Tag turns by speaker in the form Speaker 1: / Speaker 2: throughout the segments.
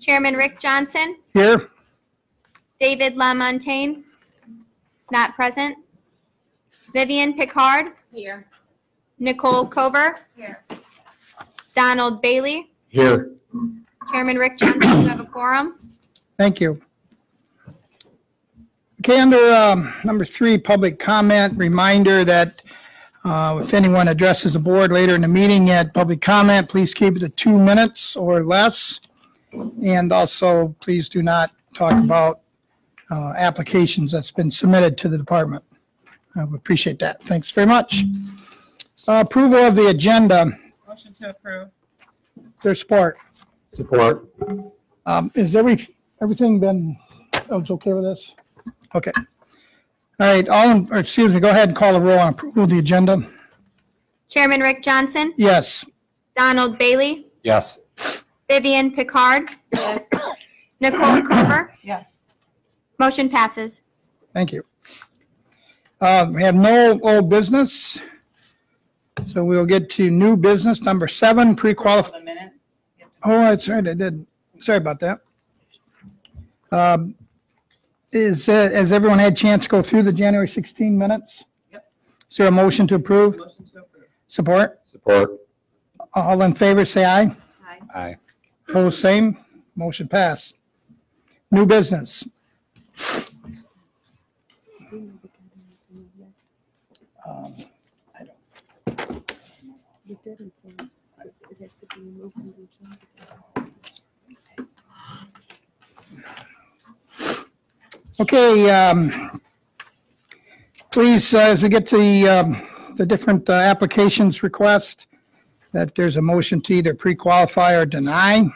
Speaker 1: Chairman Rick Johnson.
Speaker 2: Here.
Speaker 1: David LaMontagne, not present. Vivian Picard.
Speaker 3: Here.
Speaker 1: Nicole Cover.
Speaker 3: Here.
Speaker 1: Donald Bailey.
Speaker 4: Here.
Speaker 1: Chairman Rick Johnson, you have a quorum.
Speaker 2: Thank you. Okay, under number 3, public comment, reminder that if anyone addresses the board later in the meeting at public comment, please keep it to 2 minutes or less. And also, please do not talk about applications that's been submitted to the department. I would appreciate that. Thanks very much. Approval of the agenda.
Speaker 3: Motion to approve.
Speaker 2: Their support.
Speaker 4: Support.
Speaker 2: Is everything been, it's okay with this? Okay. All right, excuse me, go ahead and call the roll on approval of the agenda.
Speaker 1: Chairman Rick Johnson.
Speaker 2: Yes.
Speaker 1: Donald Bailey.
Speaker 4: Yes.
Speaker 1: Vivian Picard.
Speaker 3: Yes.
Speaker 1: Nicole Cover.
Speaker 3: Yes.
Speaker 1: Motion passes.
Speaker 2: Thank you. We have no old business, so we'll get to new business. Number 7, pre-qualified.
Speaker 3: The minutes.
Speaker 2: Oh, that's right, I did. Sorry about that. Has everyone had a chance to go through the January 16 minutes?
Speaker 3: Yep.
Speaker 2: Is there a motion to approve?
Speaker 3: Motion to approve.
Speaker 2: Support?
Speaker 4: Support.
Speaker 2: All in favor, say aye.
Speaker 3: Aye.
Speaker 4: Aye.
Speaker 2: Opposed, same. Motion passed. New business. I don't. Okay, please, as we get to the different applications request, that there's a motion to either pre-qualify or deny.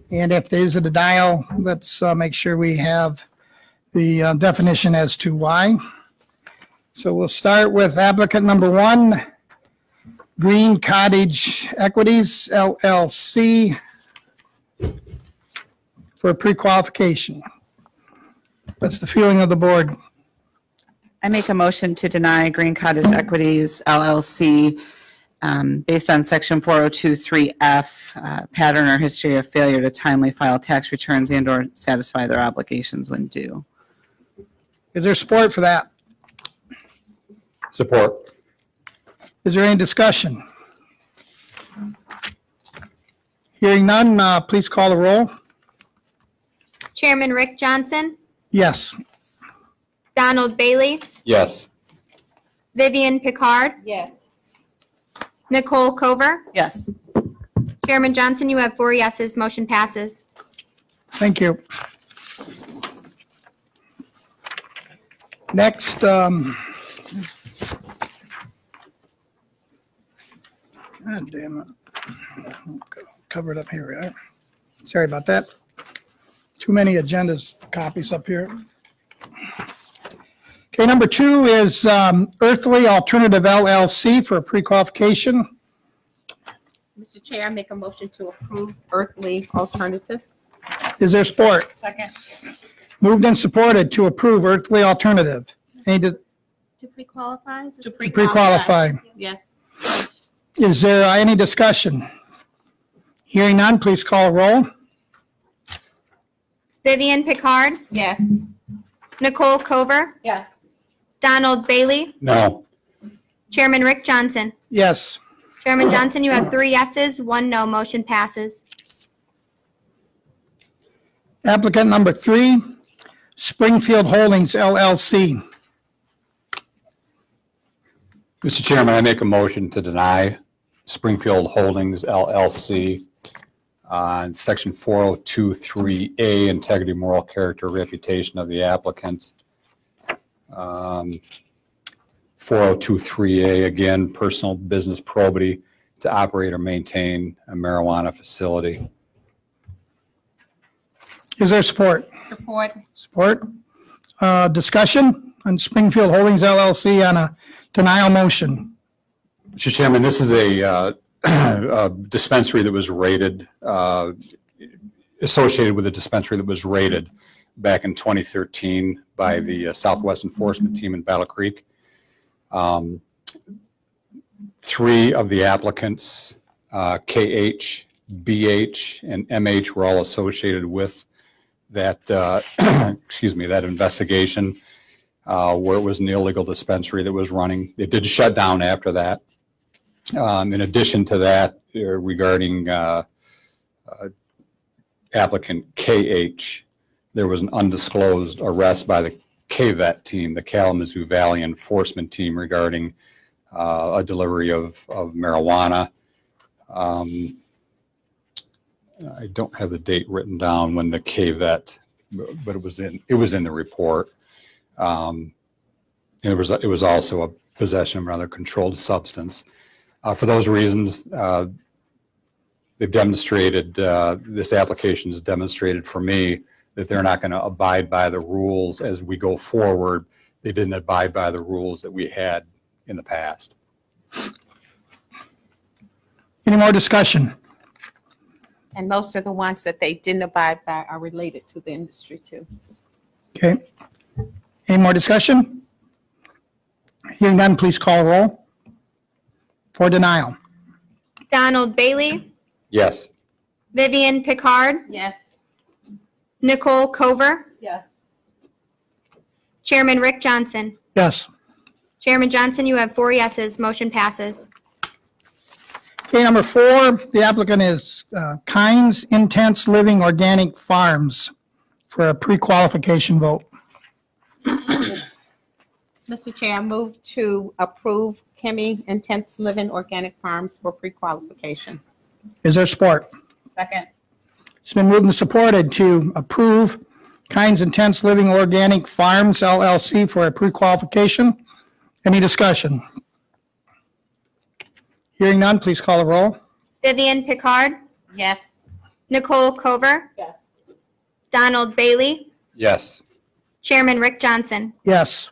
Speaker 2: And if there is a denial, let's make sure we have the definition as to why. So we'll start with applicant number 1, Green Cottage Equities, LLC, for pre-qualification. What's the feeling of the board?
Speaker 5: I make a motion to deny Green Cottage Equities LLC based on Section 4023F, pattern or history of failure to timely file tax returns and or satisfy their obligations when due.
Speaker 2: Is there support for that?
Speaker 4: Support.
Speaker 2: Is there any discussion? Hearing none, please call the roll.
Speaker 1: Chairman Rick Johnson.
Speaker 2: Yes.
Speaker 1: Donald Bailey.
Speaker 4: Yes.
Speaker 1: Vivian Picard.
Speaker 3: Yes.
Speaker 1: Nicole Cover.
Speaker 5: Yes.
Speaker 1: Chairman Johnson, you have 4 yeses. Motion passes.
Speaker 2: Thank you. Next, God damn it. Cover it up here, right? Sorry about that. Too many agendas copies up here. Okay, number 2 is Earthly Alternative LLC for pre-qualification.
Speaker 3: Mr. Chair, I make a motion to approve Earthly Alternative.
Speaker 2: Is there support?
Speaker 3: Second.
Speaker 2: Moved and supported to approve Earthly Alternative. Any
Speaker 1: To pre-qualify?
Speaker 3: To
Speaker 2: pre-qualify?
Speaker 3: Yes.
Speaker 2: Is there any discussion? Hearing none, please call a roll.
Speaker 1: Vivian Picard.
Speaker 3: Yes.
Speaker 1: Nicole Cover.
Speaker 3: Yes.
Speaker 1: Donald Bailey.
Speaker 4: No.
Speaker 1: Chairman Rick Johnson.
Speaker 2: Yes.
Speaker 1: Chairman Johnson, you have 3 yeses, 1 no. Motion passes.
Speaker 2: Applicant number 3, Springfield Holdings LLC.
Speaker 4: Mr. Chairman, I make a motion to deny Springfield Holdings LLC on Section 4023A, integrity, moral character, reputation of the applicant. 4023A, again, personal business probity to operate or maintain a marijuana facility.
Speaker 2: Is there support?
Speaker 3: Support.
Speaker 2: Support. Discussion on Springfield Holdings LLC on a denial motion.
Speaker 4: Mr. Chairman, this is a dispensary that was raided, associated with a dispensary that was raided back in 2013 by the Southwest Enforcement Team in Battle Creek. 3 of the applicants, KH, BH, and MH were all associated with that, excuse me, that investigation where it was an illegal dispensary that was running. It did shut down after that. In addition to that, regarding applicant KH, there was an undisclosed arrest by the KVET team, the Kalamazoo Valley Enforcement Team, regarding a delivery of marijuana. I don't have the date written down when the KVET, but it was in the report. And it was also a possession of another controlled substance. For those reasons, they've demonstrated, this application has demonstrated for me that they're not going to abide by the rules as we go forward. They didn't abide by the rules that we had in the past.
Speaker 2: Any more discussion?
Speaker 3: And most of the ones that they didn't abide by are related to the industry too.
Speaker 2: Okay. Any more discussion? Hearing none, please call roll for denial.
Speaker 1: Donald Bailey,
Speaker 4: Yes.
Speaker 1: Vivian Picard,
Speaker 3: Yes.
Speaker 1: Nicole Cover,
Speaker 5: Yes.
Speaker 1: Chairman Rick Johnson.
Speaker 2: Yes.
Speaker 1: Chairman Johnson, you have 4 yeses. Motion passes.
Speaker 2: Okay, number 4, the applicant is Kynes Intense Living Organic Farms for a pre-qualification vote.
Speaker 3: Mr. Chair, I move to approve Kimmy Intense Living Organic Farms for pre-qualification.
Speaker 2: Is there support?
Speaker 5: Second.
Speaker 2: It's been moved and supported to approve Kynes Intense Living Organic Farms LLC for a pre-qualification. Any discussion? Hearing none, please call the roll.
Speaker 1: Vivian Picard,
Speaker 3: Yes.
Speaker 1: Nicole Cover,
Speaker 5: Yes.
Speaker 1: Donald Bailey,
Speaker 4: Yes.
Speaker 1: Chairman Rick Johnson.
Speaker 2: Yes,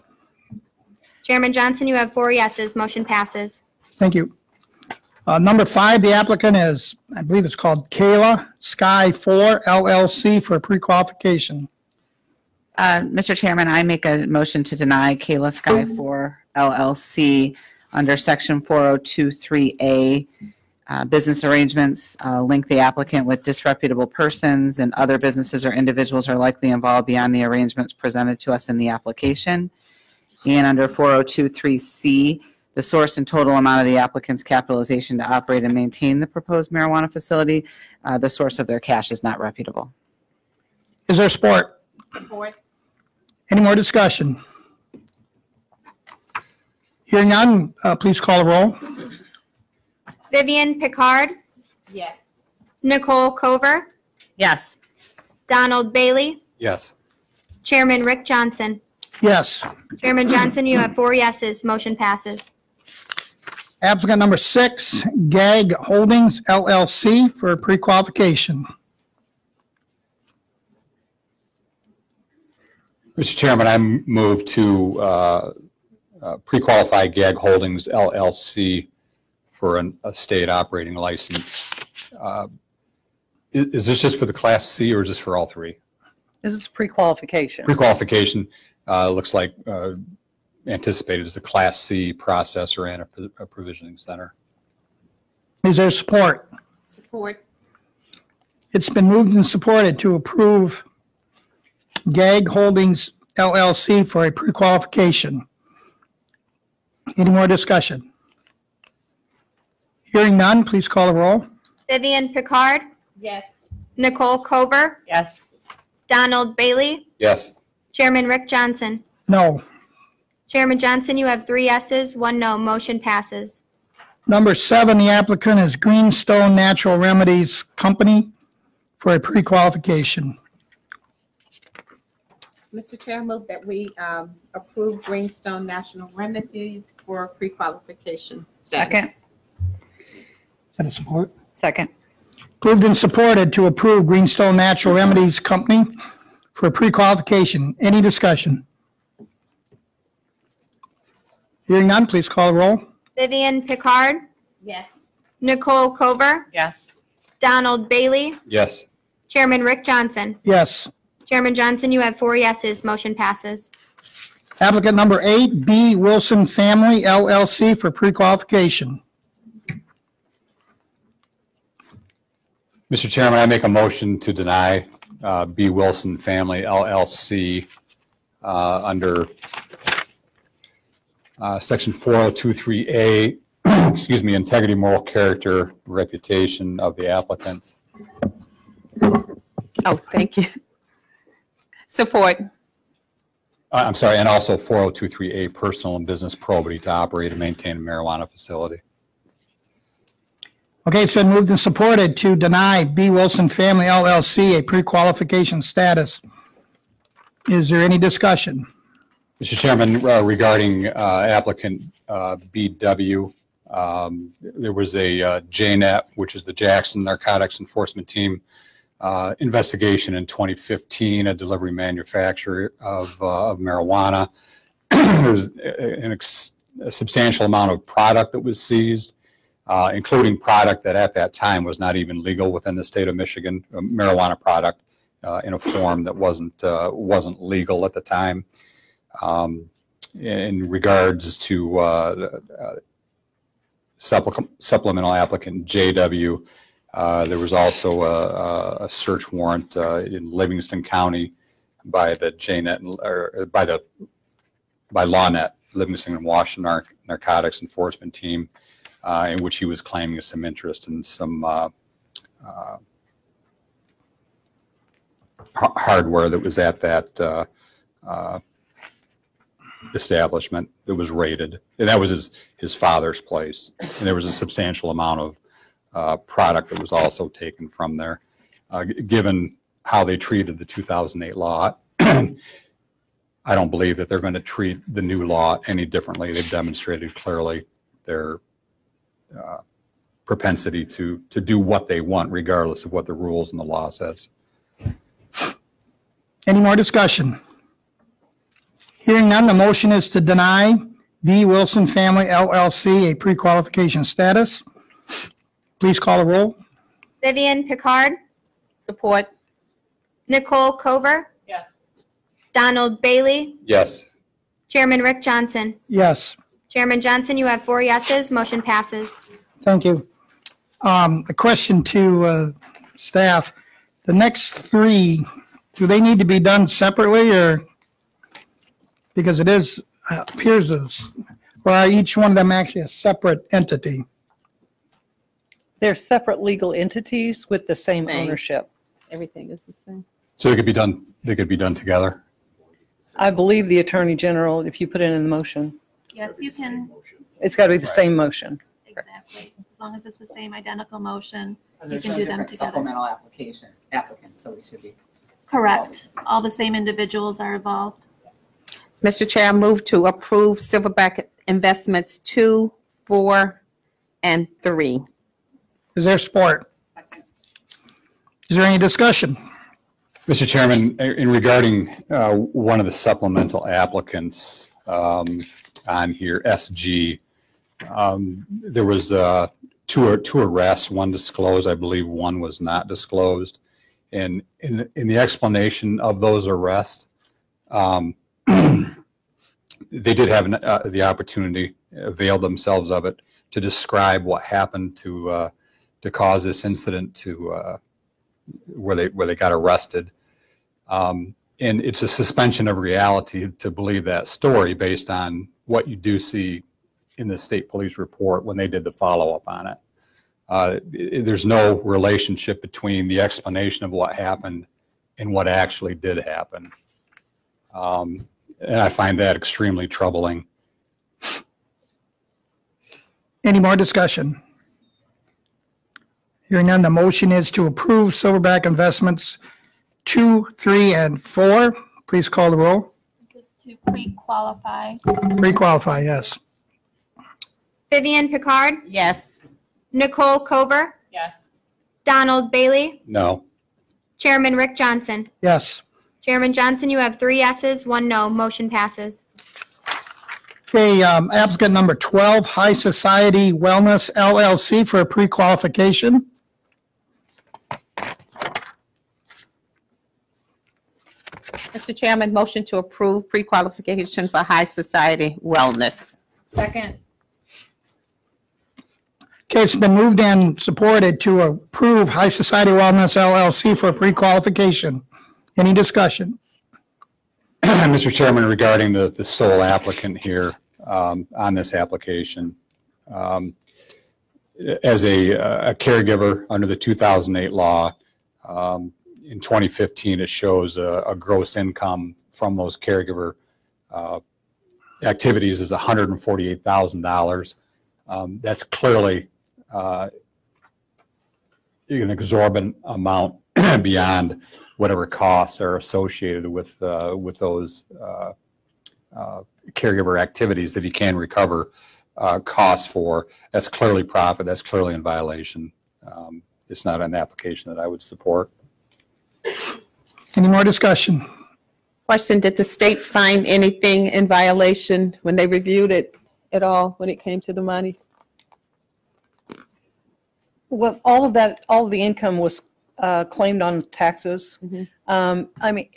Speaker 1: Chairman Johnson, you have 4 yeses. Motion passes.
Speaker 2: thank you. Number 5, the applicant is, I believe it's called Kayla Sky 4 LLC for a pre-qualification.
Speaker 5: Mr. Chairman, I make a motion to deny Kayla Sky 4 LLC under Section 4023A. Business arrangements link the applicant with disreputable persons, and other businesses or individuals are likely involved beyond the arrangements presented to us in the application. And under 4023C, the source and total amount of the applicant's capitalization to operate and maintain the proposed marijuana facility, the source of their cash is not reputable.
Speaker 2: Is there support?
Speaker 3: Support.
Speaker 2: Any more discussion? Hearing none, please call the roll.
Speaker 1: Vivian Picard,
Speaker 3: Yes.
Speaker 1: Nicole Cover,
Speaker 5: Yes.
Speaker 1: Donald Bailey,
Speaker 4: Yes.
Speaker 1: Chairman Rick Johnson.
Speaker 2: Yes.
Speaker 1: Chairman Johnson, you have 4 yeses. Motion passes.
Speaker 2: Applicant number 6, GAG Holdings LLC for pre-qualification.
Speaker 4: Mr. Chairman, I move to pre-qualify GAG Holdings LLC for a state operating license. Is this just for the Class C or is this for all 3?
Speaker 6: This is pre-qualification.
Speaker 4: Pre-qualification looks like anticipated as a Class C processor and a provisioning center.
Speaker 2: Is there support?
Speaker 3: Support.
Speaker 2: It's been moved and supported to approve GAG Holdings LLC for a pre-qualification. Any more discussion? Hearing none, please call the roll.
Speaker 1: Vivian Picard,
Speaker 3: Yes.
Speaker 1: Nicole Cover,
Speaker 5: Yes.
Speaker 1: Donald Bailey,
Speaker 4: Yes.
Speaker 1: Chairman Rick Johnson.
Speaker 2: No.
Speaker 1: Chairman Johnson, you have 3 yeses, 1 no. Motion passes.
Speaker 2: Number 7, the applicant is Greenstone Natural Remedies Company for a pre-qualification.
Speaker 3: Mr. Chair, move that we approve Greenstone National Remedies for pre-qualification status.
Speaker 5: Second.
Speaker 2: Is that a support?
Speaker 5: Second.
Speaker 2: Moved and supported to approve Greenstone Natural Remedies Company for pre-qualification. Any discussion? Hearing none, please call the roll.
Speaker 1: Vivian Picard,
Speaker 3: Yes.
Speaker 1: Nicole Cover,
Speaker 5: Yes.
Speaker 1: Donald Bailey,
Speaker 4: Yes.
Speaker 1: Chairman Rick Johnson.
Speaker 2: Yes.
Speaker 1: Chairman Johnson, you have 4 yeses. Motion passes.
Speaker 2: Applicant number 8, B. Wilson Family LLC for pre-qualification.
Speaker 4: Mr. Chairman, I make a motion to deny B. Wilson Family LLC under Section 4023A, excuse me, integrity, moral character, reputation of the applicant.
Speaker 3: Oh, thank you. Support.
Speaker 4: I'm sorry, and also 4023A, personal and business probity to operate and maintain a marijuana facility.
Speaker 2: Okay, it's been moved and supported to deny B. Wilson Family LLC a pre-qualification status. Is there any discussion?
Speaker 4: Mr. Chairman, regarding applicant BW, there was a JNET, which is the Jackson Narcotics Enforcement Team, investigation in 2015, a delivery manufacturer of marijuana. There was a substantial amount of product that was seized, including product that at that time was not even legal within the state of Michigan, a marijuana product in a form that wasn't legal at the time. In regards to supplemental applicant JW, there was also a search warrant in Livingston County by the JNET, or by LawNet, Livingston and Washington Narcotics Enforcement Team, in which he was claiming some interest in some hardware that was at that establishment that was raided. And that was his father's place. And there was a substantial amount of product that was also taken from there. Given how they treated the 2008 law, I don't believe that they're going to treat the new law any differently. They've demonstrated clearly their propensity to do what they want, regardless of what the rules and the law says.
Speaker 2: Any more discussion? Hearing none, the motion is to deny B. Wilson Family LLC a pre-qualification status. Please call the roll.
Speaker 1: Vivian Picard,
Speaker 3: Support.
Speaker 1: Nicole Cover,
Speaker 6: Yes.
Speaker 1: Donald Bailey,
Speaker 4: Yes.
Speaker 1: Chairman Rick Johnson.
Speaker 2: Yes,
Speaker 1: Chairman Johnson, you have 4 yeses, motion passes.
Speaker 2: thank you. A question to staff. The next 3, do they need to be done separately, or because it is appears as, or are each one of them actually a separate entity?
Speaker 6: They're separate legal entities with the same
Speaker 3: Same.
Speaker 6: ownership.
Speaker 3: Everything is the same.
Speaker 4: So they could be done. They could be done together.
Speaker 6: I believe the Attorney General, if you put it in the motion,
Speaker 7: Yes, you can,
Speaker 6: it's got to be the same motion.
Speaker 7: exactly. As long as it's the same identical motion, you
Speaker 5: There's
Speaker 7: can
Speaker 5: no
Speaker 7: do them
Speaker 5: different
Speaker 7: together.
Speaker 5: supplemental applicants, so we should be.
Speaker 7: Correct. All the same individuals are involved.
Speaker 3: Mr. Chair, I move to approve Silverback Investments 2, 4, and 3.
Speaker 2: Is there support? Is there any discussion?
Speaker 4: Mr. Chairman, in regarding one of the supplemental applicants on here, SG, there was two arrests, one disclosed, I believe one was not disclosed. And in the explanation of those arrests, they did have the opportunity, availed themselves of it, to describe what happened to cause this incident to where they got arrested. And it's a suspension of reality to believe that story based on what you do see in the state police report when they did the follow-up on it. There's no relationship between the explanation of what happened and what actually did happen. And I find that extremely troubling.
Speaker 2: Any more discussion? Hearing none, the motion is to approve Silverback Investments 2, 3, and 4. Please call the roll.
Speaker 7: This is to pre-qualify.
Speaker 2: Pre-qualify, yes.
Speaker 1: Vivian Picard,
Speaker 3: Yes.
Speaker 1: Nicole Cover,
Speaker 6: Yes.
Speaker 1: Donald Bailey,
Speaker 4: No.
Speaker 1: Chairman Rick Johnson.
Speaker 2: Yes.
Speaker 1: Chairman Johnson, you have 3 yeses, 1 no, motion passes.
Speaker 2: Okay, applicant number 12, High Society Wellness LLC for a pre-qualification.
Speaker 3: Mr. Chairman, motion to approve pre-qualification for High Society Wellness.
Speaker 7: Second.
Speaker 2: Okay, it's been moved and supported to approve High Society Wellness LLC for pre-qualification. Any discussion?
Speaker 4: Mr. Chairman, regarding the sole applicant here on this application, as a caregiver under the 2008 law, in 2015, it shows a gross income from those caregiver activities is $148,000. That's clearly an exorbitant amount beyond whatever costs are associated with those caregiver activities that he can recover costs for. That's clearly profit. That's clearly in violation. It's not an application that I would support.
Speaker 2: Any more discussion?
Speaker 3: Question, did the state find anything in violation when they reviewed it at all, when it came to the money?
Speaker 6: Well, all of the income was claimed on taxes. I mean,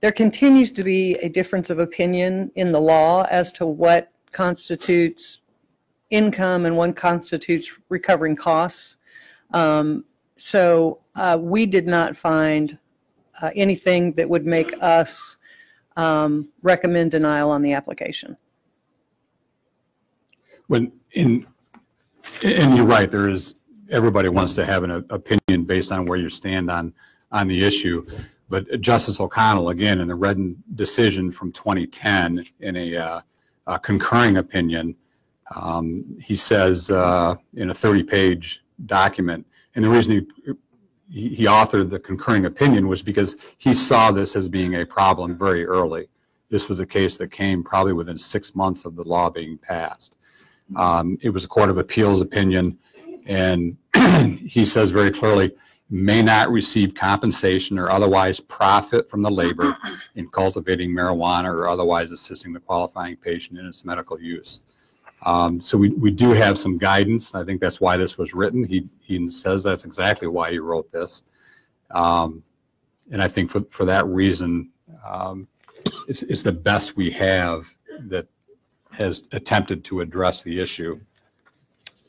Speaker 6: there continues to be a difference of opinion in the law as to what constitutes income and what constitutes recovering costs. So we did not find anything that would make us recommend denial on the application.
Speaker 4: And you're right, everybody wants to have an opinion based on where you stand on the issue. But Justice O'Connell, again, in the Redden decision from 2010, in a concurring opinion, he says in a 30-page document, and the reason he authored the concurring opinion was because he saw this as being a problem very early. This was a case that came probably within 6 months of the law being passed. It was a Court of Appeals opinion, and he says very clearly, may not receive compensation or otherwise profit from the labor in cultivating marijuana or otherwise assisting the qualifying patient in its medical use. So we do have some guidance. I think that's why this was written. He says that's exactly why he wrote this. And I think for that reason, it's the best we have that has attempted to address the issue.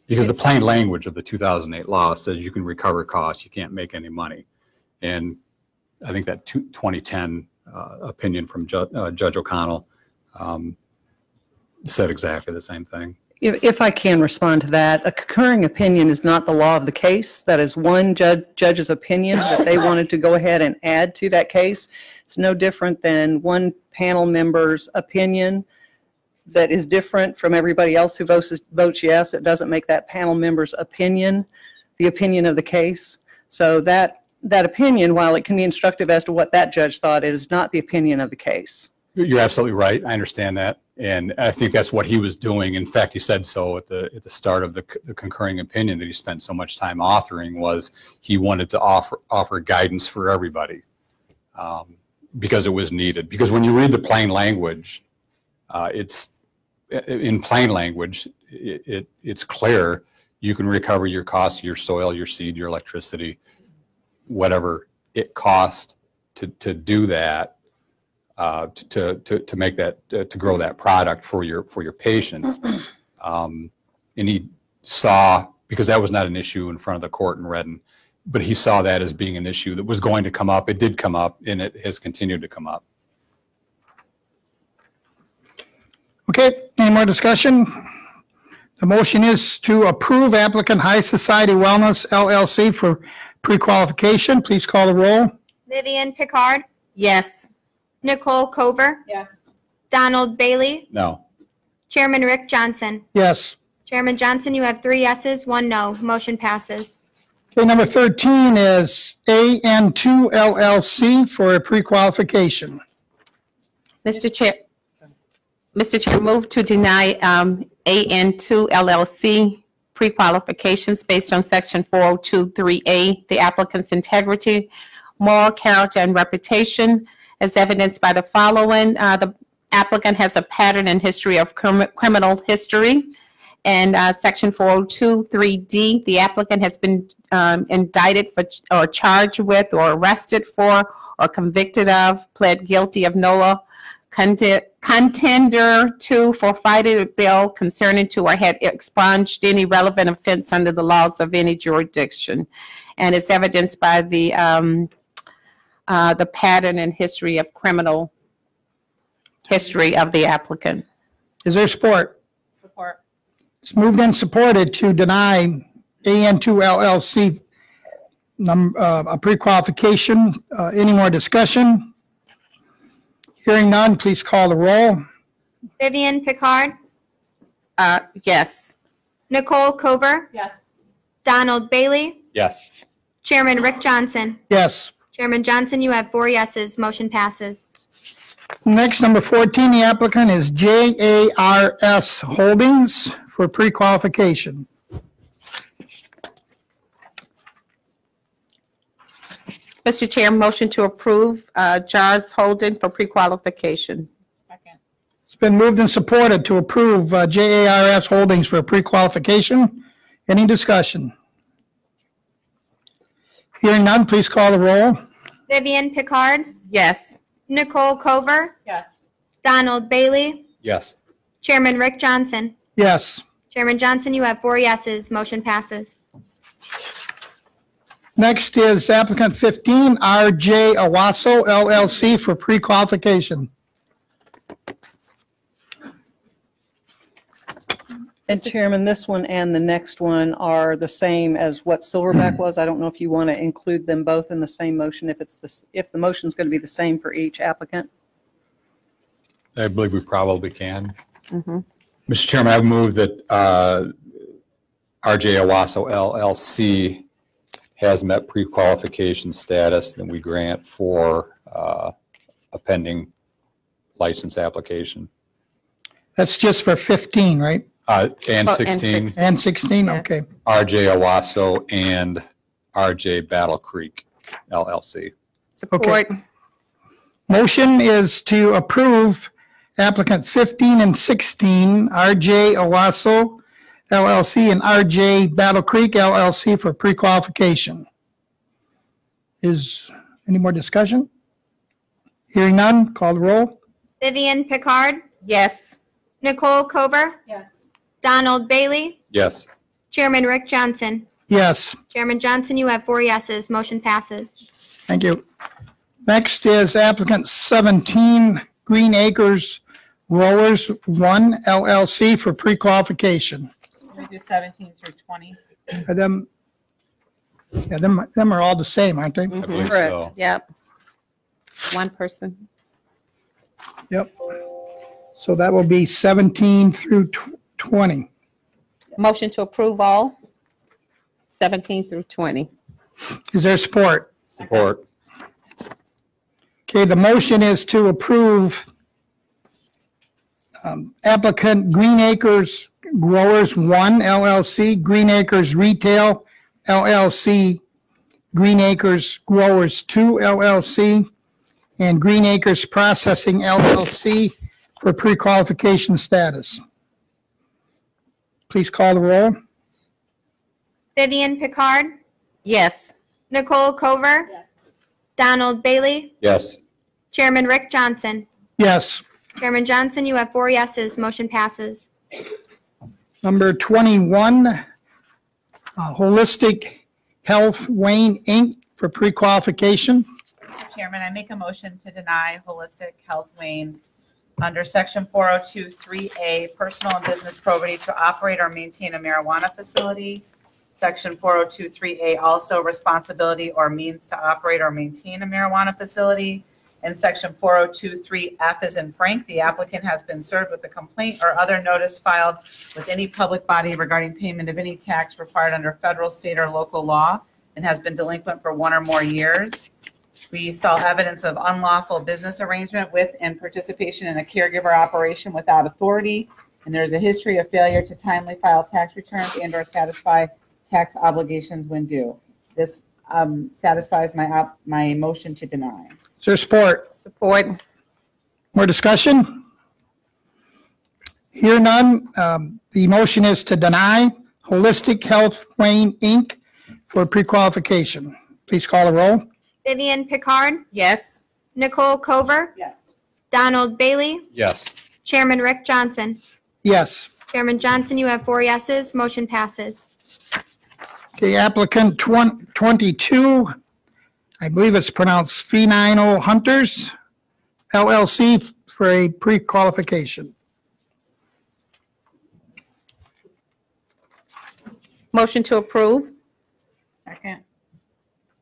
Speaker 4: Because the plain language of the 2008 law says you can recover costs, you can't make any money. And I think that 2010 opinion from Judge O'Connell said exactly the same thing.
Speaker 6: If I can respond to that, a concurring opinion is not the law of the case. That is one judge's opinion that they wanted to go ahead and add to that case. It's no different than one panel member's opinion that is different from everybody else who votes yes. It doesn't make that panel member's opinion the opinion of the case. So that opinion, while it can be instructive as to what that judge thought, it is not the opinion of the case.
Speaker 4: You're absolutely right. I understand that. And I think that's what he was doing. In fact, he said so at the start of the concurring opinion that he spent so much time authoring, was he wanted to offer guidance for everybody because it was needed. Because when you read the plain language, it's clear you can recover your costs, your soil, your seed, your electricity, whatever it costs to do that, to make that, to grow that product for your patient. And he saw, because that was not an issue in front of the court in Redden, but he saw that as being an issue that was going to come up. It did come up, and it has continued to come up.
Speaker 2: Okay, any more discussion? The motion is to approve applicant High Society Wellness LLC for pre-qualification. Please call the roll.
Speaker 1: Vivian Picard,
Speaker 3: Yes.
Speaker 1: Nicole Cover,
Speaker 3: Yes.
Speaker 1: Donald Bailey,
Speaker 4: No.
Speaker 1: Chairman Rick Johnson.
Speaker 2: Yes.
Speaker 1: Chairman Johnson, you have 3 yeses, 1 no. Motion passes.
Speaker 2: Okay, number 13 is AN2 LLC for a pre-qualification.
Speaker 3: Mr. Chair, move to deny AN2 LLC pre-qualifications based on Section 402(3)A, the applicant's integrity, moral character, and reputation, as evidenced by the following. The applicant has a pattern and history of criminal history. And Section 402(3)D, the applicant has been indicted for or charged with or arrested for or convicted of, pled guilty of NOLA contender two forfeited bill concerning to or had expunged any relevant offense under the laws of any jurisdiction. And it's evidenced by the pattern and history of criminal history of the applicant.
Speaker 2: Is there support?
Speaker 5: Support.
Speaker 2: It's moved and supported to deny AN2 LLC a pre-qualification. Any more discussion? Hearing none, please call the roll.
Speaker 1: Vivian Picard,
Speaker 3: Yes.
Speaker 1: Nicole Cover,
Speaker 5: Yes.
Speaker 1: Donald Bailey,
Speaker 4: Yes.
Speaker 1: Chairman Rick Johnson.
Speaker 2: Yes.
Speaker 1: Chairman Johnson, you have 4 yeses. Motion passes.
Speaker 2: Next, number 14, the applicant is JARS Holdings for pre-qualification.
Speaker 3: Mr. Chair, motion to approve JARS Holding for pre-qualification.
Speaker 5: Second.
Speaker 2: It's been moved and supported to approve JARS Holdings for pre-qualification. Any discussion? Hearing none, please call the roll.
Speaker 1: Vivian Picard,
Speaker 3: Yes.
Speaker 1: Nicole Cover,
Speaker 5: Yes.
Speaker 1: Donald Bailey,
Speaker 4: Yes.
Speaker 1: Chairman Rick Johnson.
Speaker 2: Yes.
Speaker 1: Chairman Johnson, you have 4 yeses. Motion passes.
Speaker 2: Next is applicant 15, RJ Owasso LLC for pre-qualification.
Speaker 6: And Chairman, this one and the next one are the same as what Silverback was. I don't know if you want to include them both in the same motion, if the motion's going to be the same for each applicant.
Speaker 4: I believe we probably can.
Speaker 3: Mhm.
Speaker 4: Mr. Chairman, I move that RJ Owasso LLC has met pre-qualification status, and we grant for a pending license application.
Speaker 2: That's just for 15, right?
Speaker 4: And
Speaker 3: Oh,
Speaker 4: 16,
Speaker 2: And 16,
Speaker 3: Yes.
Speaker 2: okay.
Speaker 4: RJ Owasso and RJ Battle Creek LLC.
Speaker 3: Support.
Speaker 2: Motion is to approve applicant 15 and 16, RJ Owasso LLC and RJ Battle Creek LLC for pre-qualification. Is any more discussion? Hearing none, call the roll.
Speaker 1: Vivian Picard,
Speaker 3: Yes.
Speaker 1: Nicole Cover,
Speaker 5: Yes.
Speaker 1: Donald Bailey,
Speaker 4: Yes.
Speaker 1: Chairman Rick Johnson.
Speaker 2: Yes,
Speaker 1: Chairman Johnson, you have 4 yeses. Motion passes.
Speaker 2: thank you. Next is applicant 17, Green Acres Growers 1 LLC for pre-qualification.
Speaker 5: We do 17 through 20.
Speaker 2: Are them are all the same, aren't they?
Speaker 4: I believe
Speaker 6: Correct.
Speaker 4: so.
Speaker 3: Yep. One person.
Speaker 2: Yep. So that will be 17 through 20.
Speaker 3: Motion to approve all 17 through 20.
Speaker 2: Is there support?
Speaker 4: Support.
Speaker 2: Okay, the motion is to approve applicant Green Acres Growers 1 LLC, Green Acres Retail LLC, Green Acres Growers 2 LLC, and Green Acres Processing LLC for pre-qualification status. Please call the roll.
Speaker 1: Vivian Picard,
Speaker 3: Yes.
Speaker 1: Nicole Cover, Donald Bailey,
Speaker 4: Yes.
Speaker 1: Chairman Rick Johnson.
Speaker 2: Yes.
Speaker 1: Chairman Johnson, you have 4 yeses. Motion passes.
Speaker 2: Number 21, Holistic Health Wayne, Inc. for pre-qualification.
Speaker 5: Mr. Chairman, I make a motion to deny Holistic Health Wayne under Section 402(3)A, personal and business probity to operate or maintain a marijuana facility. Section 402(3)A, also responsibility or means to operate or maintain a marijuana facility. And Section 402(3)F as in Frank, the applicant has been served with a complaint or other notice filed with any public body regarding payment of any tax required under federal, state, or local law and has been delinquent for 1 or more years. We saw evidence of unlawful business arrangement with and participation in a caregiver operation without authority. And there's a history of failure to timely file tax returns and or satisfy tax obligations when due. This satisfies my motion to deny.
Speaker 2: Is there support?
Speaker 3: Support.
Speaker 2: More discussion? Hear none. The motion is to deny Holistic Health Wayne, Inc. for pre-qualification. Please call the roll.
Speaker 1: Vivian Picard,
Speaker 3: Yes.
Speaker 1: Nicole Cover,
Speaker 5: Yes.
Speaker 1: Donald Bailey,
Speaker 4: Yes.
Speaker 1: Chairman Rick Johnson.
Speaker 2: Yes.
Speaker 1: Chairman Johnson, you have 4 yeses. Motion passes.
Speaker 2: Okay, applicant 22, I believe it's pronounced Phenomenal Hunters, LLC, for a pre-qualification.
Speaker 3: Motion to approve.
Speaker 5: Second.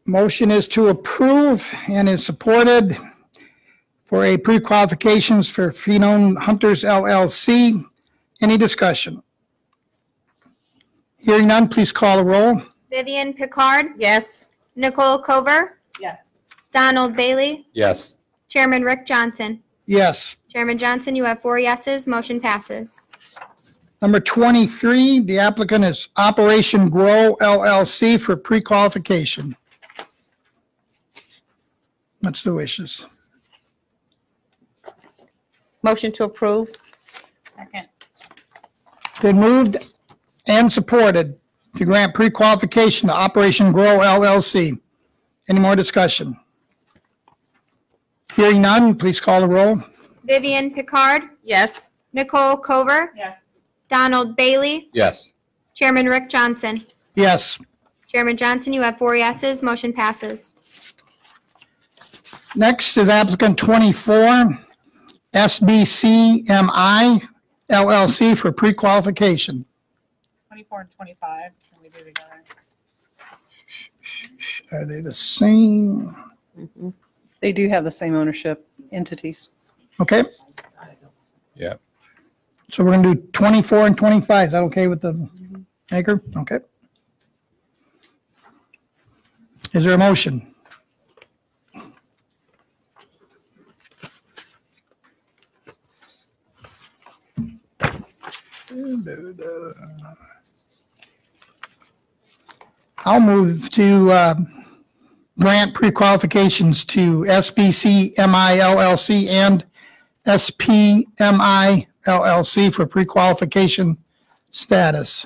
Speaker 2: Motion is to approve and is supported for a pre-qualifications for Phenome Hunters LLC. Any discussion? Hearing none, please call the roll.
Speaker 1: Vivian Picard,
Speaker 3: Yes.
Speaker 1: Nicole Cover,
Speaker 5: Yes.
Speaker 1: Donald Bailey,
Speaker 4: Yes.
Speaker 1: Chairman Rick Johnson.
Speaker 2: Yes.
Speaker 1: Chairman Johnson, you have 4 yeses. Motion passes.
Speaker 2: Number 23, the applicant is Operation Grow LLC for pre-qualification. What's the wishes?
Speaker 3: Motion to approve.
Speaker 5: Second.
Speaker 2: Been moved and supported to grant pre-qualification to Operation Grow LLC. Any more discussion? Hearing none, please call the roll.
Speaker 1: Vivian Picard,
Speaker 3: Yes.
Speaker 1: Nicole Cover,
Speaker 5: Yes.
Speaker 1: Donald Bailey,
Speaker 4: Yes.
Speaker 1: Chairman Rick Johnson.
Speaker 2: Yes.
Speaker 1: Chairman Johnson, you have 4 yeses. Motion passes.
Speaker 2: Next is applicant 24, SBCMI LLC for pre-qualification.
Speaker 5: 24 and 25, can we do together?
Speaker 2: Are they the same?
Speaker 6: They do have the same ownership entities.
Speaker 2: Okay,
Speaker 4: Yeah.
Speaker 2: so we're going to do 24 and 25. Is that okay with the maker? Okay. Is there a motion? I'll move to grant pre-qualifications to SBC MI LLC and SPMI LLC for pre-qualification status.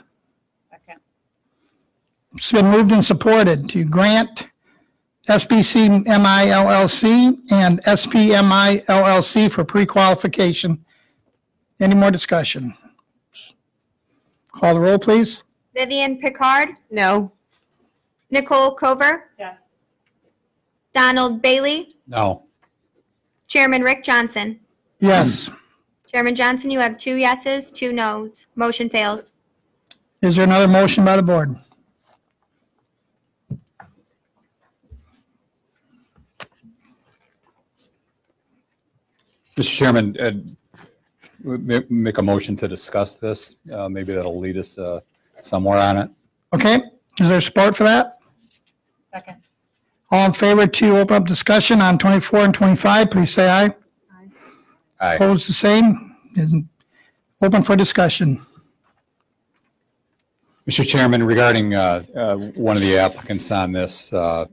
Speaker 5: Second.
Speaker 2: It's been moved and supported to grant SBC MI LLC and SPMI LLC for pre-qualification. Any more discussion? Call the roll, please.
Speaker 1: Vivian Picard,
Speaker 3: No.
Speaker 1: Nicole Cover,
Speaker 5: Yes.
Speaker 1: Donald Bailey,
Speaker 4: No.
Speaker 1: Chairman Rick Johnson.
Speaker 2: Yes.
Speaker 1: Chairman Johnson, you have 2 yeses, 2 noes. Motion fails.
Speaker 2: Is there another motion by the board?
Speaker 4: Mr. Chairman, make a motion to discuss this. Maybe that'll lead us somewhere on it.
Speaker 2: Okay, is there support for that?
Speaker 5: Second.
Speaker 2: All in favor to open up discussion on 24 and 25, please say aye.
Speaker 4: Aye.
Speaker 2: Opposed, the same. Isn't open for discussion.
Speaker 4: Mr. Chairman, regarding one of the applicants on this, there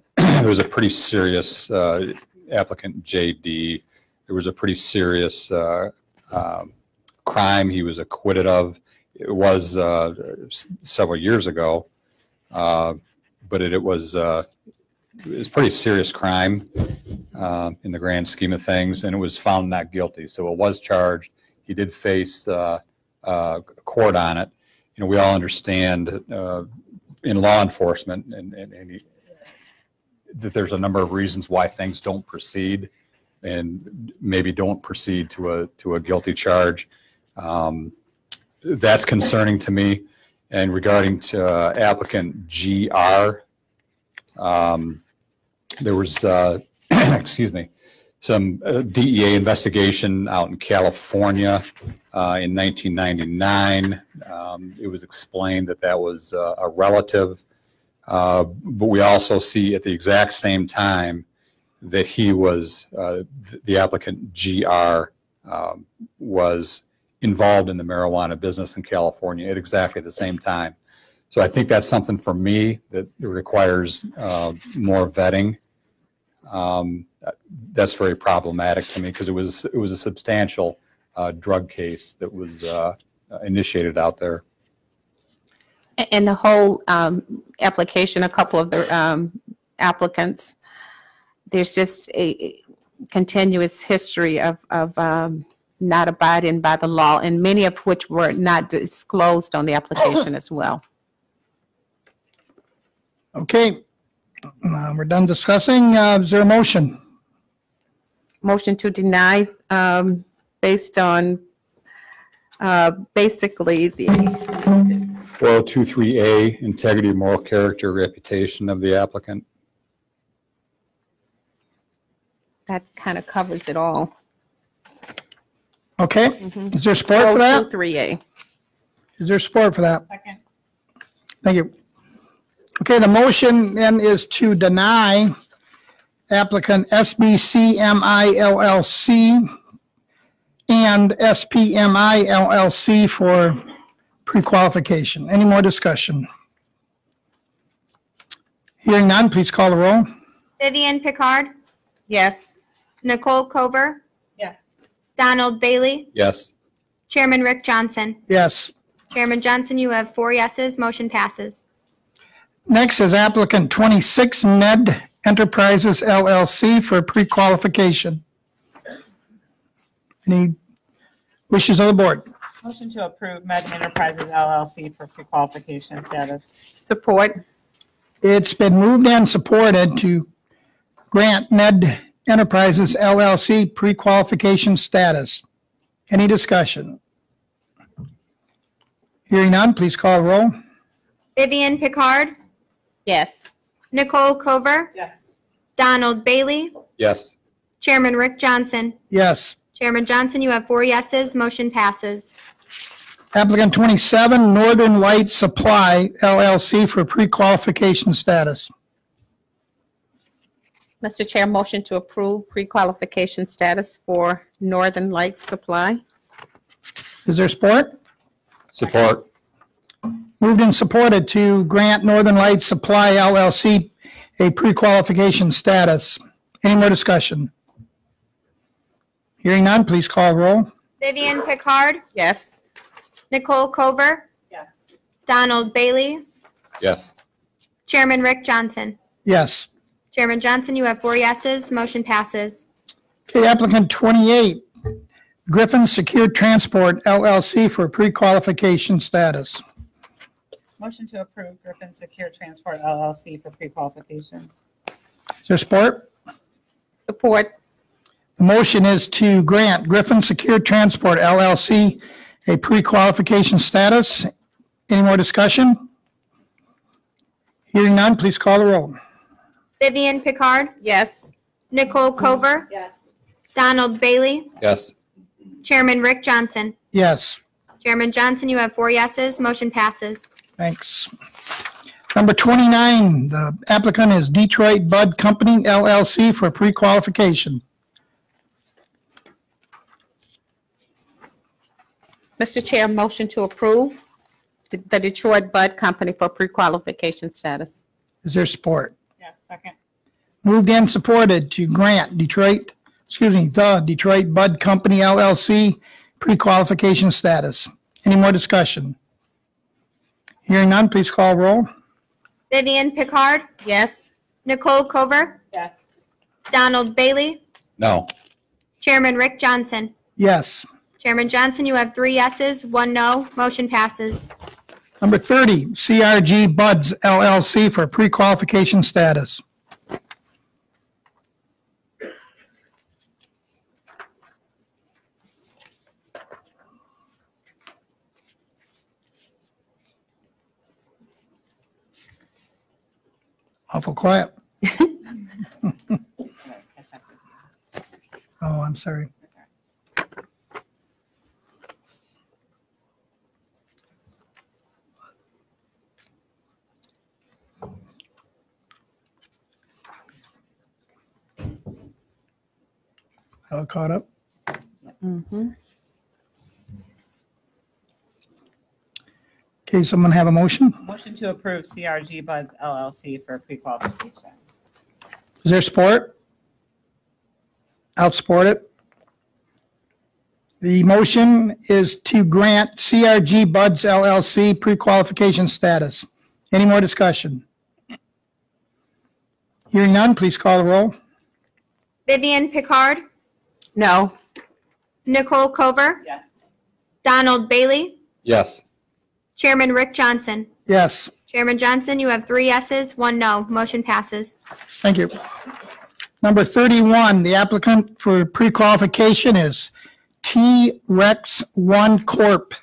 Speaker 4: was a pretty serious applicant, JD. There was a pretty serious crime he was acquitted of. It was several years ago, but it was pretty serious crime in the grand scheme of things, and it was found not guilty. So it was charged. He did face court on it. You know, we all understand in law enforcement that there's a number of reasons why things don't proceed, and maybe don't proceed to a guilty charge. That's concerning to me. And regarding to applicant GR, there was, excuse me, some DEA investigation out in California in 1999. It was explained that that was a relative, but we also see at the exact same time that he was, the applicant GR was involved in the marijuana business in California at exactly the same time. So I think that's something for me that requires more vetting. That's very problematic to me because it was a substantial drug case that was initiated out there.
Speaker 3: And the whole application, a couple of the applicants, there's just continuous history of not abiding by the law, and many of which were not disclosed on the application as well.
Speaker 2: Okay, we're done discussing. Is there a motion?
Speaker 3: Motion to deny based on basically the
Speaker 4: 4023A, integrity, moral character, reputation of the applicant.
Speaker 3: that kind of covers it all.
Speaker 2: Okay, is there support for that?
Speaker 3: 023A.
Speaker 2: Is there support for that?
Speaker 5: Second.
Speaker 2: Thank you. Okay, the motion then is to deny applicant SBCMI LLC and SPMI LLC for pre-qualification. Any more discussion? Hearing none, please call the roll.
Speaker 1: Vivian Picard,
Speaker 3: Yes.
Speaker 1: Nicole Cover,
Speaker 5: Yes.
Speaker 1: Donald Bailey,
Speaker 4: Yes.
Speaker 1: Chairman Rick Johnson.
Speaker 2: Yes.
Speaker 1: Chairman Johnson, you have 4 yeses, motion passes.
Speaker 2: Next is applicant 26 Ned Enterprises LLC for pre-qualification. Any wishes of the board?
Speaker 5: Motion to approve Med Enterprises LLC for pre-qualification status.
Speaker 3: Support.
Speaker 2: It's been moved and supported to grant Ned Enterprises LLC pre-qualification status. Any discussion? Hearing none, please call the roll.
Speaker 1: Vivian Picard,
Speaker 3: Yes.
Speaker 1: Nicole Cover,
Speaker 5: Yes.
Speaker 1: Donald Bailey,
Speaker 4: Yes.
Speaker 1: Chairman Rick Johnson.
Speaker 2: Yes.
Speaker 1: Chairman Johnson, you have 4 yeses, motion passes.
Speaker 2: Applicant 27 Northern Light Supply LLC for pre-qualification status.
Speaker 3: Mr. Chair, motion to approve pre-qualification status for Northern Lights Supply.
Speaker 2: Is there support?
Speaker 4: Support.
Speaker 2: Moved and supported to grant Northern Light Supply LLC a pre-qualification status. Any more discussion? Hearing none, please call roll.
Speaker 1: Vivian Picard,
Speaker 3: Yes.
Speaker 1: Nicole Cover,
Speaker 5: Yes.
Speaker 1: Donald Bailey,
Speaker 4: Yes.
Speaker 1: Chairman Rick Johnson.
Speaker 2: Yes.
Speaker 1: Chairman Johnson, you have 4 yeses, motion passes.
Speaker 2: Okay, applicant 28, Griffin Secure Transport LLC for pre-qualification status.
Speaker 5: Motion to approve Griffin Secure Transport LLC for pre-qualification.
Speaker 2: Is there support?
Speaker 3: Support.
Speaker 2: The motion is to grant Griffin Secure Transport LLC a pre-qualification status. Any more discussion? Hearing none, please call the roll.
Speaker 1: Vivian Picard,
Speaker 3: Yes.
Speaker 1: Nicole Cover,
Speaker 5: Yes.
Speaker 1: Donald Bailey,
Speaker 4: Yes.
Speaker 1: Chairman Rick Johnson.
Speaker 2: Yes,
Speaker 1: Chairman Johnson, you have 4 yeses, motion passes.
Speaker 2: thanks. Number 29, the applicant is Detroit Bud Company LLC for pre-qualification.
Speaker 3: Mr. Chair, motion to approve the Detroit Bud Company for pre-qualification status.
Speaker 2: Is there support?
Speaker 5: Yes. Second.
Speaker 2: Moved and supported to grant the Detroit Bud Company LLC pre-qualification status. Any more discussion? Hearing none, please call roll.
Speaker 1: Vivian Picard,
Speaker 3: Yes.
Speaker 1: Nicole Cover,
Speaker 5: Yes.
Speaker 1: Donald Bailey,
Speaker 4: No.
Speaker 1: Chairman Rick Johnson.
Speaker 2: Yes.
Speaker 1: Chairman Johnson, you have 3 yeses, 1 no, motion passes.
Speaker 2: Number 30, CRG Buds LLC for pre-qualification status. Awful quiet. Oh, I'm sorry. All caught up? Okay, someone have a motion?
Speaker 5: Motion to approve CRG Buds LLC for pre-qualification.
Speaker 2: Is there support? I'll support it. The motion is to grant CRG Buds LLC pre-qualification status. Any more discussion? Hearing none, please call the roll.
Speaker 1: Vivian Picard,
Speaker 3: No.
Speaker 1: Nicole Cover,
Speaker 5: Yes.
Speaker 1: Donald Bailey,
Speaker 4: Yes.
Speaker 1: Chairman Rick Johnson.
Speaker 2: Yes,
Speaker 1: Chairman Johnson, you have 3 yeses, 1 no. Motion passes.
Speaker 2: thank you. Number 31, the applicant for pre-qualification is T-Rex One Corp.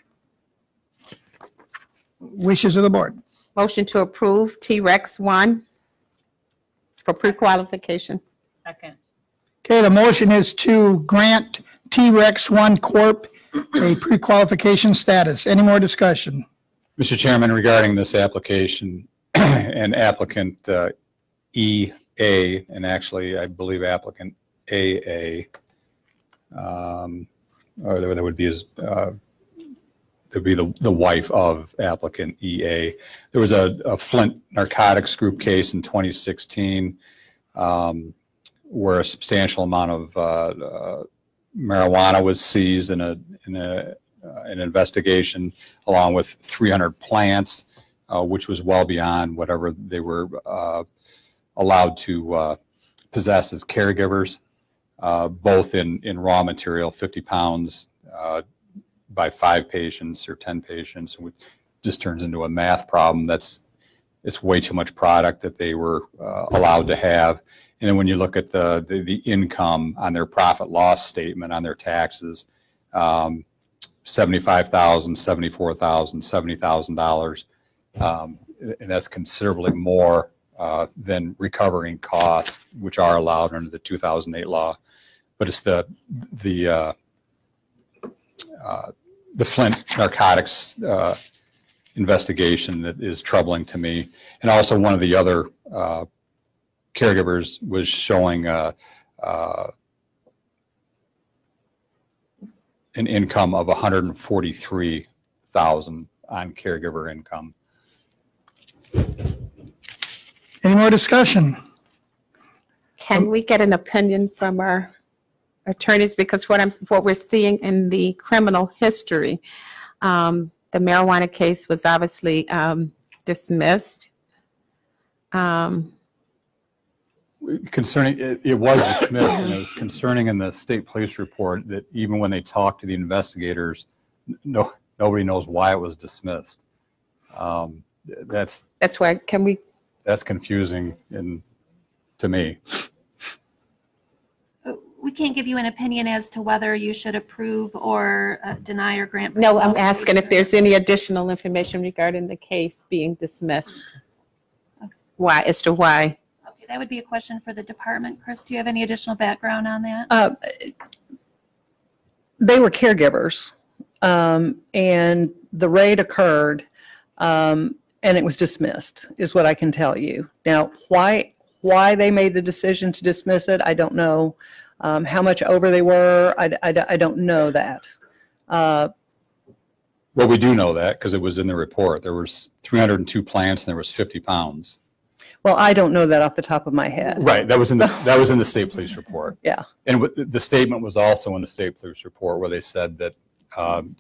Speaker 2: Wishes of the board.
Speaker 3: Motion to approve T-Rex 1 for pre-qualification.
Speaker 5: Second.
Speaker 2: Okay, the motion is to grant T-Rex One Corp. a pre-qualification status. Any more discussion?
Speaker 4: Mr. Chairman, regarding this application and applicant EA, and actually, I believe applicant AA, or that would be his, would be the wife of applicant EA. There was a Flint narcotics group case in 2016 where a substantial amount of marijuana was seized in an investigation, along with 300 plants, which was well beyond whatever they were allowed to possess as caregivers, both in raw material, 50 pounds by 5 patients or 10 patients. It just turns into a math problem. It's way too much product that they were allowed to have. And then when you look at the income on their profit loss statement on their taxes, $75,000, $74,000, $70,000, and that's considerably more than recovering costs, which are allowed under the 2008 law. But it's the Flint narcotics investigation that is troubling to me, and also one of the other caregivers was showing an income of $143,000 on caregiver income.
Speaker 2: Any more discussion?
Speaker 3: Can we get an opinion from our attorneys? Because what we're seeing in the criminal history, the marijuana case was obviously dismissed.
Speaker 4: Concerning, it was dismissed, and it was concerning in the state police report that even when they talked to the investigators, nobody knows why it was dismissed. That's
Speaker 3: why,
Speaker 4: that's confusing to me.
Speaker 7: We can't give you an opinion as to whether you should approve or deny or grant.
Speaker 3: No, I'm asking if there's any additional information regarding the case being dismissed.
Speaker 7: Okay.
Speaker 3: Why, as to why?
Speaker 7: Okay, that would be a question for the department. Chris, do you have any additional background on that?
Speaker 6: They were caregivers, and the raid occurred, and it was dismissed, is what I can tell you. Now, why they made the decision to dismiss it, I don't know. How much over they were, I don't know that.
Speaker 4: Well, we do know that because it was in the report. There was 302 plants and there was 50 pounds.
Speaker 6: Well, I don't know that off the top of my head.
Speaker 4: Right. That was in the state police report.
Speaker 6: Yeah.
Speaker 4: And the statement was also in the state police report where they said that, and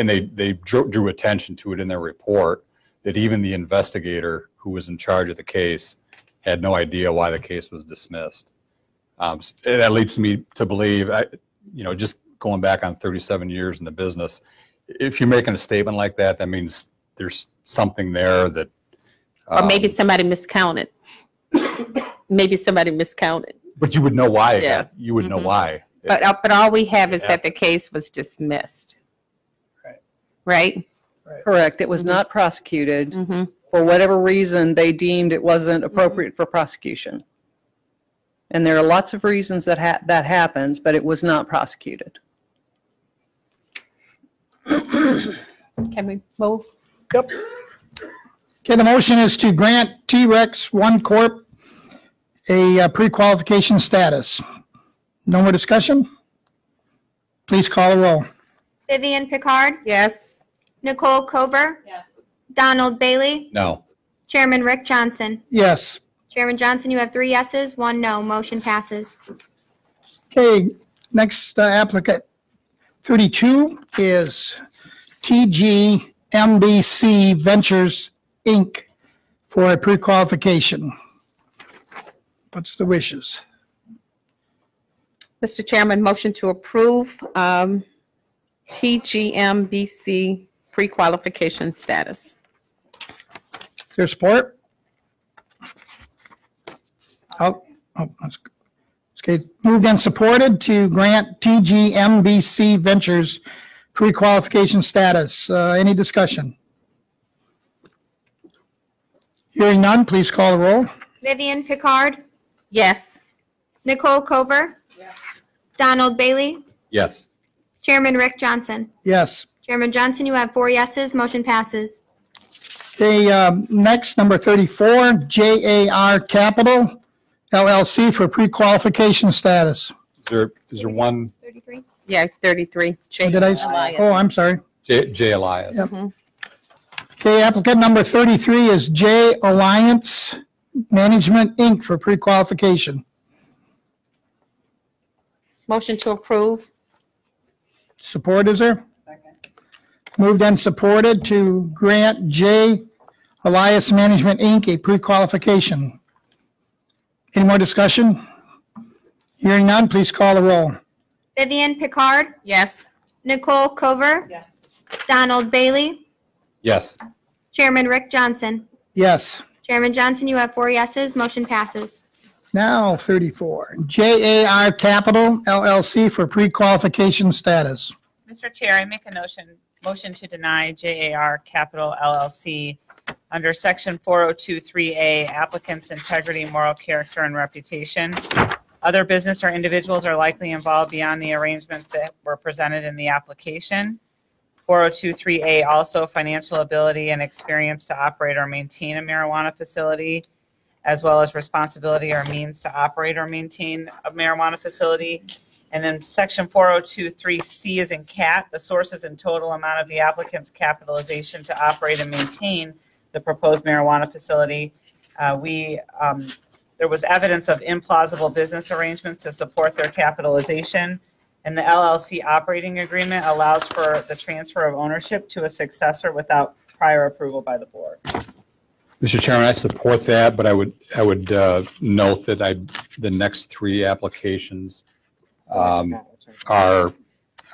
Speaker 4: they drew attention to it in their report, that even the investigator who was in charge of the case had no idea why the case was dismissed. That leads me to believe, just going back on 37 years in the business, if you're making a statement like that, that means there's something there that.
Speaker 3: Or maybe somebody miscounted. Maybe somebody miscounted.
Speaker 4: But you would know why.
Speaker 3: Yeah.
Speaker 4: You would know why.
Speaker 3: But all we have is that the case was dismissed. Right?
Speaker 6: Correct. It was not prosecuted.
Speaker 3: Mm-hmm.
Speaker 6: For whatever reason, they deemed it wasn't appropriate for prosecution. And there are lots of reasons that that happens, but it was not prosecuted.
Speaker 3: Can we move?
Speaker 2: Yep. Okay, the motion is to grant T-Rex One Corp. a pre-qualification status. No more discussion? Please call the roll.
Speaker 1: Vivian Picard,
Speaker 3: Yes.
Speaker 1: Nicole Cover,
Speaker 5: Yes.
Speaker 1: Donald Bailey,
Speaker 4: No.
Speaker 1: Chairman Rick Johnson.
Speaker 2: Yes.
Speaker 1: Chairman Johnson, you have 3 yeses, 1 no. Motion passes.
Speaker 2: Okay, next applicant, 32, is TGMBC Ventures, Inc. for a pre-qualification. What's the wishes?
Speaker 3: Mr. Chairman, motion to approve TGMBC pre-qualification status.
Speaker 2: Is there support? Okay, moved and supported to grant TGMBC Ventures pre-qualification status. Any discussion? Hearing none, please call the roll.
Speaker 1: Vivian Picard,
Speaker 3: Yes.
Speaker 1: Nicole Cover, Donald Bailey,
Speaker 4: Yes.
Speaker 1: Chairman Rick Johnson.
Speaker 2: Yes.
Speaker 1: Chairman Johnson, you have 4 yeses, motion passes.
Speaker 2: Okay, next, number 34, JAR Capital LLC for pre-qualification status.
Speaker 4: Is there one,
Speaker 1: 33.
Speaker 3: Yeah, 33.
Speaker 2: What did I say? Oh, I'm sorry.
Speaker 4: J. Elias?
Speaker 2: Yep. Okay, applicant number 33 is J Alliance Management, Inc. for pre-qualification.
Speaker 3: Motion to approve.
Speaker 2: Support, is there? Moved and supported to grant J Elias Management, Inc. a pre-qualification. Any more discussion? Hearing none, please call the roll.
Speaker 1: Vivian Picard,
Speaker 3: Yes.
Speaker 1: Nicole Cover, Donald Bailey,
Speaker 4: Yes.
Speaker 1: Chairman Rick Johnson.
Speaker 2: Yes.
Speaker 1: Chairman Johnson, you have 4 yeses, motion passes.
Speaker 2: Now 34, JAR Capital LLC for pre-qualification status.
Speaker 5: Mr. Chair, I make a motion to deny JAR Capital LLC under Section 4023A, applicant's integrity, moral character, and reputation. Other business or individuals are likely involved beyond the arrangements that were presented in the application. 4023A, also financial ability and experience to operate or maintain a marijuana facility, as well as responsibility or means to operate or maintain a marijuana facility. And then section 4023C is in cat, the sources and total amount of the applicant's capitalization to operate and maintain the proposed marijuana facility. There was evidence of implausible business arrangements to support their capitalization, and the LLC operating agreement allows for the transfer of ownership to a successor without prior approval by the board.
Speaker 4: Mr. Chairman, I support that, but I would note that the next 3 applications are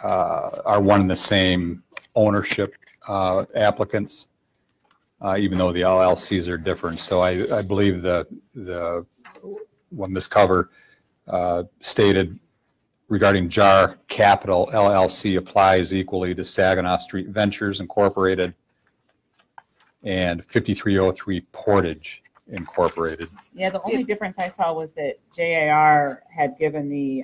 Speaker 4: one and the same ownership applicants, even though the LLCs are different. So I believe what Ms. Cover stated regarding JAR Capital LLC applies equally to Saginaw Street Ventures Incorporated and 5303 Portage Incorporated.
Speaker 5: Yeah, the only difference I saw was that JAR had given the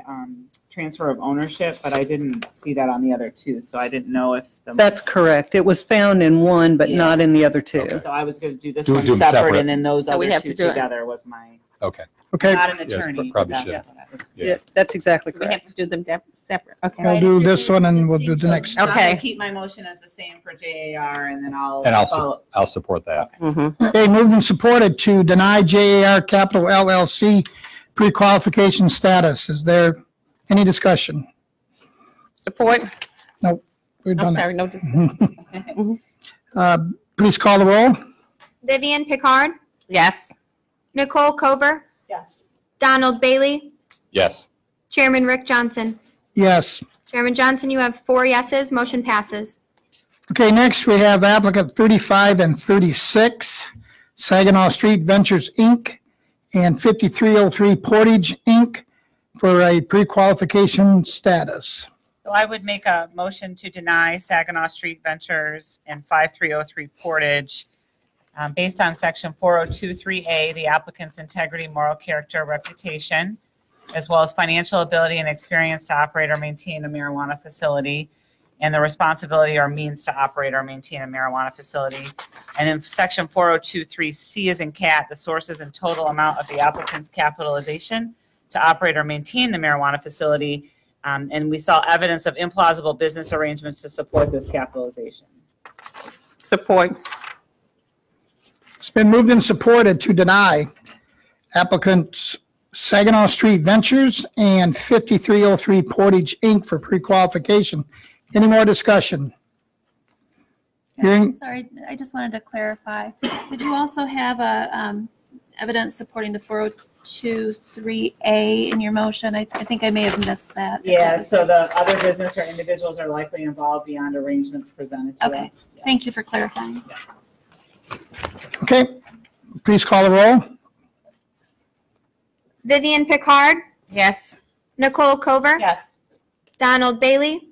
Speaker 5: transfer of ownership, but I didn't see that on the other 2, so I didn't know if the.
Speaker 6: That's correct. It was found in one, but
Speaker 5: Yeah.
Speaker 6: not in the other 2.
Speaker 4: Okay.
Speaker 5: So I was going to do this
Speaker 4: Do
Speaker 5: one
Speaker 4: them
Speaker 5: separate,
Speaker 4: separate.
Speaker 5: and then those
Speaker 3: So we
Speaker 5: other
Speaker 3: have
Speaker 5: 2
Speaker 3: to do it.
Speaker 5: together was my,
Speaker 4: Okay.
Speaker 2: Okay,
Speaker 5: not an
Speaker 4: Yes,
Speaker 5: attorney.
Speaker 4: probably
Speaker 5: but
Speaker 4: should.
Speaker 5: that's what I was-
Speaker 6: Yeah, that's exactly
Speaker 3: We
Speaker 6: correct.
Speaker 3: have to do them separate. Okay.
Speaker 2: we'll do this one and we'll do the next.
Speaker 5: So I'm
Speaker 3: Okay.
Speaker 5: gonna keep my motion as the same for JAR, and then I'll
Speaker 4: And
Speaker 5: follow.
Speaker 4: I'll support that.
Speaker 2: Okay, moved and supported to deny JAR Capital LLC pre-qualification status. Is there any discussion?
Speaker 3: Support.
Speaker 2: Nope, we've
Speaker 3: I'm
Speaker 2: done that.
Speaker 3: sorry, no.
Speaker 2: Please call the roll.
Speaker 1: Vivian Picard,
Speaker 3: Yes.
Speaker 1: Nicole Cover,
Speaker 5: Yes.
Speaker 1: Donald Bailey,
Speaker 4: Yes.
Speaker 1: Chairman Rick Johnson.
Speaker 2: Yes.
Speaker 1: Chairman Johnson, you have 4 yeses, motion passes.
Speaker 2: Okay, next we have applicant 35 and 36, Saginaw Street Ventures, Inc., and 5303 Portage, Inc., for a pre-qualification status.
Speaker 5: So I would make a motion to deny Saginaw Street Ventures and 5303 Portage based on section 4023A, the applicant's integrity, moral character, reputation, as well as financial ability and experience to operate or maintain a marijuana facility, and the responsibility or means to operate or maintain a marijuana facility. And in section 4023C is in cat, the sources and total amount of the applicant's capitalization to operate or maintain the marijuana facility. And we saw evidence of implausible business arrangements to support this capitalization.
Speaker 3: Support.
Speaker 2: It's been moved and supported to deny applicants Saginaw Street Ventures and 5303 Portage, Inc. for pre-qualification. Any more discussion? Hearing,
Speaker 7: Sorry, I just wanted to clarify. Did you also have evidence supporting the 423A in your motion. I think I may have missed that.
Speaker 5: Yeah, so the other business or individuals are likely involved beyond arrangements presented to
Speaker 7: Okay.
Speaker 5: us.
Speaker 7: Thank you for clarifying.
Speaker 2: Okay, please call the roll.
Speaker 1: Vivian Picard,
Speaker 3: Yes.
Speaker 1: Nicole Cover,
Speaker 5: Yes.
Speaker 1: Donald Bailey,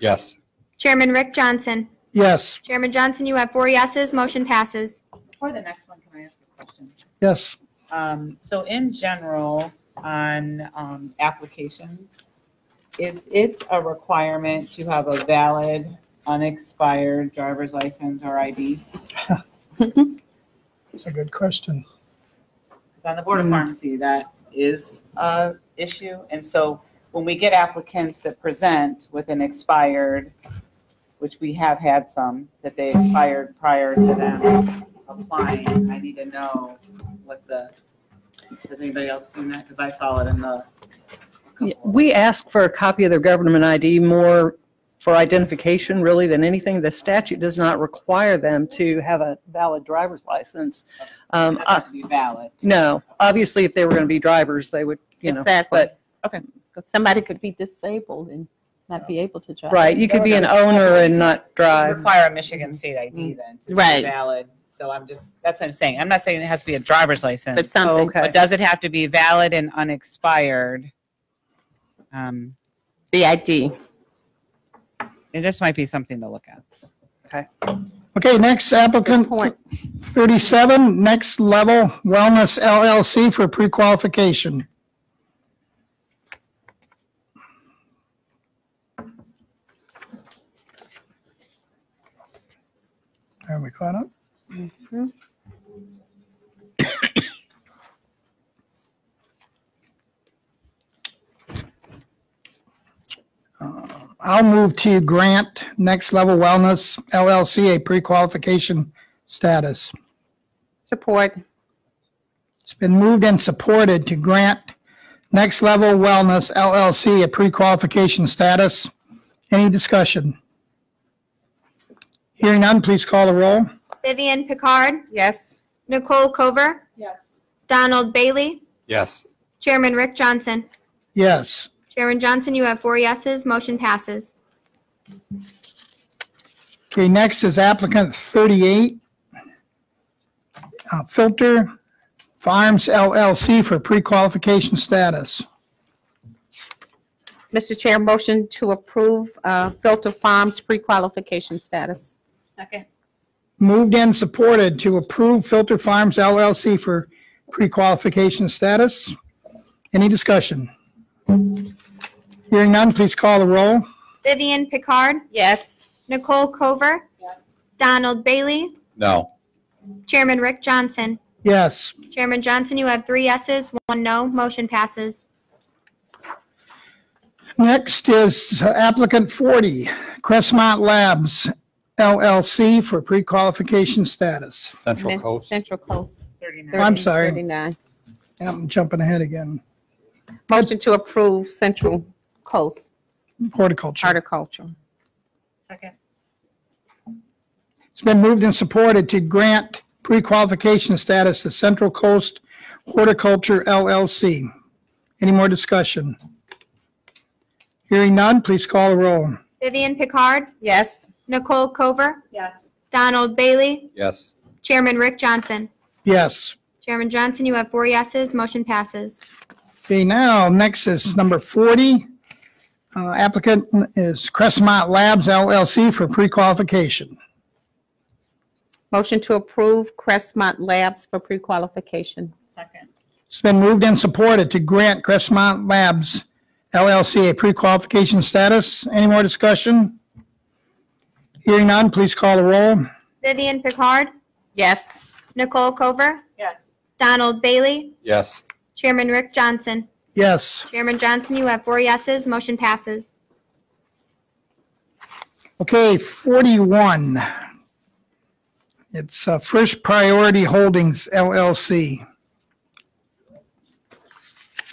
Speaker 4: Yes.
Speaker 1: Chairman Rick Johnson.
Speaker 2: Yes,
Speaker 1: Chairman Johnson, you have 4 yeses, motion passes.
Speaker 5: For the next one, can I ask a question?
Speaker 2: yes.
Speaker 5: So in general, on applications, is it a requirement to have a valid, unexpired driver's license or ID?
Speaker 2: That's a good question.
Speaker 5: Because on the Board of Pharmacy, that is a issue. And so when we get applicants that present with an expired, which we have had some, that they expired prior to them applying, I need to know what has anybody else seen that? Because I saw it in the.
Speaker 6: We ask for a copy of their government ID more for identification really than anything. The statute does not require them to have a valid driver's license.
Speaker 5: It doesn't have to be valid.
Speaker 6: No, obviously if they were going to be drivers, they would,
Speaker 3: Exactly.
Speaker 6: but,
Speaker 5: Okay.
Speaker 3: Somebody could be disabled and not be able to drive.
Speaker 6: right, you could be an owner and not
Speaker 5: It
Speaker 6: drive.
Speaker 5: require a Michigan state ID then to be
Speaker 3: Right.
Speaker 5: valid. So that's what I'm saying. I'm not saying it has to be a driver's license.
Speaker 3: But something,
Speaker 6: Okay.
Speaker 5: But does it have to be valid and unexpired?
Speaker 3: the ID.
Speaker 5: It just might be something to look at.
Speaker 2: Okay, next applicant,
Speaker 3: Point.
Speaker 2: 37, Next Level Wellness LLC for pre-qualification. Are we caught up? I'll move to grant Next Level Wellness LLC a pre-qualification status.
Speaker 3: Support.
Speaker 2: It's been moved and supported to grant Next Level Wellness LLC a pre-qualification status. Any discussion? Hearing none, please call the roll.
Speaker 1: Vivian Picard,
Speaker 3: Yes.
Speaker 1: Nicole Cover,
Speaker 5: Yes.
Speaker 1: Donald Bailey,
Speaker 4: Yes.
Speaker 1: Chairman Rick Johnson.
Speaker 2: Yes.
Speaker 1: Chairman Johnson, you have 4 yeses, motion passes.
Speaker 2: Okay, next is applicant 38, Filter Farms LLC for pre-qualification status.
Speaker 3: Mr. Chair, motion to approve Filter Farms pre-qualification status.
Speaker 7: Second.
Speaker 2: Moved and supported to approve Filter Farms LLC for pre-qualification status. Any discussion? Hearing none, please call the roll.
Speaker 1: Vivian Picard,
Speaker 3: Yes.
Speaker 1: Nicole Cover,
Speaker 5: Yes.
Speaker 1: Donald Bailey,
Speaker 4: No.
Speaker 1: Chairman Rick Johnson.
Speaker 2: Yes.
Speaker 1: Chairman Johnson, you have 3 yeses, 1 no, motion passes.
Speaker 2: Next is applicant 40, Crestmont Labs LLC for pre-qualification status.
Speaker 4: Central Coast.
Speaker 3: Central Coast.
Speaker 5: 39.
Speaker 2: I'm sorry.
Speaker 3: 39.
Speaker 2: I'm jumping ahead again.
Speaker 3: Motion to approve Central Coast
Speaker 2: Horticulture.
Speaker 3: Horticulture.
Speaker 5: Second.
Speaker 2: It's been moved and supported to grant pre-qualification status to Central Coast Horticulture LLC. Any more discussion? Hearing none, please call the roll.
Speaker 1: Vivian Picard,
Speaker 3: Yes.
Speaker 1: Nicole Cover,
Speaker 5: Yes.
Speaker 1: Donald Bailey,
Speaker 4: Yes.
Speaker 1: Chairman Rick Johnson.
Speaker 2: Yes.
Speaker 1: Chairman Johnson, you have 4 yeses, motion passes.
Speaker 2: Okay, now, next is number 40. Applicant is Crestmont Labs LLC for pre-qualification.
Speaker 3: Motion to approve Crestmont Labs for pre-qualification.
Speaker 5: Second.
Speaker 2: It's been moved and supported to grant Crestmont Labs LLC a pre-qualification status. Any more discussion? Hearing none, please call the roll.
Speaker 1: Vivian Picard,
Speaker 3: Yes.
Speaker 1: Nicole Cover,
Speaker 5: Yes.
Speaker 1: Donald Bailey,
Speaker 4: Yes.
Speaker 1: Chairman Rick Johnson.
Speaker 2: Yes.
Speaker 1: Chairman Johnson, you have 4 yeses, motion passes.
Speaker 2: Okay, 41. It's First Priority Holdings LLC.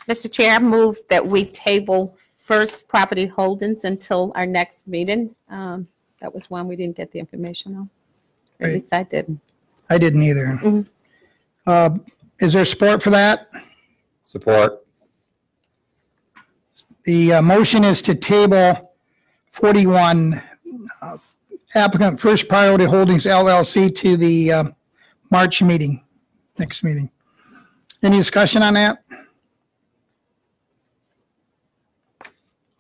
Speaker 3: Mr. Chair, I move that we table First Property Holdings until our next meeting. That was one we didn't get the information on. Or at
Speaker 2: Right.
Speaker 3: least I didn't.
Speaker 2: I didn't either.
Speaker 3: Mhm.
Speaker 2: Is there support for that?
Speaker 4: Support.
Speaker 2: The motion is to table 41 applicant First Priority Holdings LLC to the March meeting, next meeting. Any discussion on that?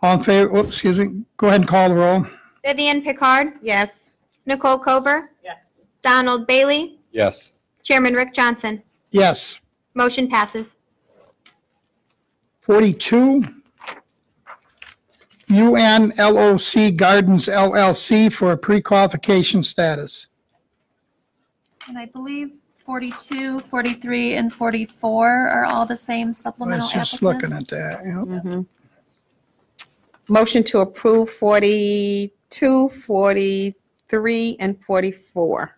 Speaker 2: All in favor, oops, excuse me, go ahead and call the roll.
Speaker 1: Vivian Picard,
Speaker 3: Yes.
Speaker 1: Nicole Cover,
Speaker 5: Yes.
Speaker 1: Donald Bailey,
Speaker 4: Yes.
Speaker 1: Chairman Rick Johnson.
Speaker 2: Yes.
Speaker 1: Motion passes.
Speaker 2: 42, UNLOC Gardens LLC for pre-qualification status.
Speaker 7: And I believe 42, 43, and 44 are all the same
Speaker 2: I
Speaker 7: supplemental
Speaker 2: was just looking
Speaker 7: applicants.
Speaker 2: at that. Yep.
Speaker 3: Motion to approve 42, 43, and 44.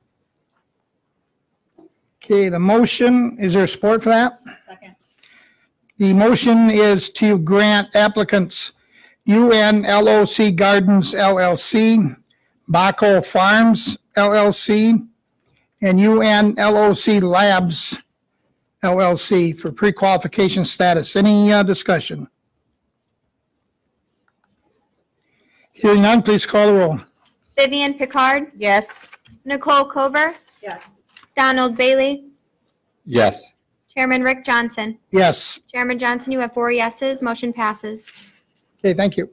Speaker 2: Okay, the motion, is there support for that?
Speaker 5: Second.
Speaker 2: The motion is to grant applicants UNLOC Gardens LLC, Baco Farms LLC, and UNLOC Labs LLC for pre-qualification status. Any discussion? Hearing none, please call the roll.
Speaker 1: Vivian Picard,
Speaker 3: Yes.
Speaker 1: Nicole Cover,
Speaker 5: Yes.
Speaker 1: Donald Bailey,
Speaker 4: Yes.
Speaker 1: Chairman Rick Johnson.
Speaker 2: Yes.
Speaker 1: Chairman Johnson, you have 4 yeses. Motion passes.
Speaker 2: Okay, thank you.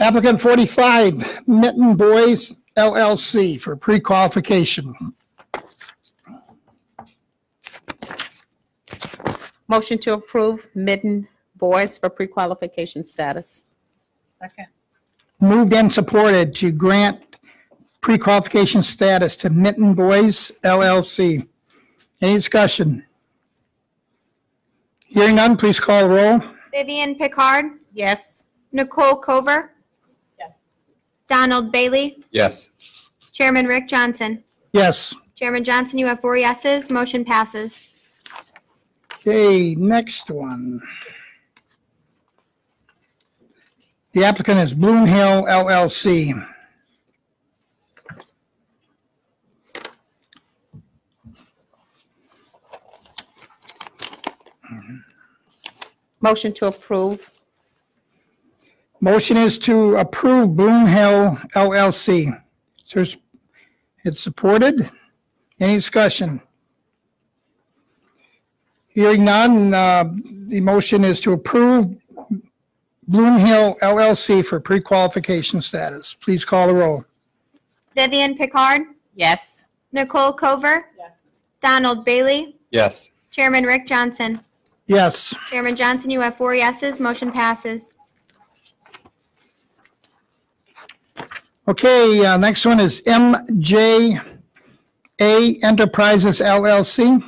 Speaker 2: Applicant 45, Mitten Boys LLC for pre-qualification.
Speaker 3: Motion to approve Midden Boys for pre-qualification status.
Speaker 5: Second.
Speaker 2: Moved and supported to grant pre-qualification status to Mitten Boys LLC. Any discussion? Hearing none, please call the roll.
Speaker 1: Vivian Picard,
Speaker 3: Yes.
Speaker 1: Nicole Cover,
Speaker 5: Yes.
Speaker 1: Donald Bailey,
Speaker 4: Yes.
Speaker 1: Chairman Rick Johnson.
Speaker 2: Yes.
Speaker 1: Chairman Johnson, you have 4 yeses. Motion passes.
Speaker 2: Okay, next one. The applicant is Bloom Hill LLC.
Speaker 3: Motion to approve.
Speaker 2: Motion is to approve Bloom Hill LLC. It's supported. Any discussion? Hearing none, the motion is to approve Bloom Hill LLC for pre-qualification status. Please call the roll.
Speaker 1: Vivian Picard,
Speaker 3: Yes.
Speaker 1: Nicole Cover,
Speaker 5: Yes.
Speaker 1: Donald Bailey,
Speaker 4: Yes.
Speaker 1: Chairman Rick Johnson.
Speaker 2: Yes.
Speaker 1: Chairman Johnson, you have 4 yeses. Motion passes.
Speaker 2: Okay, next one is MJA Enterprises LLC.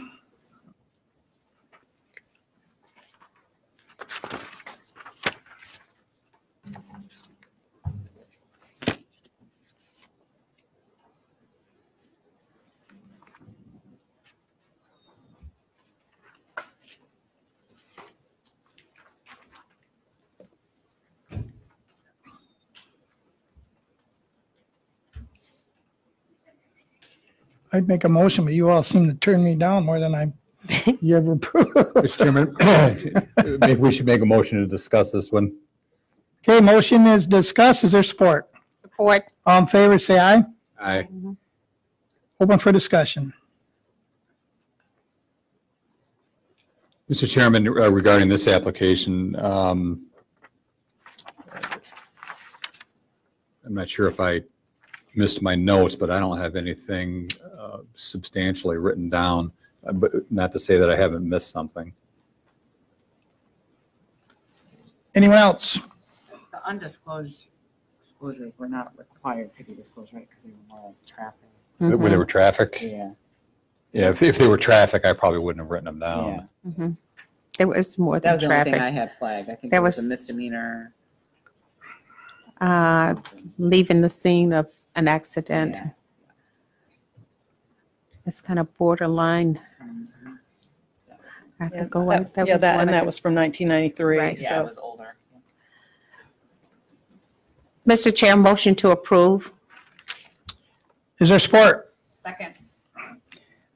Speaker 2: I'd make a motion, but you all seem to turn me down more than you ever approve.
Speaker 4: Mr. Chairman, maybe we should make a motion to discuss this one.
Speaker 2: Okay, motion is discussed. Is there support?
Speaker 3: Support.
Speaker 2: All in favor, say aye.
Speaker 4: Aye.
Speaker 2: Open for discussion.
Speaker 4: Mr. Chairman, regarding this application, I'm not sure if I missed my notes, but I don't have anything substantially written down, but not to say that I haven't missed something.
Speaker 2: Anyone else?
Speaker 5: The undisclosed disclosures were not required to be disclosed, right? Because they were more like traffic.
Speaker 4: When they were traffic?
Speaker 5: Yeah.
Speaker 4: Yeah, if they were traffic, I probably wouldn't have written them down.
Speaker 5: Yeah.
Speaker 3: It was more
Speaker 5: That
Speaker 3: than
Speaker 5: was the only thing I
Speaker 3: traffic.
Speaker 5: had flagged. I think
Speaker 3: That
Speaker 5: it was a
Speaker 3: was-
Speaker 5: misdemeanor.
Speaker 3: Leaving the scene of an accident.
Speaker 5: Yeah.
Speaker 3: It's kind of borderline. I have to go out.
Speaker 6: Yeah, that,
Speaker 3: one
Speaker 6: and
Speaker 3: of
Speaker 6: that
Speaker 3: the-
Speaker 6: was from 1993,
Speaker 3: Right.
Speaker 5: Yeah, it
Speaker 6: so.
Speaker 5: was older.
Speaker 3: Mr. Chair, motion to approve.
Speaker 2: Is there support?
Speaker 5: Second.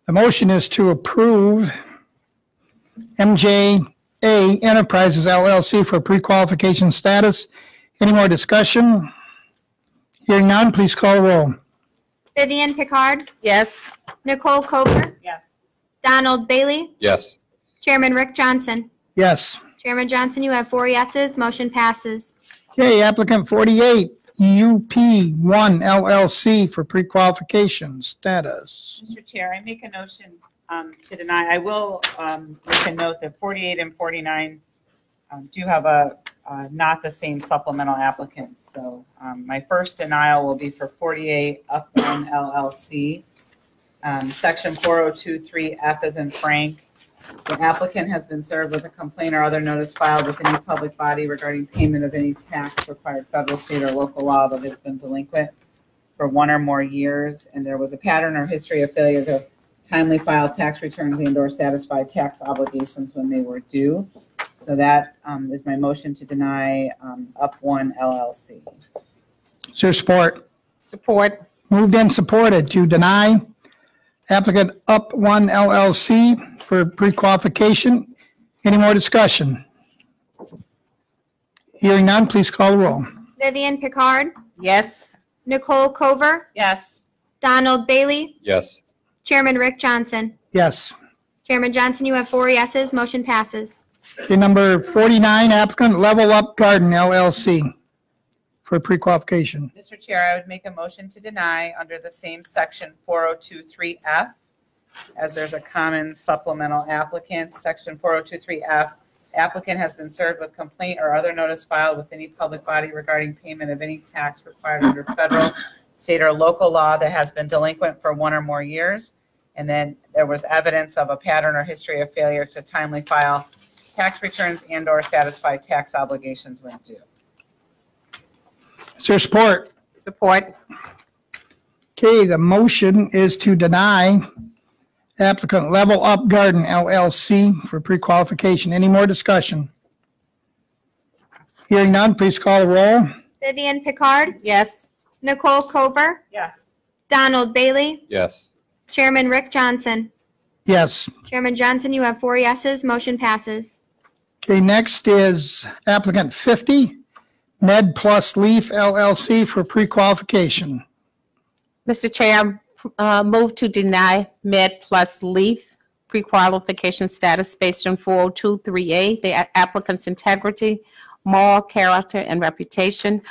Speaker 2: The motion is to approve MJA A Enterprises LLC for pre-qualification status. Any more discussion? Hearing none, please call the roll.
Speaker 1: Vivian Picard,
Speaker 3: Yes.
Speaker 1: Nicole Cover,
Speaker 5: Yes.
Speaker 1: Donald Bailey,
Speaker 4: Yes.
Speaker 1: Chairman Rick Johnson.
Speaker 2: Yes.
Speaker 1: Chairman Johnson, you have 4 yeses. Motion passes.
Speaker 2: Okay, applicant 48, UP1 LLC for pre-qualification status.
Speaker 5: Mr. Chair, I make a motion to deny. I will make a note that 48 and 49 do have not the same supplemental applicants. So my first denial will be for 48 Up1 LLC. Section 4023F as in Frank. The applicant has been served with a complaint or other notice filed with any public body regarding payment of any tax required federal, state, or local law that has been delinquent for 1 or more years, and there was a pattern or history of failure to timely file tax returns and/or satisfy tax obligations when they were due. So that is my motion to deny Up1 LLC.
Speaker 2: Is there support?
Speaker 3: Support.
Speaker 2: Moved and supported to deny applicant Up1 LLC for pre-qualification. Any more discussion? Hearing none, please call the roll.
Speaker 1: Vivian Picard,
Speaker 3: Yes.
Speaker 1: Nicole Cover,
Speaker 5: Yes.
Speaker 1: Donald Bailey,
Speaker 4: Yes.
Speaker 1: Chairman Rick Johnson.
Speaker 2: Yes.
Speaker 1: Chairman Johnson, you have 4 yeses. Motion passes.
Speaker 2: Okay, number 49, applicant Level Up Garden LLC for pre-qualification.
Speaker 5: Mr. Chair, I would make a motion to deny under the same section 4023F, as there's a common supplemental applicant. Section 4023F, applicant has been served with complaint or other notice filed with any public body regarding payment of any tax required under federal, state, or local law that has been delinquent for 1 or more years. And then there was evidence of a pattern or history of failure to timely file tax returns and/or satisfy tax obligations when due.
Speaker 2: Is there support?
Speaker 3: Support.
Speaker 2: Okay, the motion is to deny applicant Level Up Garden LLC for pre-qualification. Any more discussion? Hearing none, please call the roll.
Speaker 1: Vivian Picard,
Speaker 3: Yes.
Speaker 1: Nicole Cover,
Speaker 5: Yes.
Speaker 1: Donald Bailey,
Speaker 4: Yes.
Speaker 1: Chairman Rick Johnson.
Speaker 2: Yes.
Speaker 1: Chairman Johnson, you have 4 yeses. Motion passes.
Speaker 2: Okay, next is applicant 50, Med Plus Leaf LLC for pre-qualification.
Speaker 3: Mr. Chair, move to deny Med Plus Leaf pre-qualification status based on 4023A, the applicant's integrity, moral character, and reputation.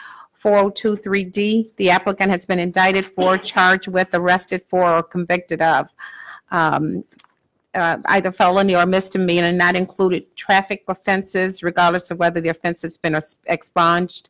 Speaker 3: 4023D, the applicant has been indicted for, charged with, arrested for, or convicted of either felony or misdemeanor, not included traffic offenses, regardless of whether the offense has been expunged,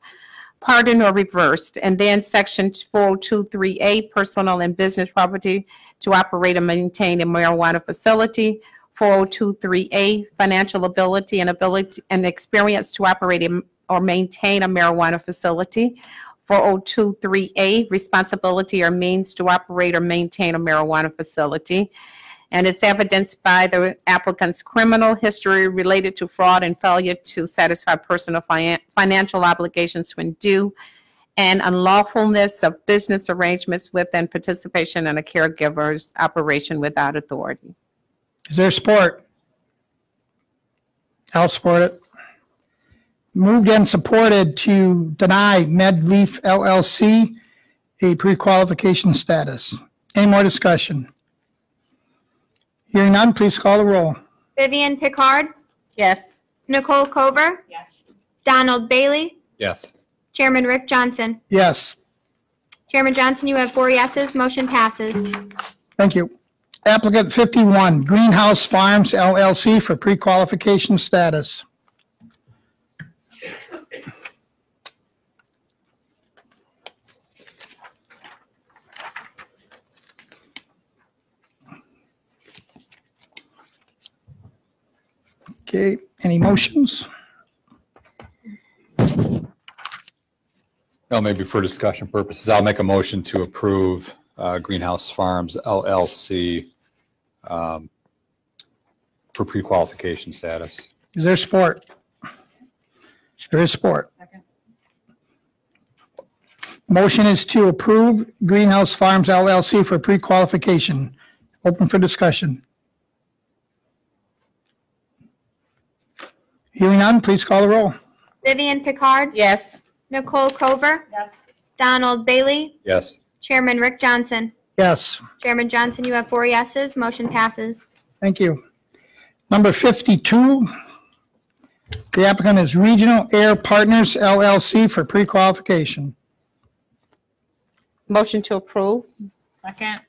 Speaker 3: pardoned, or reversed. And then section 4023A, personal and business property to operate and maintain a marijuana facility. 4023A, financial ability and experience to operate or maintain a marijuana facility. 4023A, responsibility or means to operate or maintain a marijuana facility. And it's evidenced by the applicant's criminal history related to fraud and failure to satisfy personal financial obligations when due, and unlawfulness of business arrangements with and participation in a caregiver's operation without authority.
Speaker 2: Is there support? I'll support it. Moved and supported to deny Med Leaf LLC a pre-qualification status. Any more discussion? Hearing none, please call the roll.
Speaker 1: Vivian Picard,
Speaker 3: Yes.
Speaker 1: Nicole Cover,
Speaker 5: Yes.
Speaker 1: Donald Bailey,
Speaker 4: Yes.
Speaker 1: Chairman Rick Johnson.
Speaker 2: Yes,
Speaker 1: Chairman Johnson, you have 4 yeses. Motion passes.
Speaker 2: thank you. Applicant 51, Greenhouse Farms LLC for pre-qualification status. Okay, any motions?
Speaker 4: Well, maybe for discussion purposes, I'll make a motion to approve Greenhouse Farms LLC for pre-qualification status.
Speaker 2: Is there support? There is support.
Speaker 5: Second.
Speaker 2: Motion is to approve Greenhouse Farms LLC for pre-qualification. Open for discussion. Hearing none, please call the roll.
Speaker 1: Vivian Picard,
Speaker 3: Yes.
Speaker 1: Nicole Cover,
Speaker 7: Yes.
Speaker 1: Donald Bailey,
Speaker 4: Yes.
Speaker 1: Chairman Rick Johnson.
Speaker 2: Yes,
Speaker 1: Chairman Johnson, you have 4 yeses. Motion passes.
Speaker 2: thank you. Number 52, the applicant is Regional Air Partners LLC for pre-qualification.
Speaker 3: Motion to approve.
Speaker 5: Second.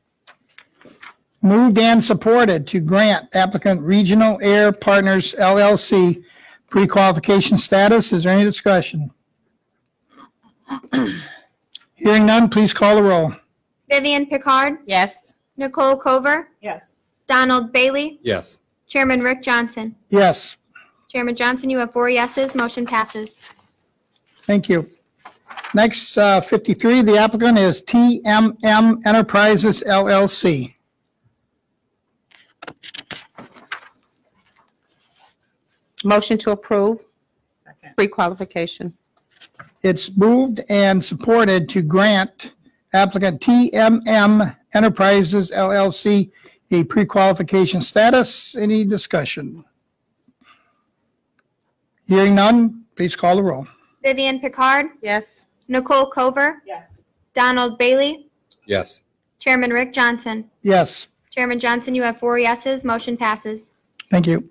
Speaker 2: Moved and supported to grant applicant Regional Air Partners LLC pre-qualification status. Is there any discussion? Hearing none, please call the roll.
Speaker 1: Vivian Picard,
Speaker 3: Yes.
Speaker 1: Nicole Cover,
Speaker 5: Yes.
Speaker 1: Donald Bailey,
Speaker 4: Yes.
Speaker 1: Chairman Rick Johnson.
Speaker 2: Yes,
Speaker 1: Chairman Johnson, you have 4 yeses. Motion passes.
Speaker 2: thank you. Next, 53, the applicant is TMM Enterprises LLC.
Speaker 3: Motion to approve.
Speaker 5: Second.
Speaker 3: Pre-qualification.
Speaker 2: It's moved and supported to grant applicant TMM Enterprises LLC a pre-qualification status. Any discussion? Hearing none, please call the roll.
Speaker 1: Vivian Picard,
Speaker 3: Yes.
Speaker 1: Nicole Cover,
Speaker 5: Yes.
Speaker 1: Donald Bailey,
Speaker 4: Yes.
Speaker 1: Chairman Rick Johnson.
Speaker 2: Yes,
Speaker 1: Chairman Johnson, you have 4 yeses. Motion passes.
Speaker 2: thank you.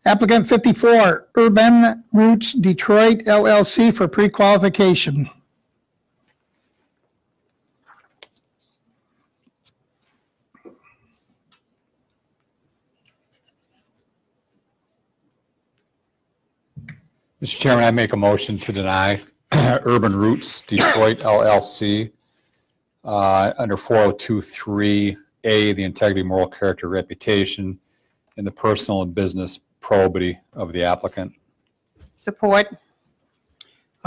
Speaker 2: Applicant 54, Urban Roots Detroit LLC for pre-qualification.
Speaker 4: Mr. Chairman, I make a motion to deny Urban Roots Detroit LLC under 4023A, the integrity, moral character, reputation, and the personal and business probity of the applicant.
Speaker 3: Support.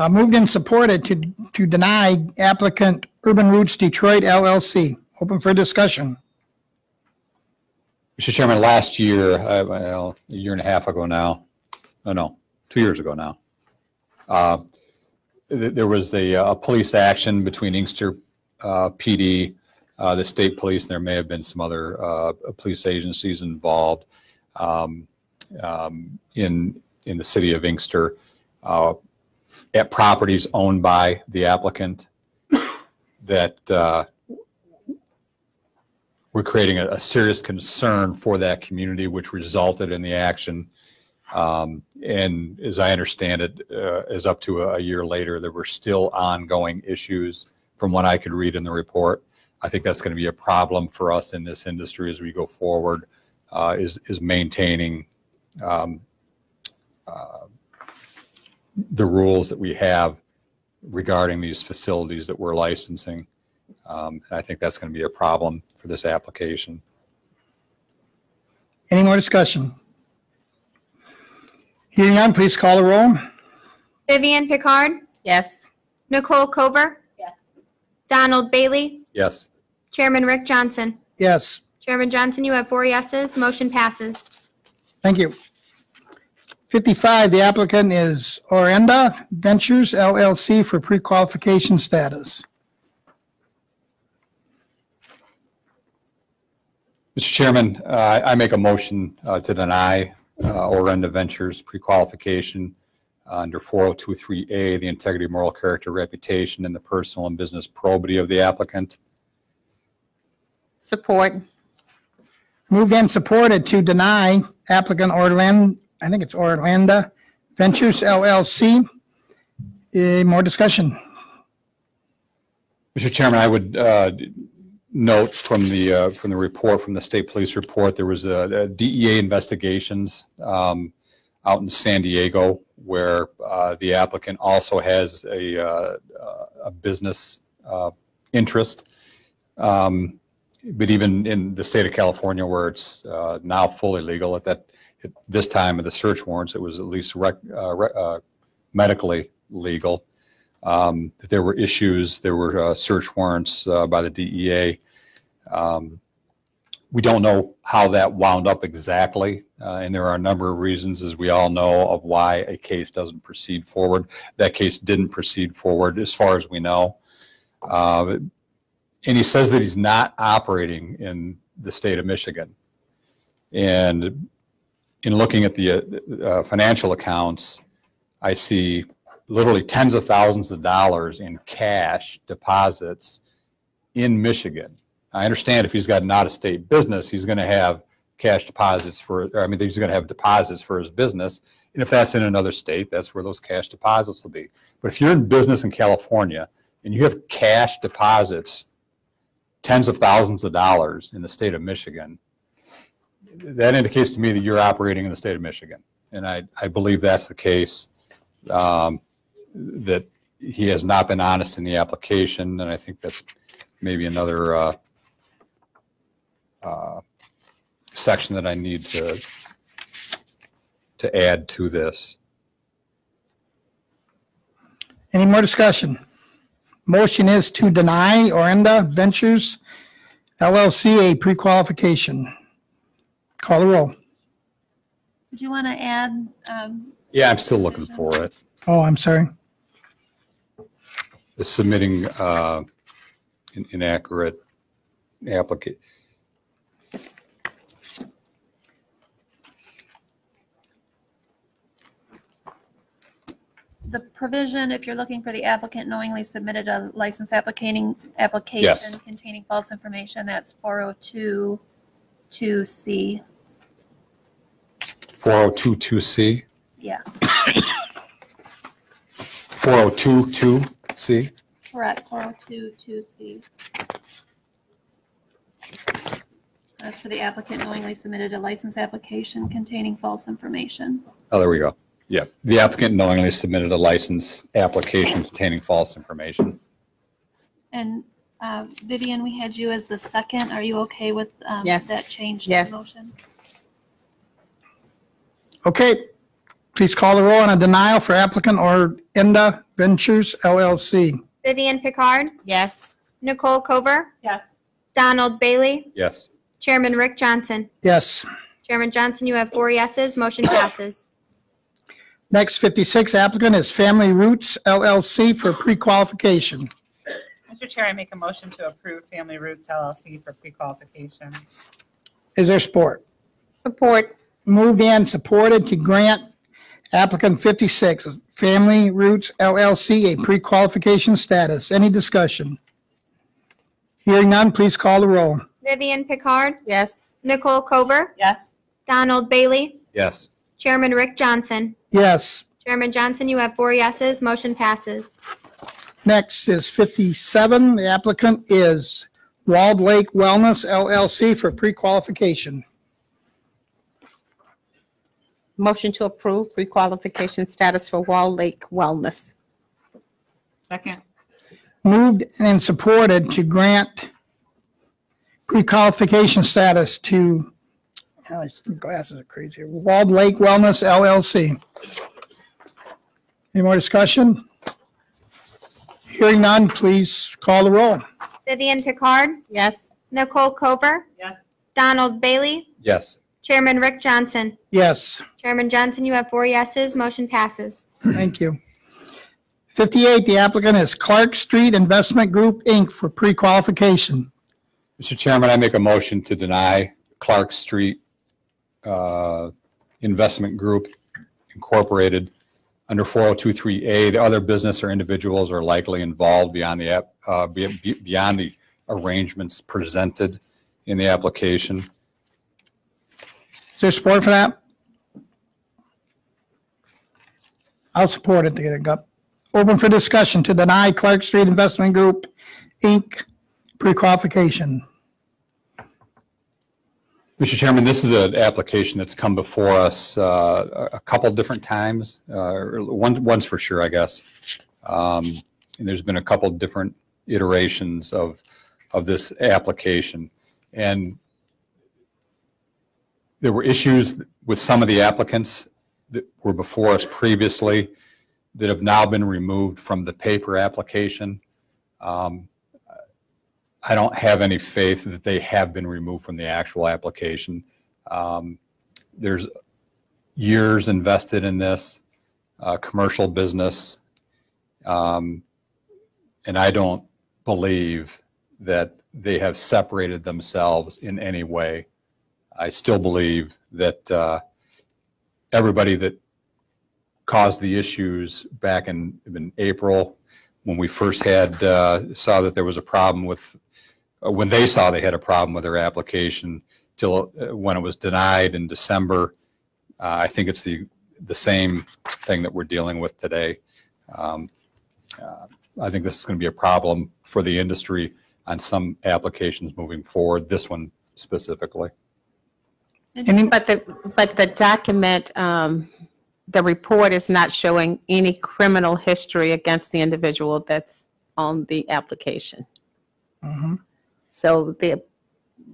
Speaker 2: Moved and supported to deny applicant Urban Roots Detroit LLC. Open for discussion.
Speaker 4: Mr. Chairman, last year, well, a year and a half ago now, oh no, 2 years ago now, there was a police action between Inkster PD, the state police, and there may have been some other police agencies involved in the city of Inkster at properties owned by the applicant that were creating a serious concern for that community, which resulted in the action. And as I understand it, as up to a year later, there were still ongoing issues from what I could read in the report. I think that's going to be a problem for us in this industry as we go forward, is maintaining the rules that we have regarding these facilities that we're licensing. And I think that's going to be a problem for this application.
Speaker 2: Any more discussion? Hearing none, please call the roll.
Speaker 1: Vivian Picard,
Speaker 3: Yes.
Speaker 1: Nicole Cover,
Speaker 5: Yes.
Speaker 1: Donald Bailey,
Speaker 4: Yes.
Speaker 1: Chairman Rick Johnson.
Speaker 2: Yes,
Speaker 1: Chairman Johnson, you have 4 yeses. Motion passes.
Speaker 2: thank you. 55, the applicant is Orenda Ventures LLC for pre-qualification status.
Speaker 4: Mr. Chairman, I make a motion to deny Orenda Ventures pre-qualification under 4023A, the integrity, moral character, reputation, and the personal and business probity of the applicant.
Speaker 3: Support.
Speaker 2: Moved and supported to deny applicant Orenda Ventures LLC. More discussion.
Speaker 4: Mr. Chairman, I would note from the report, from the state police report, there was a DEA investigations out in San Diego where the applicant also has a business interest. But even in the state of California, where it's now fully legal, at this time of the search warrants, it was at least medically legal. There were issues, there were search warrants by the DEA. We don't know how that wound up exactly, and there are a number of reasons, as we all know, of why a case doesn't proceed forward. That case didn't proceed forward as far as we know. And he says that he's not operating in the state of Michigan. And in looking at the financial accounts, I see literally tens of thousands of dollars in cash deposits in Michigan. I understand if he's got an out-of-state business, he's going to have cash deposits he's going to have deposits for his business. And if that's in another state, that's where those cash deposits will be. But if you're in business in California and you have cash deposits, tens of thousands of dollars in the state of Michigan, that indicates to me that you're operating in the state of Michigan. And I believe that's the case, that he has not been honest in the application. And I think that's maybe another section that I need to add to this.
Speaker 2: Any more discussion? Motion is to deny Orenda Ventures LLC a pre-qualification. Call the roll.
Speaker 7: Did you want to add?
Speaker 4: Yeah, I'm still looking for it.
Speaker 2: Oh, I'm sorry.
Speaker 4: The submitting inaccurate application.
Speaker 7: The provision, if you're looking for the applicant knowingly submitted a license application
Speaker 4: Yes.
Speaker 7: containing false information, that's 4022C.
Speaker 4: 4022C?
Speaker 7: Yes,
Speaker 4: 4022C?
Speaker 7: correct, 4022C. That's for the applicant knowingly submitted a license application containing false information.
Speaker 4: Oh, there we go. Yeah, the applicant knowingly submitted a license application containing false information.
Speaker 7: And Vivian, we had you as the second. Are you okay with
Speaker 3: Yes.
Speaker 7: that change to
Speaker 3: Yes.
Speaker 7: the motion?
Speaker 2: Okay, please call the roll on a denial for applicant Orenda Ventures LLC.
Speaker 1: Vivian Picard,
Speaker 3: Yes.
Speaker 1: Nicole Cover,
Speaker 5: Yes.
Speaker 1: Donald Bailey,
Speaker 4: Yes.
Speaker 1: Chairman Rick Johnson.
Speaker 2: Yes.
Speaker 1: Chairman Johnson, you have 4 yeses. Motion passes.
Speaker 2: Next, 56 applicant is Family Roots LLC for pre-qualification.
Speaker 5: Mr. Chair, I make a motion to approve Family Roots LLC for pre-qualification.
Speaker 2: Is there support?
Speaker 3: Support.
Speaker 2: Moved and supported to grant applicant 56, Family Roots LLC, a pre-qualification status. Any discussion? Hearing none, please call the roll.
Speaker 1: Vivian Picard,
Speaker 3: Yes.
Speaker 1: Nicole Cover,
Speaker 5: Yes.
Speaker 1: Donald Bailey,
Speaker 4: Yes.
Speaker 1: Chairman Rick Johnson.
Speaker 2: Yes.
Speaker 1: Chairman Johnson, you have 4 yeses. Motion passes.
Speaker 2: Next is 57. The applicant is Walled Lake Wellness LLC for pre-qualification.
Speaker 3: Motion to approve pre-qualification status for Wall Lake Wellness.
Speaker 5: Second.
Speaker 2: Moved and supported to grant pre-qualification status to, oh, these glasses are crazy, Walled Lake Wellness LLC. Any more discussion? Hearing none, please call the roll.
Speaker 1: Vivian Picard,
Speaker 3: Yes.
Speaker 1: Nicole Cover,
Speaker 5: Yes.
Speaker 1: Donald Bailey,
Speaker 4: Yes.
Speaker 1: Chairman Rick Johnson.
Speaker 2: Yes,
Speaker 1: Chairman Johnson, you have 4 yeses. Motion passes.
Speaker 2: thank you. 58, the applicant is Clark Street Investment Group, Inc. for pre-qualification.
Speaker 4: Mr. Chairman, I make a motion to deny Clark Street Investment Group Incorporated under 4023A. The other business or individuals are likely involved beyond the arrangements presented in the application.
Speaker 2: Is there support for that? I'll support it to get it up. Open for discussion to deny Clark Street Investment Group, Inc. pre-qualification.
Speaker 4: Mr. Chairman, this is an application that's come before us a couple different times. Once for sure, I guess. And there's been a couple different iterations of this application. And there were issues with some of the applicants that were before us previously that have now been removed from the paper application. I don't have any faith that they have been removed from the actual application. There's years invested in this commercial business, and I don't believe that they have separated themselves in any way. I still believe that everybody that caused the issues back in April, when we first had, saw that there was a problem with, when they saw they had a problem with their application, till when it was denied in December. I think it's the same thing that we're dealing with today. I think this is going to be a problem for the industry on some applications moving forward, this one specifically.
Speaker 3: But the document, the report is not showing any criminal history against the individual that's on the application. So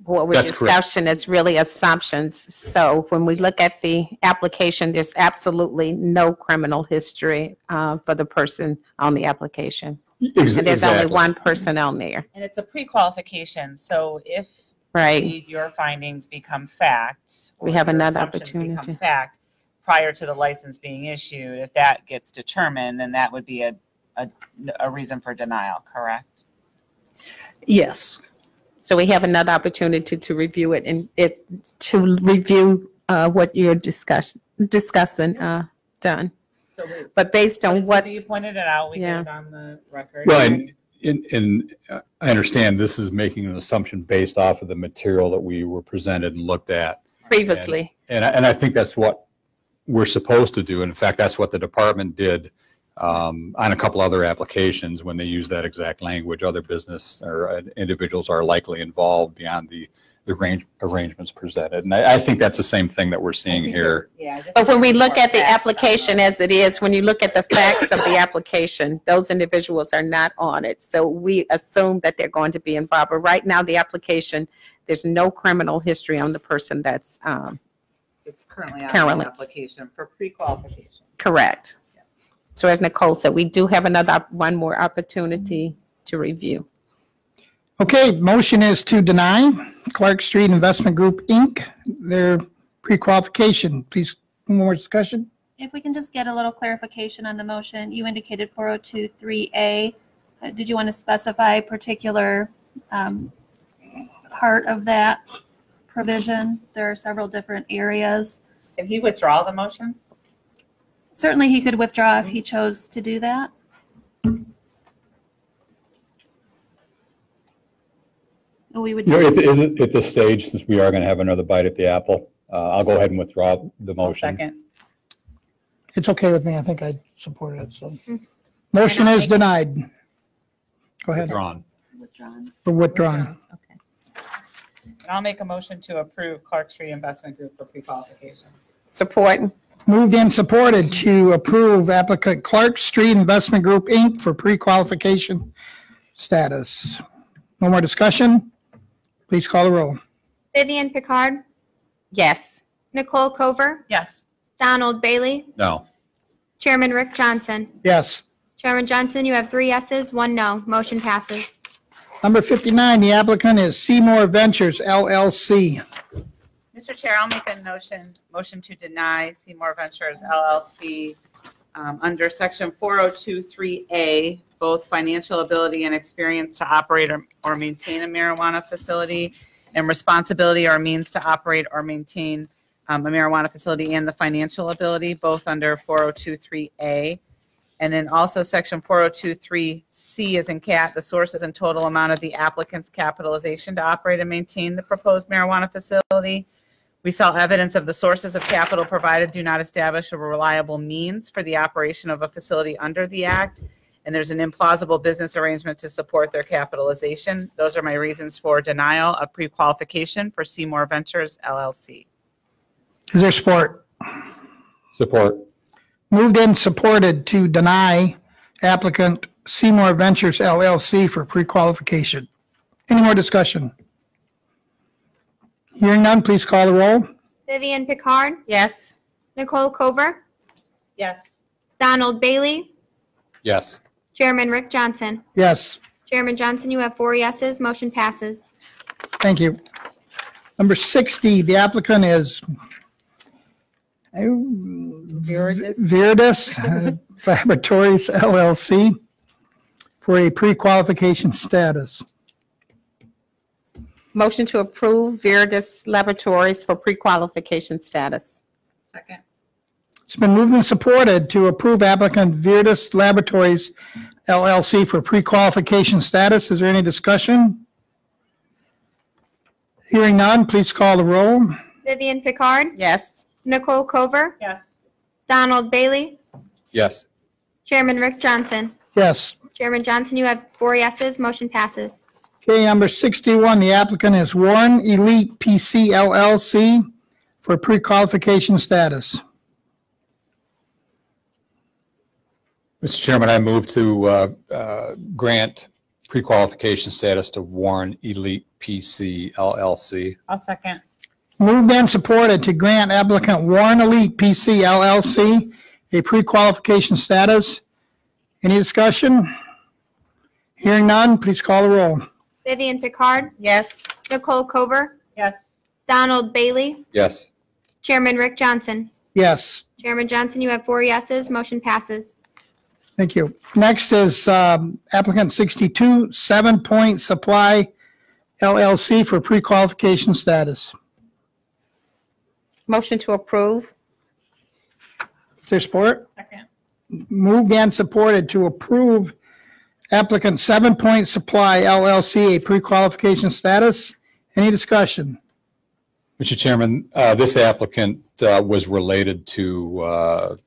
Speaker 3: what we're
Speaker 4: That's correct.
Speaker 3: discussing is really assumptions. So when we look at the application, there's absolutely no criminal history for the person on the application. And there's only one person on there.
Speaker 5: And it's a pre-qualification, so if
Speaker 3: Right.
Speaker 5: your findings become fact.
Speaker 3: We
Speaker 5: or
Speaker 3: have
Speaker 5: your
Speaker 3: another
Speaker 5: assumptions become
Speaker 3: opportunity.
Speaker 5: Fact, prior to the license being issued, if that gets determined, then that would be a reason for denial, correct?
Speaker 6: Yes.
Speaker 3: So we have another opportunity to review it and to review what you're discussing done.
Speaker 5: So
Speaker 3: But based on
Speaker 5: what
Speaker 3: what's,
Speaker 5: you pointed it out, we
Speaker 3: yeah.
Speaker 5: get it on the record.
Speaker 4: Well, and I understand this is making an assumption based off of the material that we were presented and looked at.
Speaker 3: previously.
Speaker 4: And I think that's what we're supposed to do. In fact, that's what the department did on a couple other applications when they use that exact language. Other business or individuals are likely involved beyond the arrangements presented. And I think that's the same thing that we're seeing here.
Speaker 5: Yeah, just
Speaker 3: But when we look at the
Speaker 5: facts on
Speaker 3: application as it is, when you look at the facts of the application, those individuals are not on it. So we assume that they're going to be involved. But right now, the application, there's no criminal history on the person that's
Speaker 5: It's currently on
Speaker 3: Currently.
Speaker 5: the application for pre-qualification.
Speaker 3: correct. So as Nicole said, we do have one more opportunity to review.
Speaker 2: Okay, motion is to deny Clark Street Investment Group, Inc., their pre-qualification. Please, more discussion?
Speaker 7: If we can just get a little clarification on the motion, you indicated 4023A. Did you want to specify a particular part of that provision? There are several different areas.
Speaker 5: Can he withdraw the motion?
Speaker 7: Certainly, he could withdraw if he chose to do that. We would.
Speaker 4: At this stage, since we are going to have another bite at the apple, I'll go ahead and withdraw the motion.
Speaker 5: Second.
Speaker 2: It's okay with me. I think I supported it, so. Motion is denied. Go ahead.
Speaker 4: Withdrawn.
Speaker 7: Withdrawn.
Speaker 2: Or withdrawn.
Speaker 5: Okay. And I'll make a motion to approve Clark Street Investment Group for pre-qualification.
Speaker 3: Support.
Speaker 2: Moved and supported to approve applicant Clark Street Investment Group, Inc. for pre-qualification status. No more discussion? Please call the roll.
Speaker 1: Vivian Picard,
Speaker 3: Yes.
Speaker 1: Nicole Cover,
Speaker 5: Yes.
Speaker 1: Donald Bailey,
Speaker 4: No.
Speaker 1: Chairman Rick Johnson.
Speaker 2: Yes.
Speaker 1: Chairman Johnson, you have 3 yeses, 1 no. Motion passes.
Speaker 2: Number 59, the applicant is Seymour Ventures, LLC.
Speaker 5: Mr. Chair, I'll make a motion to deny Seymour Ventures LLC under section 4023A, both financial ability and experience to operate or maintain a marijuana facility, and responsibility or means to operate or maintain a marijuana facility, and the financial ability, both under 4023A. And then also section 4023C is in cat, the sources and total amount of the applicant's capitalization to operate and maintain the proposed marijuana facility. We saw evidence of the sources of capital provided do not establish a reliable means for the operation of a facility under the Act, and there's an implausible business arrangement to support their capitalization. Those are my reasons for denial of pre-qualification for Seymour Ventures LLC.
Speaker 2: Is there support?
Speaker 4: Support.
Speaker 2: Moved and supported to deny applicant Seymour Ventures, LLC for pre-qualification. Any more discussion? Hearing none, please call the roll.
Speaker 1: Vivian Picard,
Speaker 3: Yes.
Speaker 1: Nicole Cover,
Speaker 5: Yes.
Speaker 1: Donald Bailey,
Speaker 4: Yes.
Speaker 1: Chairman Rick Johnson.
Speaker 2: Yes,
Speaker 1: Chairman Johnson, you have 4 yeses. Motion passes.
Speaker 2: thank you. Number 60, the applicant is Viridis Laboratories, LLC for a pre-qualification status.
Speaker 3: Motion to approve Viridis Laboratories for pre-qualification status.
Speaker 5: Second.
Speaker 2: It's been moved and supported to approve applicant Virtus Laboratories LLC for pre-qualification status. Is there any discussion? Hearing none, please call the roll.
Speaker 1: Vivian Picard,
Speaker 3: Yes.
Speaker 1: Nicole Cover,
Speaker 5: Yes.
Speaker 1: Donald Bailey,
Speaker 4: Yes.
Speaker 1: Chairman Rick Johnson.
Speaker 2: Yes.
Speaker 1: Chairman Johnson, you have 4 yeses, motion passes.
Speaker 2: Okay, number 61, the applicant is Warren Elite PC LLC for pre-qualification status.
Speaker 4: Mr. Chairman, I move to grant pre-qualification status to Warren Elite PC LLC.
Speaker 5: I'll second.
Speaker 2: Moved and supported to grant applicant Warren Elite PC LLC a pre-qualification status. Any discussion? Hearing none, please call the roll.
Speaker 1: Vivian Picard,
Speaker 3: Yes.
Speaker 1: Nicole Cover,
Speaker 5: Yes.
Speaker 1: Donald Bailey,
Speaker 4: Yes.
Speaker 1: Chairman Rick Johnson.
Speaker 2: Yes,
Speaker 1: Chairman Johnson, you have 4 yeses, motion passes.
Speaker 2: thank you. Next is applicant 62, 7 Point Supply LLC for pre-qualification status.
Speaker 3: Motion to approve.
Speaker 2: Is there support?
Speaker 5: Second.
Speaker 2: Moved and supported to approve applicant 7 Point Supply LLC a pre-qualification status. Any discussion?
Speaker 4: Mr. Chairman, this applicant was related to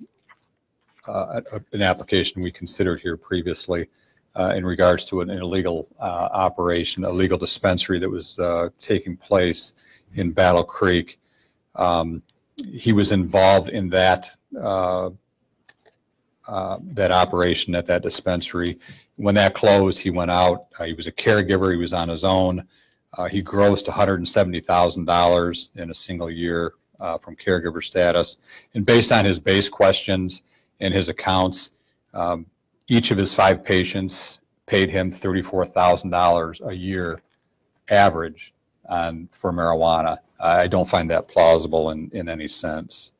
Speaker 4: an application we considered here previously in regards to an illegal operation, a legal dispensary that was taking place in Battle Creek. He was involved in that operation at that dispensary. When that closed, he went out. He was a caregiver. He was on his own. He grossed $170,000 in a single year from caregiver status. And based on his base questions and his accounts, each of his 5 patients paid him $34,000 a year average for marijuana. I don't find that plausible in any sense.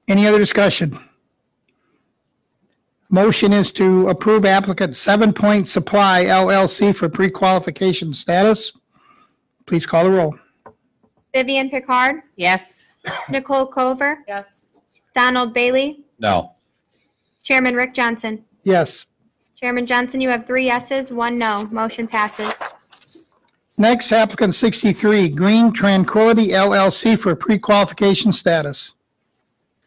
Speaker 2: Any other discussion? Motion is to approve applicant 7 Point Supply LLC for pre-qualification status. Please call the roll.
Speaker 1: Vivian Picard,
Speaker 3: Yes.
Speaker 1: Nicole Cover,
Speaker 5: Yes.
Speaker 1: Donald Bailey,
Speaker 4: No.
Speaker 1: Chairman Rick Johnson.
Speaker 2: Yes.
Speaker 1: Chairman Johnson, you have 3 yeses, 1 no, motion passes.
Speaker 2: Next, applicant 63, Green Tranquility LLC for pre-qualification status.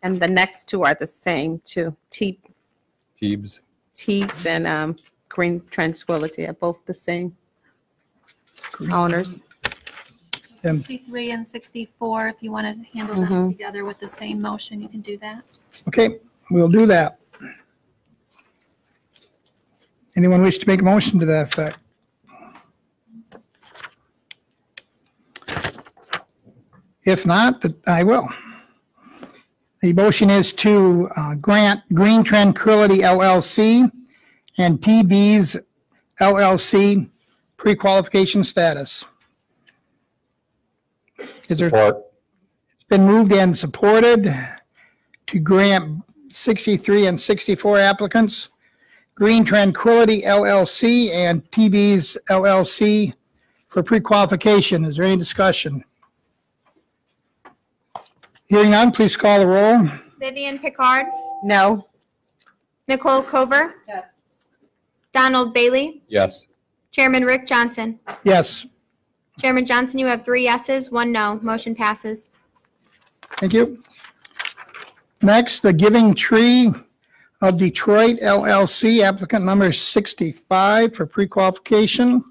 Speaker 3: And the next 2 are the same, too.
Speaker 4: Teebs?
Speaker 3: Teagues and Green Tranquility are both the same owners.
Speaker 7: 63 and 64, if you want to handle them together with the same motion, you can do that.
Speaker 2: Okay, we'll do that. Anyone wish to make a motion to that effect? If not, I will. The motion is to grant Green Tranquility LLC and TB's LLC pre-qualification status. Is there?
Speaker 4: Support.
Speaker 2: It's been moved and supported to grant 63 and 64 applicants Green Tranquility LLC and TB's LLC for pre-qualification. Is there any discussion? Hearing none, please call the roll.
Speaker 1: Vivian Picard,
Speaker 3: No.
Speaker 1: Nicole Cover,
Speaker 5: Yes.
Speaker 1: Donald Bailey,
Speaker 4: Yes.
Speaker 1: Chairman Rick Johnson.
Speaker 2: Yes,
Speaker 1: Chairman Johnson, you have 3 yeses, 1 no, motion passes.
Speaker 2: thank you. Next, the Giving Tree of Detroit LLC, applicant number 65 for pre-qualification.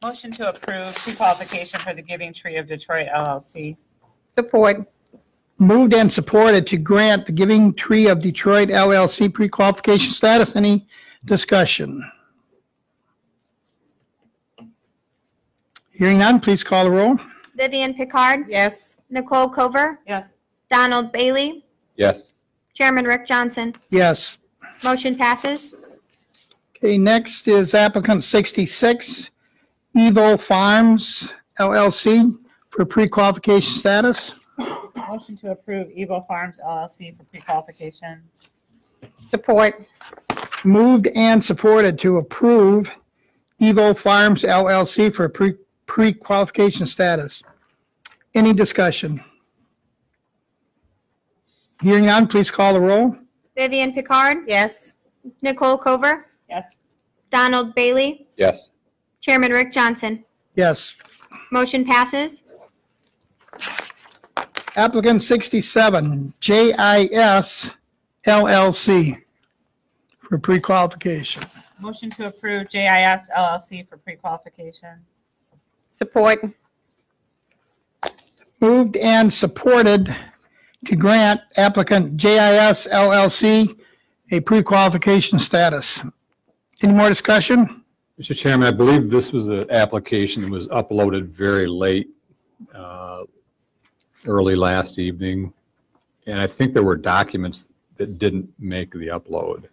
Speaker 5: Motion to approve pre-qualification for the Giving Tree of Detroit LLC.
Speaker 3: Support.
Speaker 2: Moved and supported to grant the Giving Tree of Detroit LLC pre-qualification status. Any discussion? Hearing none, please call the roll.
Speaker 1: Vivian Picard,
Speaker 3: Yes.
Speaker 1: Nicole Cover,
Speaker 5: Yes.
Speaker 1: Donald Bailey,
Speaker 4: Yes.
Speaker 1: Chairman Rick Johnson.
Speaker 2: Yes.
Speaker 1: Motion passes.
Speaker 2: Okay, next is applicant 66, Evo Farms LLC for pre-qualification status.
Speaker 5: Motion to approve Evo Farms LLC for pre-qualification.
Speaker 3: Support.
Speaker 2: Moved and supported to approve Evo Farms LLC for pre-qualification status. Any discussion? Hearing none, please call the roll.
Speaker 1: Vivian Picard,
Speaker 3: Yes.
Speaker 1: Nicole Cover,
Speaker 5: Yes.
Speaker 1: Donald Bailey,
Speaker 4: Yes.
Speaker 1: Chairman Rick Johnson.
Speaker 2: Yes.
Speaker 1: Motion passes.
Speaker 2: Applicant 67, JIS LLC for pre-qualification.
Speaker 5: Motion to approve JIS LLC for pre-qualification.
Speaker 3: Support.
Speaker 2: Moved and supported to grant applicant JIS LLC a pre-qualification status. Any more discussion?
Speaker 4: Mr. Chairman, I believe this was an application that was uploaded very late, early last evening. And I think there were documents that didn't make the upload.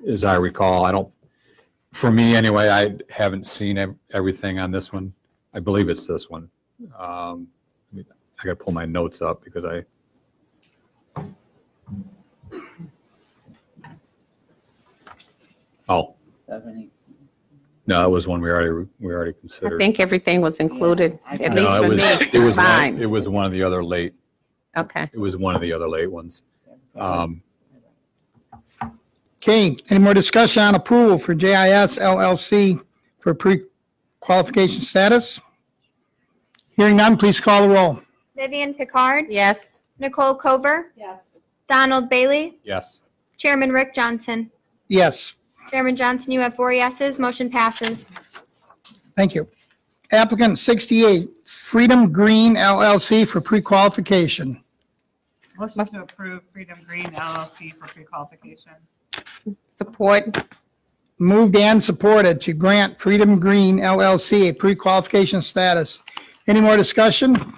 Speaker 4: As I recall, for me anyway, I haven't seen everything on this one. I believe it's this one. I got to pull my notes up because no, it was one we already
Speaker 3: I
Speaker 4: considered.
Speaker 3: think everything was included, at least
Speaker 4: No,
Speaker 3: for me.
Speaker 4: it was
Speaker 3: Mine.
Speaker 4: it was one of the other late.
Speaker 3: Okay.
Speaker 4: It was one of the other late ones.
Speaker 2: Okay, any more discussion on approval for JIS LLC for pre-qualification status? Hearing none, please call the roll.
Speaker 1: Vivian Picard,
Speaker 3: Yes.
Speaker 1: Nicole Cover,
Speaker 5: Yes.
Speaker 1: Donald Bailey,
Speaker 4: Yes.
Speaker 1: Chairman Rick Johnson.
Speaker 2: Yes,
Speaker 1: Chairman Johnson, you have 4 yeses. Motion passes.
Speaker 2: thank you. Applicant 68, Freedom Green LLC for pre-qualification.
Speaker 5: Motion to approve Freedom Green LLC for pre-qualification.
Speaker 3: Support.
Speaker 2: Moved and supported to grant Freedom Green LLC a pre-qualification status. Any more discussion?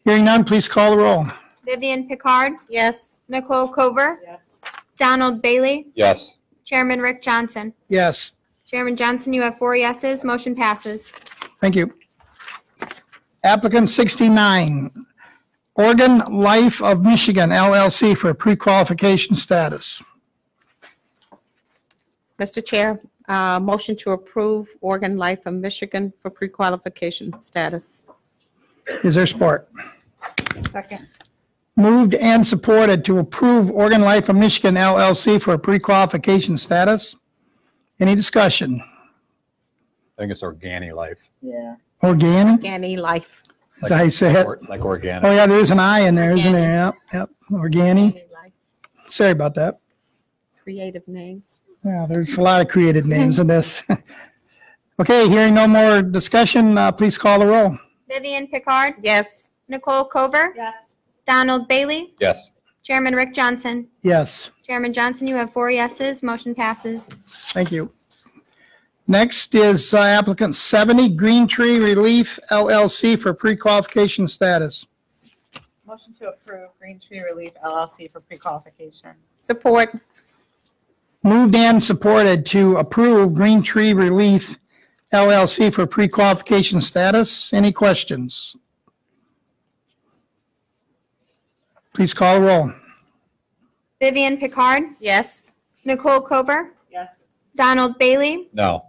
Speaker 2: Hearing none, please call the roll.
Speaker 1: Vivian Picard,
Speaker 3: Yes.
Speaker 1: Nicole Cover,
Speaker 5: Yes.
Speaker 1: Donald Bailey,
Speaker 4: Yes.
Speaker 1: Chairman Rick Johnson.
Speaker 2: Yes,
Speaker 1: Chairman Johnson, you have 4 yeses. Motion passes.
Speaker 2: thank you. Applicant 69, Oregon Life of Michigan LLC for pre-qualification status.
Speaker 3: Mr. Chair, motion to approve Oregon Life of Michigan for pre-qualification status.
Speaker 2: Is there support?
Speaker 5: Second.
Speaker 2: Moved and supported to approve Oregon Life of Michigan LLC for pre-qualification status. Any discussion?
Speaker 4: I think it's Organic Life.
Speaker 5: Yeah.
Speaker 2: Organic,
Speaker 3: Any Life.
Speaker 2: as I said.
Speaker 4: Like organic.
Speaker 2: Oh, yeah, there's an I in there, isn't there? Yep, yep, Organic.
Speaker 3: Any Life.
Speaker 2: Sorry about that.
Speaker 3: Creative names.
Speaker 2: Yeah, there's a lot of creative names in this. Okay, hearing no more discussion, please call the roll.
Speaker 1: Vivian Picard,
Speaker 3: Yes.
Speaker 1: Nicole Cover,
Speaker 5: Yes.
Speaker 1: Donald Bailey,
Speaker 4: Yes.
Speaker 1: Chairman Rick Johnson.
Speaker 2: Yes,
Speaker 1: Chairman Johnson, you have 4 yeses. Motion passes.
Speaker 2: thank you. Next is applicant 70, Green Tree Relief LLC for pre-qualification status.
Speaker 5: Motion to approve Green Tree Relief LLC for pre-qualification.
Speaker 3: Support.
Speaker 2: Moved and supported to approve Green Tree Relief LLC for pre-qualification status. Any questions? Please call the roll.
Speaker 1: Vivian Picard,
Speaker 3: Yes.
Speaker 1: Nicole Cover,
Speaker 5: Yes.
Speaker 1: Donald Bailey,
Speaker 4: No.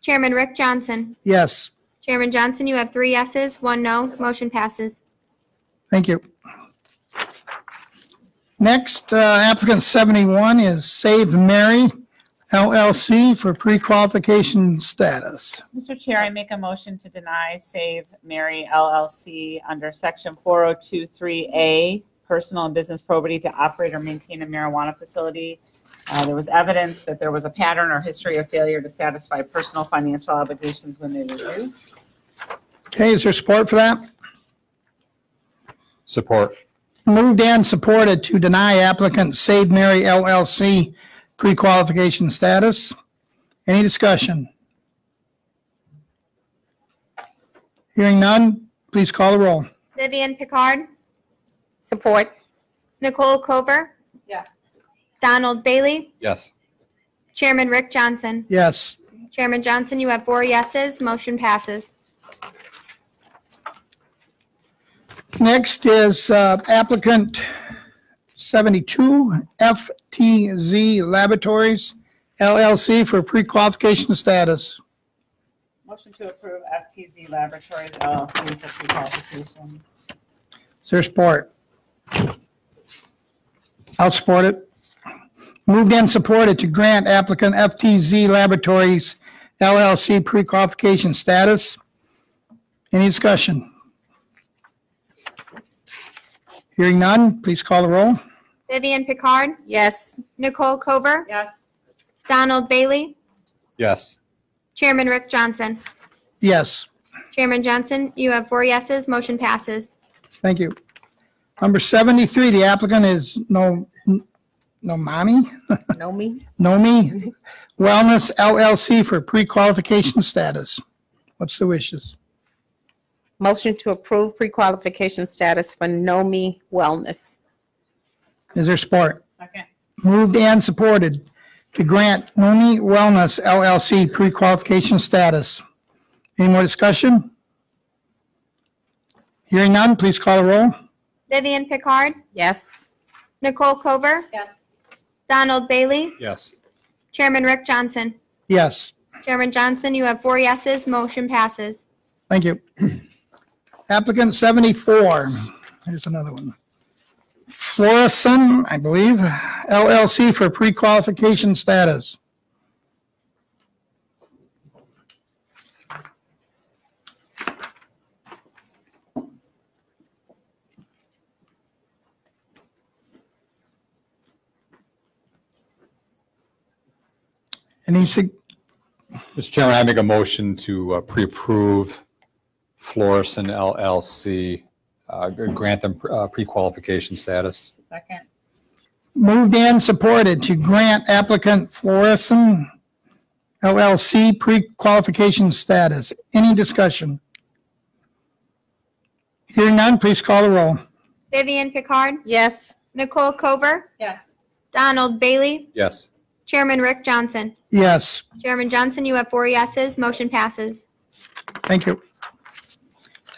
Speaker 1: Chairman Rick Johnson.
Speaker 2: Yes,
Speaker 1: Chairman Johnson, you have 3 yeses, 1 no. Motion passes.
Speaker 2: thank you. Next, applicant 71 is Save Mary LLC for pre-qualification status.
Speaker 5: Mr. Chair, I make a motion to deny Save Mary LLC under Section 4023A, personal and business probity to operate or maintain a marijuana facility. There was evidence that there was a pattern or history of failure to satisfy personal financial obligations when they were due.
Speaker 2: Okay, is there support for that?
Speaker 4: Support.
Speaker 2: Moved and supported to deny applicant Save Mary LLC pre-qualification status. Any discussion? Hearing none, please call the roll.
Speaker 1: Vivian Picard,
Speaker 3: Support.
Speaker 1: Nicole Cover,
Speaker 5: Yes.
Speaker 1: Donald Bailey,
Speaker 4: Yes.
Speaker 1: Chairman Rick Johnson.
Speaker 2: Yes,
Speaker 1: Chairman Johnson, you have 4 yeses. Motion passes.
Speaker 2: next is applicant 72, FTZ Laboratories LLC for pre-qualification status.
Speaker 5: Motion to approve FTZ Laboratories LLC for pre-qualification.
Speaker 2: Is there support? I'll support it. Moved and supported to grant applicant FTZ Laboratories LLC pre-qualification status. Any discussion? Hearing none, please call the roll.
Speaker 1: Vivian Picard,
Speaker 3: Yes.
Speaker 1: Nicole Cover,
Speaker 5: Yes.
Speaker 1: Donald Bailey,
Speaker 4: Yes.
Speaker 1: Chairman Rick Johnson.
Speaker 2: Yes,
Speaker 1: Chairman Johnson, you have 4 yeses, motion passes.
Speaker 2: thank you. Number 73, the applicant is Nomi
Speaker 3: Know me?
Speaker 2: Wellness LLC for pre-qualification status. What's the wishes?
Speaker 3: Motion to approve pre-qualification status for Know Me Wellness.
Speaker 2: Is there support?
Speaker 5: Second.
Speaker 2: Moved and supported to grant Nomi Wellness LLC pre-qualification status. Any more discussion? Hearing none, please call the roll.
Speaker 1: Vivian Picard,
Speaker 3: Yes.
Speaker 1: Nicole Cover,
Speaker 5: Yes.
Speaker 1: Donald Bailey,
Speaker 4: Yes.
Speaker 1: Chairman Rick Johnson.
Speaker 2: Yes,
Speaker 1: Chairman Johnson, you have 4 yeses, motion passes.
Speaker 2: thank you. Applicant 74, here's another one. Florison, I believe, LLC for pre-qualification status. Any,
Speaker 4: Mr. Chairman, I make a motion to pre-approve Florison LLC, grant them pre-qualification status.
Speaker 5: Second.
Speaker 2: moved and supported to grant applicant Florison LLC pre-qualification status. Any discussion? Hearing none, please call the roll.
Speaker 1: Vivian Picard,
Speaker 3: Yes.
Speaker 1: Nicole Cover,
Speaker 5: Yes.
Speaker 1: Donald Bailey,
Speaker 4: Yes.
Speaker 1: Chairman Rick Johnson.
Speaker 2: Yes,
Speaker 1: Chairman Johnson, you have 4 yeses, motion passes.
Speaker 2: thank you.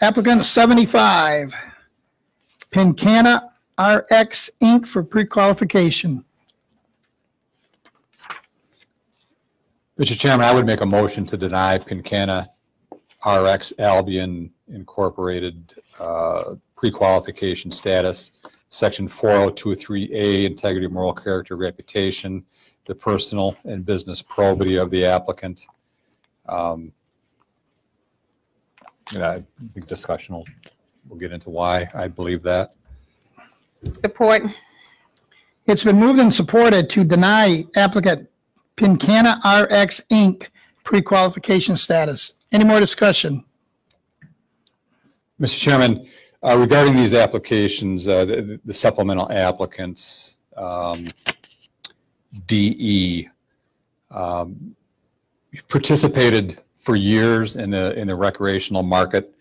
Speaker 2: Applicant 75, Pincana RX Inc. for pre-qualification.
Speaker 4: Mr. Chairman, I would make a motion to deny Pincana RX Albion Incorporated pre-qualification status, Section 4023A, integrity, moral character, reputation, the personal and business probity of the applicant. I think discussion will get into why I believe that.
Speaker 3: Support.
Speaker 2: It's been moved and supported to deny applicant Pincana RX Inc. pre-qualification status. Any more discussion?
Speaker 4: Mr. Chairman, regarding these applications, the supplemental applicants, DE, participated for years in the recreational market.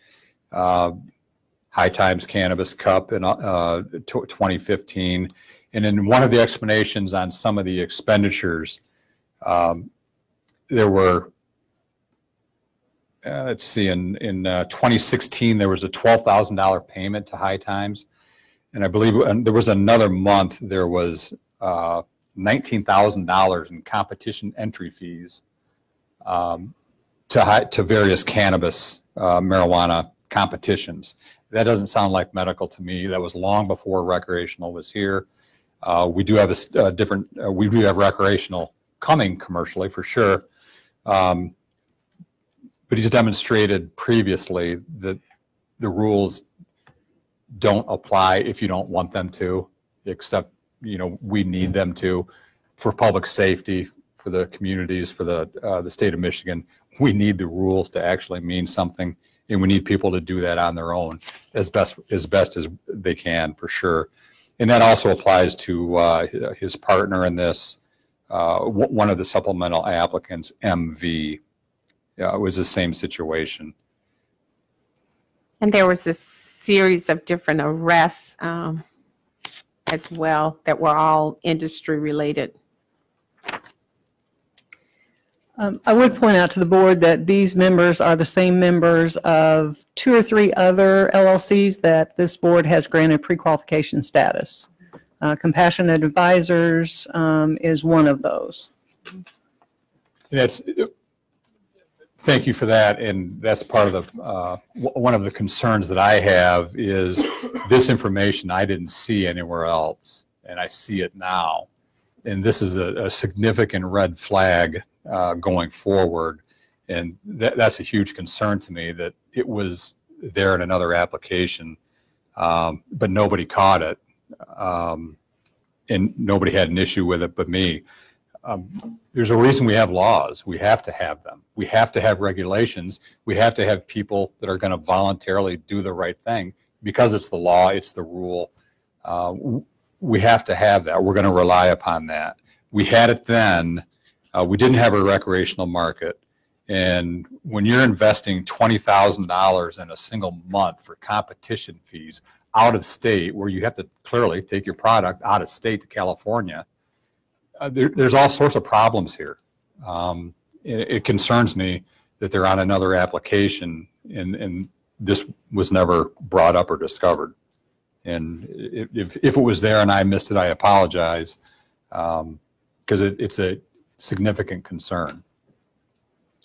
Speaker 4: High Times Cannabis Cup in 2015. And in one of the explanations on some of the expenditures, there were, let's see, in 2016, there was a $12,000 payment to High Times. And I believe there was another month, there was $19,000 in competition entry fees to various cannabis, marijuana competitions. That doesn't sound like medical to me. That was long before recreational was here. We do have a different, we do have recreational coming commercially for sure. But he's demonstrated previously that the rules don't apply if you don't want them to, except, you know, we need them to for public safety, for the communities, for the state of Michigan. We need the rules to actually mean something, and we need people to do that on their own as best as they can, for sure. And that also applies to his partner in this, one of the supplemental applicants, MV. It was the same situation.
Speaker 3: And there was a series of different arrests as well that were all industry related.
Speaker 6: I would point out to the board that these members are the same members of 2 or 3 other LLCs that this board has granted pre-qualification status. Compassionate Advisors is one of those.
Speaker 4: And that's Thank you for that, and that's part of the, one of the concerns that I have is this information I didn't see anywhere else, and I see it now. And this is a significant red flag going forward, and that's a huge concern to me that it was there in another application, but nobody caught it, and nobody had an issue with it but me. There's a reason we have laws. We have to have them. We have to have regulations. We have to have people that are going to voluntarily do the right thing because it's the law, it's the rule. We have to have that. We're going to rely upon that. We had it then. We didn't have a recreational market. And when you're investing $20,000 in a single month for competition fees out of state, where you have to clearly take your product out of state to California, there's all sorts of problems here. It concerns me that they're on another application and this was never brought up or discovered. And if it was there and I missed it, I apologize, because it's a significant concern.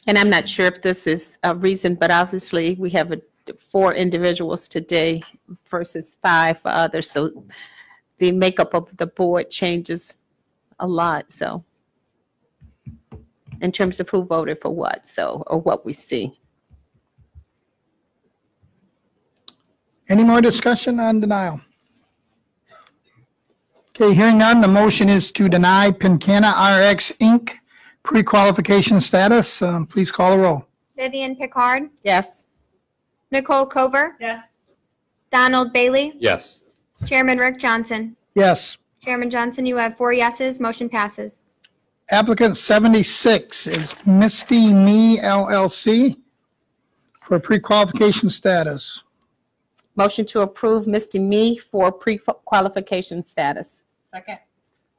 Speaker 3: And I'm not sure if this is a reason, but obviously we have 4 individuals today versus 5 for others. So the makeup of the board changes a lot. So in terms of who voted for what, so, or what we see.
Speaker 2: Any more discussion on denial? Okay, hearing none, the motion is to deny Pincana RX Inc. pre-qualification status. Please call the roll.
Speaker 1: Vivian Pickard,
Speaker 3: Yes.
Speaker 1: Nicole Cover,
Speaker 5: Yes.
Speaker 1: Donald Bailey,
Speaker 4: Yes.
Speaker 1: Chairman Rick Johnson.
Speaker 2: Yes.
Speaker 1: Chairman Johnson, you have 4 yeses, motion passes.
Speaker 2: Applicant 76 is Misty Me LLC for pre-qualification status.
Speaker 3: Motion to approve Mr. Me for pre-qualification status.
Speaker 5: Second.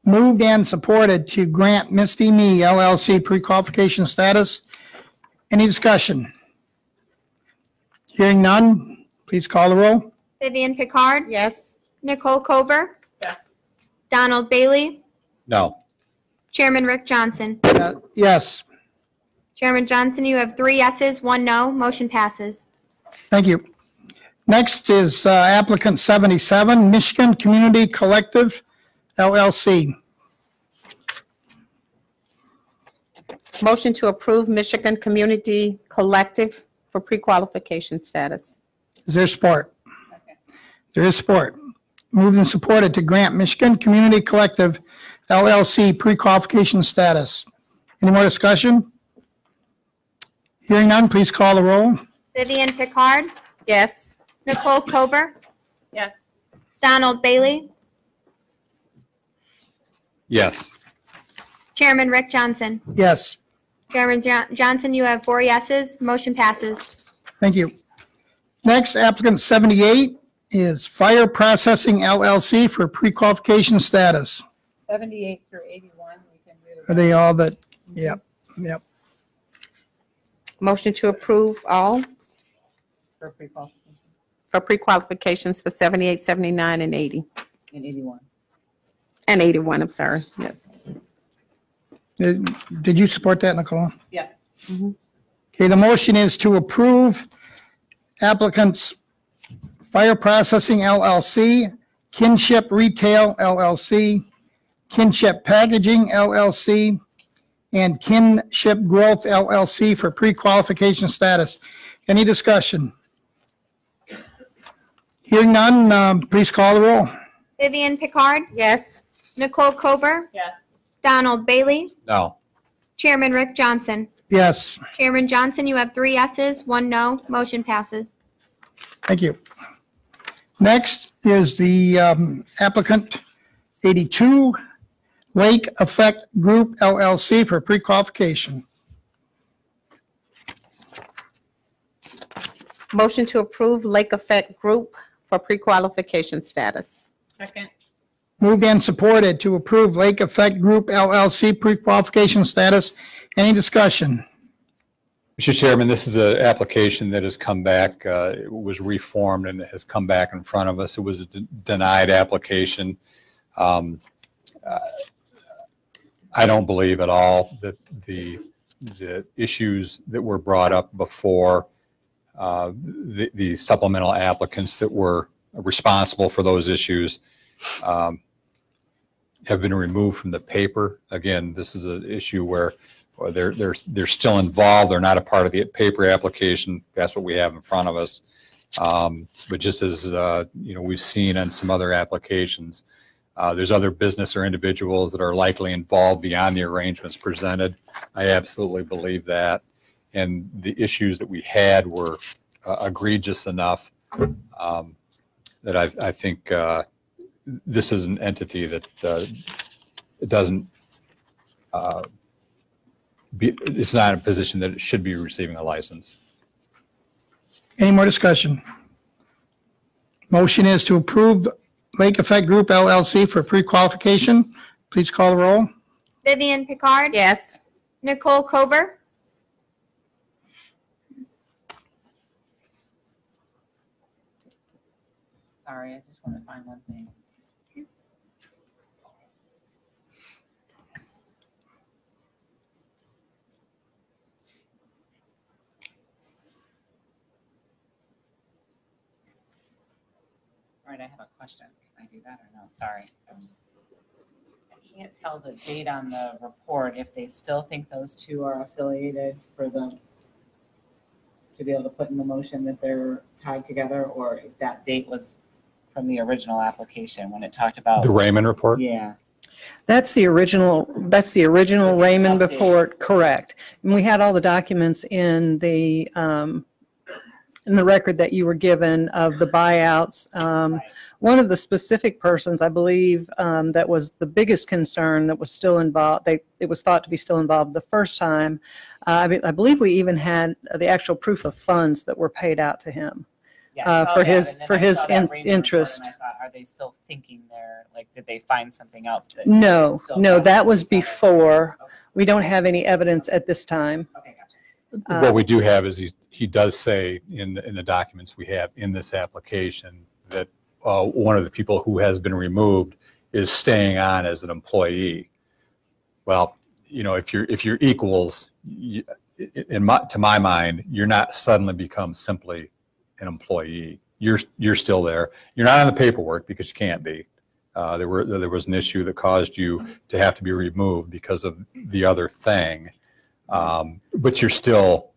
Speaker 2: Moved and supported to grant Misty Me LLC pre-qualification status. Any discussion? Hearing none, please call the roll.
Speaker 1: Vivian Pickard,
Speaker 3: Yes.
Speaker 1: Nicole Cover,
Speaker 5: Yes.
Speaker 1: Donald Bailey,
Speaker 4: No.
Speaker 1: Chairman Rick Johnson.
Speaker 2: Yes,
Speaker 1: Chairman Johnson, you have 3 yeses, 1 no, motion passes.
Speaker 2: thank you. Next is applicant 77, Michigan Community Collective LLC.
Speaker 3: Motion to approve Michigan Community Collective for pre-qualification status.
Speaker 2: Is there support? There is support. Moved and supported to grant Michigan Community Collective LLC pre-qualification status. Any more discussion? Hearing none, please call the roll.
Speaker 1: Vivian Pickard,
Speaker 3: Yes.
Speaker 1: Nicole Cover,
Speaker 5: Yes.
Speaker 1: Donald Bailey,
Speaker 4: Yes.
Speaker 1: Chairman Rick Johnson.
Speaker 2: Yes,
Speaker 1: Chairman Johnson, you have 4 yeses, motion passes.
Speaker 2: thank you. Next, applicant 78 is Fire Processing LLC for pre-qualification status.
Speaker 5: 78 through 81, we can do.
Speaker 2: Are they all that? Yep, yep.
Speaker 3: Motion to approve all
Speaker 5: For pre-qualification
Speaker 3: for pre-qualifications for 78, 79, and 80.
Speaker 5: in 81.
Speaker 3: And 81, I'm sorry. Yes.
Speaker 2: Did you support that, Nicole?
Speaker 5: Yeah.
Speaker 2: Okay, the motion is to approve applicants Fire Processing LLC, Kinship Retail LLC, Kinship Packaging LLC, and Kinship Growth LLC for pre-qualification status. Any discussion? Hearing none, please call the roll.
Speaker 1: Vivian Pickard,
Speaker 3: Yes.
Speaker 1: Nicole Cover,
Speaker 5: Yes.
Speaker 1: Donald Bailey,
Speaker 4: No.
Speaker 1: Chairman Rick Johnson.
Speaker 2: Yes,
Speaker 1: Chairman Johnson, you have 3 yeses, 1 no, motion passes.
Speaker 2: thank you. Next is the applicant 82, Lake Effect Group LLC for pre-qualification.
Speaker 3: Motion to approve Lake Effect Group for pre-qualification status.
Speaker 5: Second.
Speaker 2: Moved and supported to approve Lake Effect Group LLC pre-qualification status. Any discussion?
Speaker 4: Mr. Chairman, this is an application that has come back, it was reformed and it has come back in front of us. It was a denied application. I don't believe at all that the the issues that were brought up before, the supplemental applicants that were responsible for those issues have been removed from the paper. Again, this is an issue where they're still involved. They're not a part of the paper application. That's what we have in front of us. But just as we've seen on some other applications, there's other business or individuals that are likely involved beyond the arrangements presented. I absolutely believe that. And the issues that we had were egregious enough that I think this is an entity that it doesn't it's not in a position that it should be receiving a license.
Speaker 2: Any more discussion? Motion is to approve Lake Effect Group LLC for pre-qualification. Please call the roll.
Speaker 1: Vivian Picard.
Speaker 3: Yes.
Speaker 1: Nicole Cover.
Speaker 5: Sorry, I just want to find one thing. All right, I have a question. Can I do that or no? Sorry. I can't tell the date on the report if they still think those two are affiliated for them to be able to put in the motion that they're tied together, or if that date was from the original application when it talked about.
Speaker 4: The Raymond report?
Speaker 5: Yeah.
Speaker 6: That's the original Raymond report, correct. And we had all the documents in the record that you were given of the buyouts.
Speaker 5: Right.
Speaker 6: One of the specific persons, I believe, that was the biggest concern that was still involved, it was thought to be still involved the first time. I believe we even had the actual proof of funds that were paid out to him. For his interest.
Speaker 5: And I thought, are they still thinking they're, like, did they find something else?
Speaker 6: No, that was before. We don't have any evidence at this time.
Speaker 5: Okay, gotcha.
Speaker 4: What we do have is he does say in the documents we have in this application that one of the people who has been removed is staying on as an employee. Well, if you're equals, to my mind, you're not suddenly become simply an employee. You're still there. You're not on the paperwork because you can't be. There was an issue that caused you to have to be removed because of the other thing, but you're still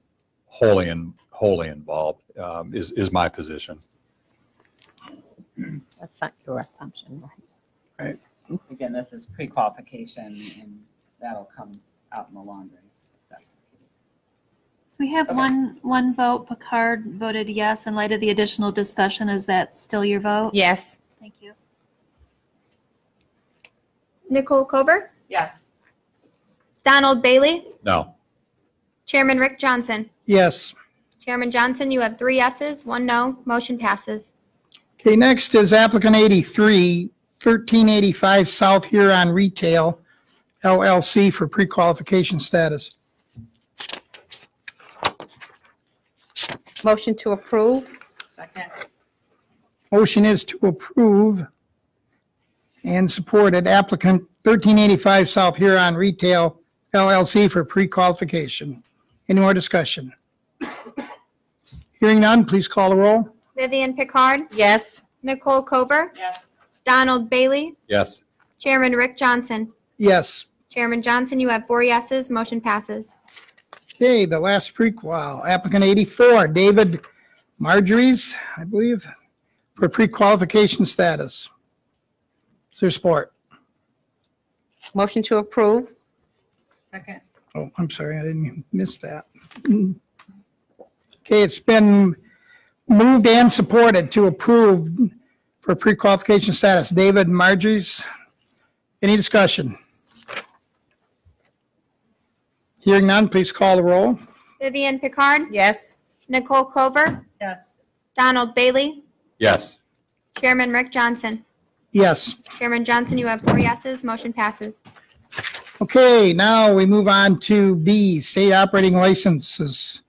Speaker 4: wholly involved. Is my position.
Speaker 3: That's not your assumption, right?
Speaker 2: Right.
Speaker 5: Again, this is pre-qualification, and that'll come out in the laundry.
Speaker 7: So we have one vote. Picard voted yes. In light of the additional discussion, is that still your vote?
Speaker 3: Yes.
Speaker 7: Thank you.
Speaker 1: Nicole Cover.
Speaker 5: Yes.
Speaker 1: Donald Bailey.
Speaker 4: No.
Speaker 1: Chairman Rick Johnson.
Speaker 2: Yes.
Speaker 1: Chairman Johnson, you have 3 yeses, 1 no. Motion passes.
Speaker 2: Okay, next is applicant 83, 1385 South Huron Retail LLC for pre-qualification status.
Speaker 3: Motion to approve.
Speaker 5: Second.
Speaker 2: Motion is to approve and supported applicant 1385 South Huron Retail LLC for pre-qualification. Any more discussion? Hearing none, please call the roll.
Speaker 1: Vivian Picard.
Speaker 3: Yes.
Speaker 1: Nicole Cover.
Speaker 5: Yes.
Speaker 1: Donald Bailey.
Speaker 4: Yes.
Speaker 1: Chairman Rick Johnson.
Speaker 2: Yes.
Speaker 1: Chairman Johnson, you have 4 yeses. Motion passes.
Speaker 2: Okay, the last prequel, applicant 84, David Marjorie's, I believe, for pre-qualification status. Is there support?
Speaker 3: Motion to approve.
Speaker 5: Second.
Speaker 2: Oh, I'm sorry, I didn't miss that. Okay, it's been moved and supported to approve for pre-qualification status. David Marjorie's. Any discussion? Hearing none, please call the roll.
Speaker 1: Vivian Picard.
Speaker 3: Yes.
Speaker 1: Nicole Cover.
Speaker 5: Yes.
Speaker 1: Donald Bailey.
Speaker 4: Yes.
Speaker 1: Chairman Rick Johnson.
Speaker 2: Yes.
Speaker 1: Chairman Johnson, you have 4 yeses. Motion passes.
Speaker 2: Okay, now we move on to B, state operating licenses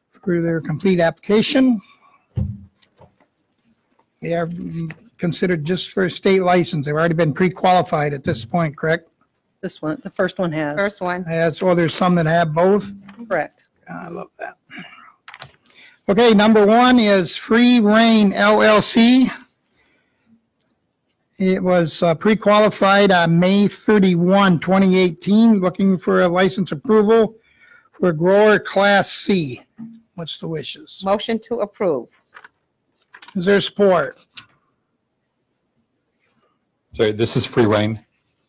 Speaker 2: for their complete application. They are considered just for a state license. They've already been pre-qualified at this point, correct?
Speaker 6: This one, the first one has.
Speaker 3: First one.
Speaker 2: So there's some that have both.
Speaker 6: Correct.
Speaker 2: I love that. Okay, number one is Free Reign LLC. It was pre-qualified on May 31, 2018, looking for a license approval for grower Class C. What's the wishes?
Speaker 3: Motion to approve.
Speaker 2: Is there support?
Speaker 4: So this is free reign?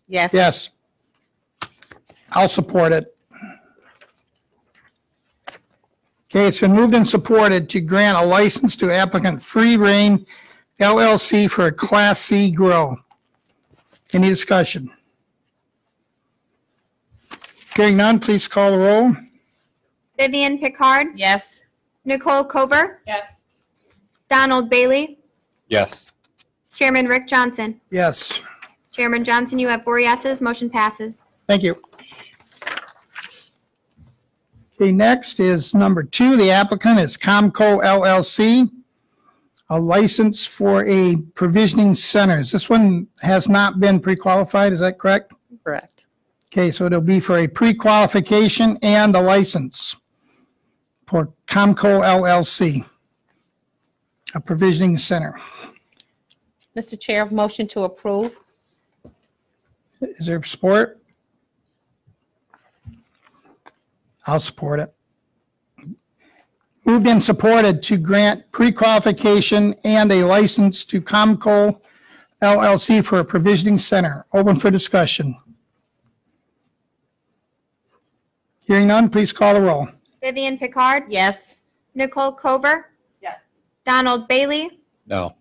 Speaker 3: Yes.
Speaker 2: Yes. I'll support it. Okay, it's been moved and supported to grant a license to applicant Free Reign LLC for a Class C grow. Any discussion? Hearing none, please call the roll.
Speaker 1: Vivian Picard,
Speaker 3: Yes.
Speaker 1: Nicole Cover,
Speaker 3: Yes.
Speaker 1: Donald Bailey,
Speaker 4: Yes.
Speaker 1: Chairman Rick Johnson.
Speaker 2: Yes,
Speaker 1: Chairman Johnson, you have 4 yeses. Motion passes.
Speaker 2: thank you. Okay, next is number 2. The applicant is Comco LLC, a license for a provisioning centers. This one has not been pre-qualified, is that correct?
Speaker 6: Correct.
Speaker 2: Okay, so it'll be for a pre-qualification and a license for Comco LLC, a provisioning center.
Speaker 3: Mr. Chair, motion to approve.
Speaker 2: Is there support? I'll support it. Moved and supported to grant pre-qualification and a license to Comco LLC for a provisioning center. Open for discussion. Hearing none, please call the roll.
Speaker 1: Vivian Picard,
Speaker 3: Yes.
Speaker 1: Nicole Cover,
Speaker 5: Yes.
Speaker 1: Donald Bailey,
Speaker 4: No.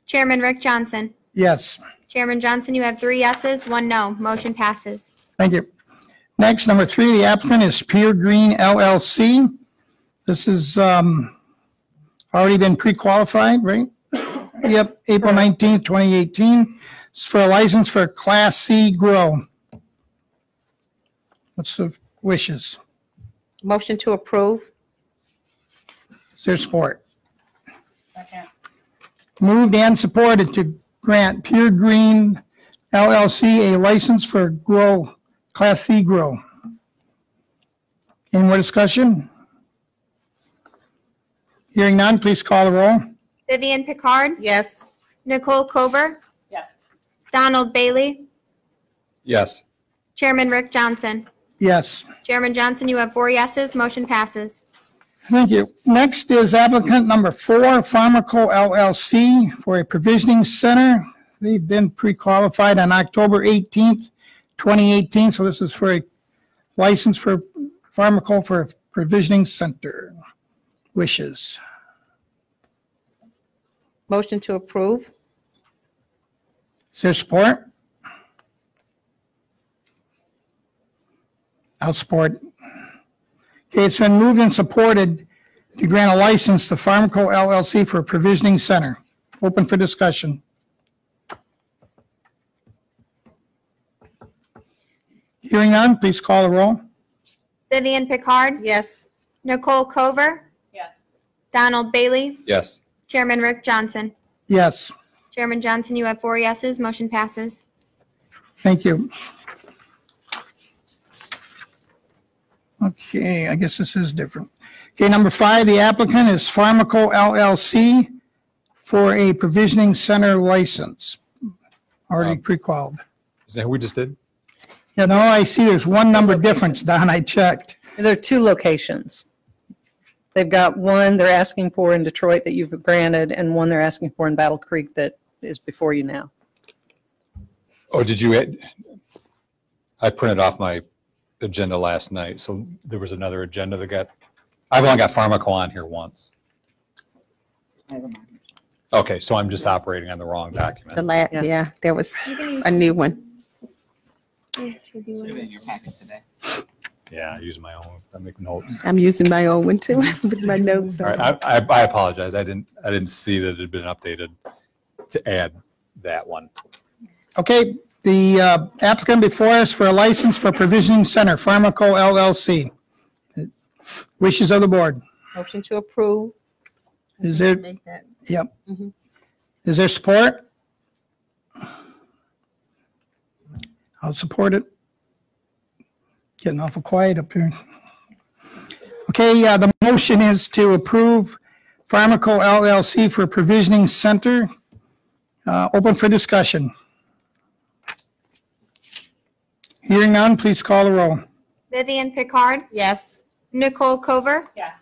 Speaker 1: Chairman Rick Johnson.
Speaker 2: Yes,
Speaker 1: Chairman Johnson, you have 3 yeses, 1 no. Motion passes.
Speaker 2: thank you. Next, number 3, the applicant is Pure Green LLC. This has already been pre-qualified, right? Yep, April 19th, 2018. It's for a license for Class C grow. What's the wishes?
Speaker 3: Motion to approve.
Speaker 2: Is there support? Moved and supported to grant Pure Green LLC a license for grow, Class C grow. Any more discussion? Hearing none, please call the roll.
Speaker 1: Vivian Picard,
Speaker 3: Yes.
Speaker 1: Nicole Cover,
Speaker 5: Yes.
Speaker 1: Donald Bailey,
Speaker 4: Yes.
Speaker 1: Chairman Rick Johnson.
Speaker 2: Yes,
Speaker 1: Chairman Johnson, you have 4 yeses. Motion passes.
Speaker 2: thank you. Next is applicant number 4, Pharmaco LLC for a provisioning center. They've been pre-qualified on October 18th, 2018, so this is for a license for Pharmaco for a provisioning center. Wishes?
Speaker 3: Motion to approve.
Speaker 2: Is there support? I'll support. Okay, it's been moved and supported to grant a license to Pharmaco LLC for a provisioning center. Open for discussion. Hearing none, please call the roll.
Speaker 1: Vivian Picard,
Speaker 3: Yes.
Speaker 1: Nicole Cover,
Speaker 5: Yes.
Speaker 1: Donald Bailey,
Speaker 4: Yes.
Speaker 1: Chairman Rick Johnson.
Speaker 2: Yes,
Speaker 1: Chairman Johnson, you have 4 yeses. Motion passes.
Speaker 2: thank you. Okay, I guess this is different. Okay, number 5, the applicant is Pharmaco LLC for a provisioning center license. Already pre-qualified.
Speaker 4: Is that who we just did?
Speaker 2: No, I see there's one number difference, Don, I checked.
Speaker 6: There are 2 locations. They've got one they're asking for in Detroit that you've granted, and one they're asking for in Battle Creek that is before you now.
Speaker 4: Oh, did you, I printed off my agenda last night, so there was another agenda that got, I've only got Pharmaco on here once. Okay, so I'm just operating on the wrong document.
Speaker 3: Yeah, there was a new one.
Speaker 4: Yeah, I use my own, I make notes.
Speaker 3: I'm using my own one too, with my notes.
Speaker 4: All right, I apologize. I didn't see that it had been updated to add that one.
Speaker 2: Okay, the applicant before us for a license for provisioning center, Pharmaco LLC. Wishes of the board.
Speaker 3: Motion to approve.
Speaker 2: Is there,
Speaker 3: Make that.
Speaker 2: yep.
Speaker 3: Mhm.
Speaker 2: Is there support? I'll support it. Getting awful quiet up here. Okay, the motion is to approve Pharmaco LLC for Provisioning Center. Open for discussion. Hearing none, please call the roll.
Speaker 1: Vivian Pickard,
Speaker 3: Yes.
Speaker 1: Nicole Cover,
Speaker 5: Yes.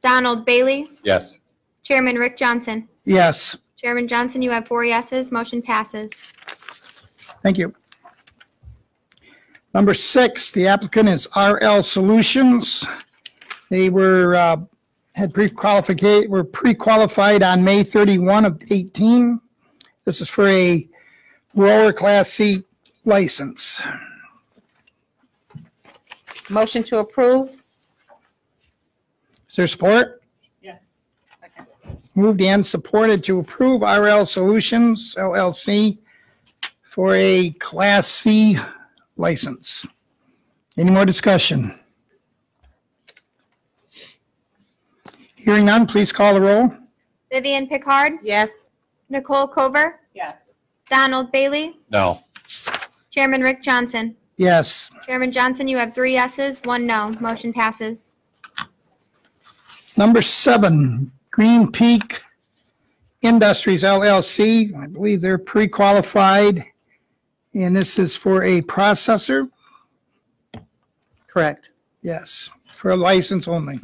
Speaker 1: Donald Bailey,
Speaker 4: Yes.
Speaker 1: Chairman Rick Johnson.
Speaker 2: Yes,
Speaker 1: Chairman Johnson, you have 4 yeses. Motion passes.
Speaker 2: thank you. Number 6, the applicant is RL Solutions. They were pre-qualified on May 31 of 18. This is for a grower Class C license.
Speaker 3: Motion to approve?
Speaker 2: Is there support?
Speaker 5: Yes. Second.
Speaker 2: Moved and supported to approve RL Solutions LLC for a Class C license. Any more discussion? Hearing none, please call the roll.
Speaker 1: Vivian Pickard,
Speaker 3: Yes.
Speaker 1: Nicole Cover,
Speaker 5: Yes.
Speaker 1: Donald Bailey,
Speaker 4: No.
Speaker 1: Chairman Rick Johnson.
Speaker 2: Yes.
Speaker 1: Chairman Johnson, you have 3 yeses, 1 no. Motion passes.
Speaker 2: Number 7, Green Peak Industries LLC. I believe they're pre-qualified, and this is for a processor.
Speaker 6: Correct.
Speaker 2: Yes, for a license only.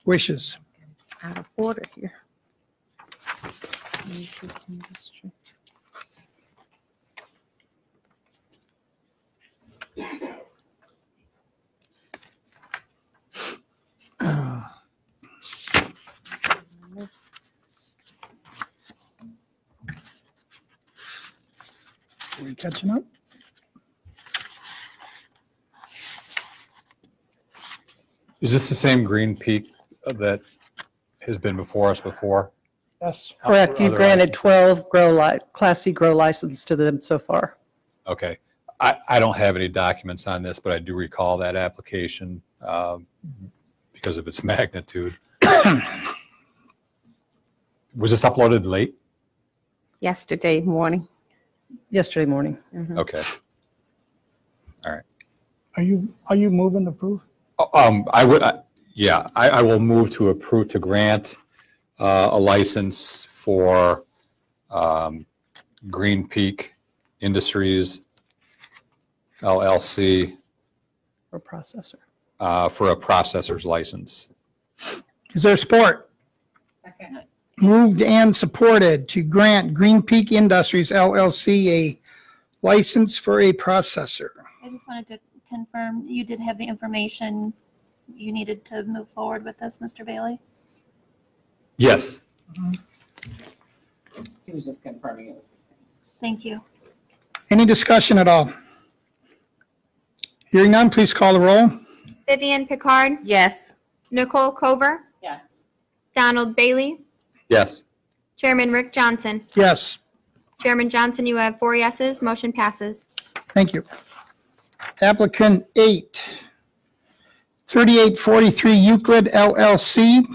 Speaker 2: Wishes.
Speaker 3: Out of order here.
Speaker 2: Are we catching up?
Speaker 4: Is this the same Green Peak that has been before us before?
Speaker 2: Yes.
Speaker 6: Correct. You've
Speaker 4: Other
Speaker 6: granted
Speaker 4: licenses?
Speaker 6: 12 Class C grow license to them so far.
Speaker 4: Okay. I don't have any documents on this, but I do recall that application because of its magnitude. Was this uploaded late?
Speaker 3: Yesterday morning.
Speaker 6: Yesterday morning.
Speaker 4: Okay.
Speaker 2: Are you moving to approve?
Speaker 4: I would, yeah, I will move to approve, to grant a license for Green Peak Industries LLC
Speaker 6: For processor.
Speaker 4: for a processor's license.
Speaker 2: Is there support?
Speaker 5: Second.
Speaker 2: Moved and supported to grant Green Peak Industries LLC a license for a processor.
Speaker 7: I just wanted to confirm, you did have the information you needed to move forward with this, Mr. Bailey?
Speaker 4: Yes.
Speaker 5: He was just confirming it was the same.
Speaker 7: Thank you.
Speaker 2: Any discussion at all? Hearing none, please call the roll.
Speaker 1: Vivian Pickard,
Speaker 3: Yes.
Speaker 1: Nicole Cover,
Speaker 5: Yes.
Speaker 1: Donald Bailey,
Speaker 4: Yes.
Speaker 1: Chairman Rick Johnson.
Speaker 2: Yes,
Speaker 1: Chairman Johnson, you have 4 yeses. Motion passes.
Speaker 2: thank you. Applicant 8, 3843 Euclid LLC.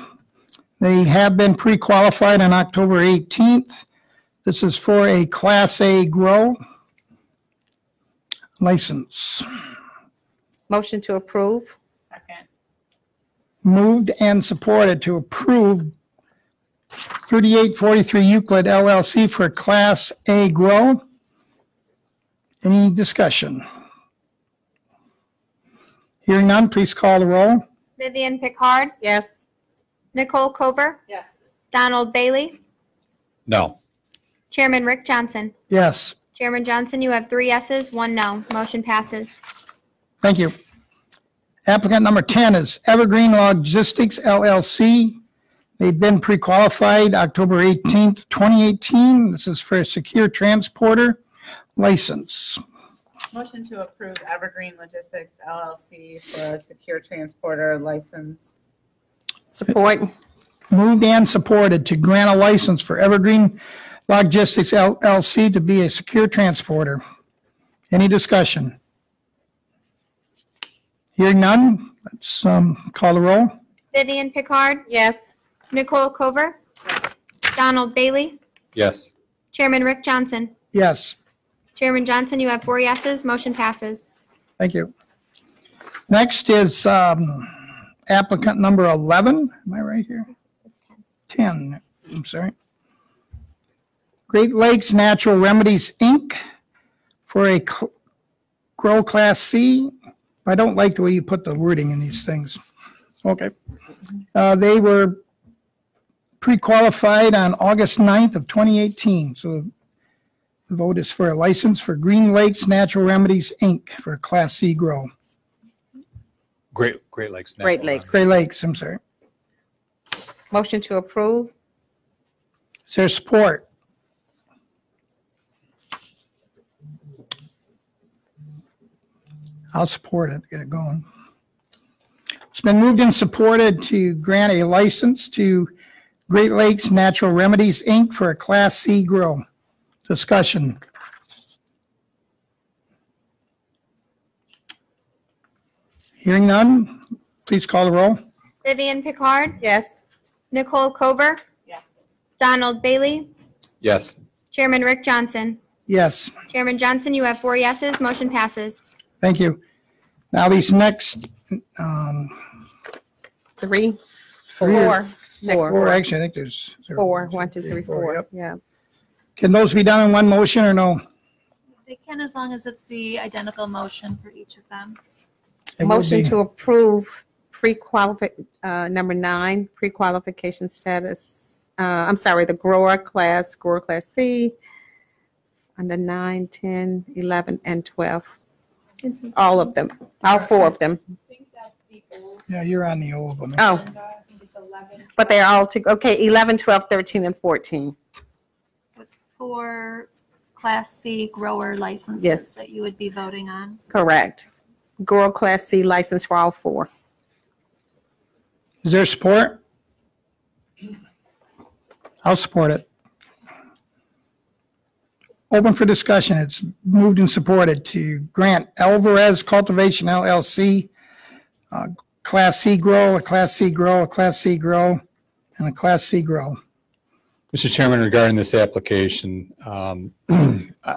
Speaker 2: They have been pre-qualified on October 18th. This is for a Class A grow license.
Speaker 3: Motion to approve?
Speaker 5: Second.
Speaker 2: Moved and supported to approve 3843 Euclid LLC for Class A grow. Any discussion? Hearing none, please call the roll.
Speaker 1: Vivian Pickard,
Speaker 3: Yes.
Speaker 1: Nicole Cover,
Speaker 5: Yes.
Speaker 1: Donald Bailey,
Speaker 4: No.
Speaker 1: Chairman Rick Johnson.
Speaker 2: Yes,
Speaker 1: Chairman Johnson, you have 3 yeses, 1 no. Motion passes.
Speaker 2: thank you. Applicant number 10 is Evergreen Logistics LLC. They've been pre-qualified October 18th, 2018. This is for a secure transporter license.
Speaker 5: Motion to approve Evergreen Logistics LLC for a secure transporter license.
Speaker 3: Support?
Speaker 2: Moved and supported to grant a license for Evergreen Logistics LLC to be a secure transporter. Any discussion? Hearing none, let's call the roll.
Speaker 1: Vivian Pickard,
Speaker 3: Yes.
Speaker 1: Nicole Cover, Donald Bailey,
Speaker 4: Yes.
Speaker 1: Chairman Rick Johnson.
Speaker 2: Yes,
Speaker 1: Chairman Johnson, you have 4 yeses. Motion passes.
Speaker 2: thank you. Next is applicant number 11. Am I right here?
Speaker 1: It's
Speaker 2: 10. I'm sorry. Great Lakes Natural Remedies, Inc. for a grow Class C. I don't like the way you put the wording in these things. Okay. They were pre-qualified on August 9th of 2018. So the vote is for a license for Green Lakes Natural Remedies, Inc. for Class C grow.
Speaker 4: Great Lakes.
Speaker 3: Great Lakes.
Speaker 2: Great Lakes, I'm sorry.
Speaker 3: Motion to approve.
Speaker 2: Is there support? I'll support it, get it going. It's been moved and supported to grant a license to Great Lakes Natural Remedies, Inc. for a Class C grow. Discussion. Hearing none, please call the roll.
Speaker 1: Vivian Picard,
Speaker 3: Yes.
Speaker 1: Nicole Cover,
Speaker 5: Yes.
Speaker 1: Donald Bailey,
Speaker 4: Yes. Chairman
Speaker 1: Rick Johnson.
Speaker 2: Yes,
Speaker 1: Chairman Johnson, you have 4 yeses. Motion passes.
Speaker 2: thank you. Now these next
Speaker 3: Three.
Speaker 2: three
Speaker 3: Four.
Speaker 2: or
Speaker 3: Next
Speaker 2: four, actually, I think there's.
Speaker 3: Four. 1, 2, 3, 4.
Speaker 2: Yep.
Speaker 3: Yeah.
Speaker 2: Can those be done in one motion or no?
Speaker 7: They can, as long as it's the identical motion for each of them.
Speaker 2: It will
Speaker 3: Motion
Speaker 2: be-
Speaker 3: to approve number 9, pre-qualification status. I'm sorry, the grower class C, under 9, 10, 11, and 12. All of them, all 4 of them.
Speaker 2: Yeah, you're on the old one.
Speaker 3: Oh. But they're all, okay, 11, 12, 13, and 14.
Speaker 7: With 4 Class C grower licenses
Speaker 3: Yes.
Speaker 7: that you would be voting on.
Speaker 3: Correct. Grower class C license for all 4.
Speaker 2: Is there support? I'll support it. Open for discussion. It's moved and supported to grant Alvarez Cultivation LLC Class C grow, a Class C grow, a Class C grow, and a Class C grow.
Speaker 4: Mr. Chairman, regarding this application,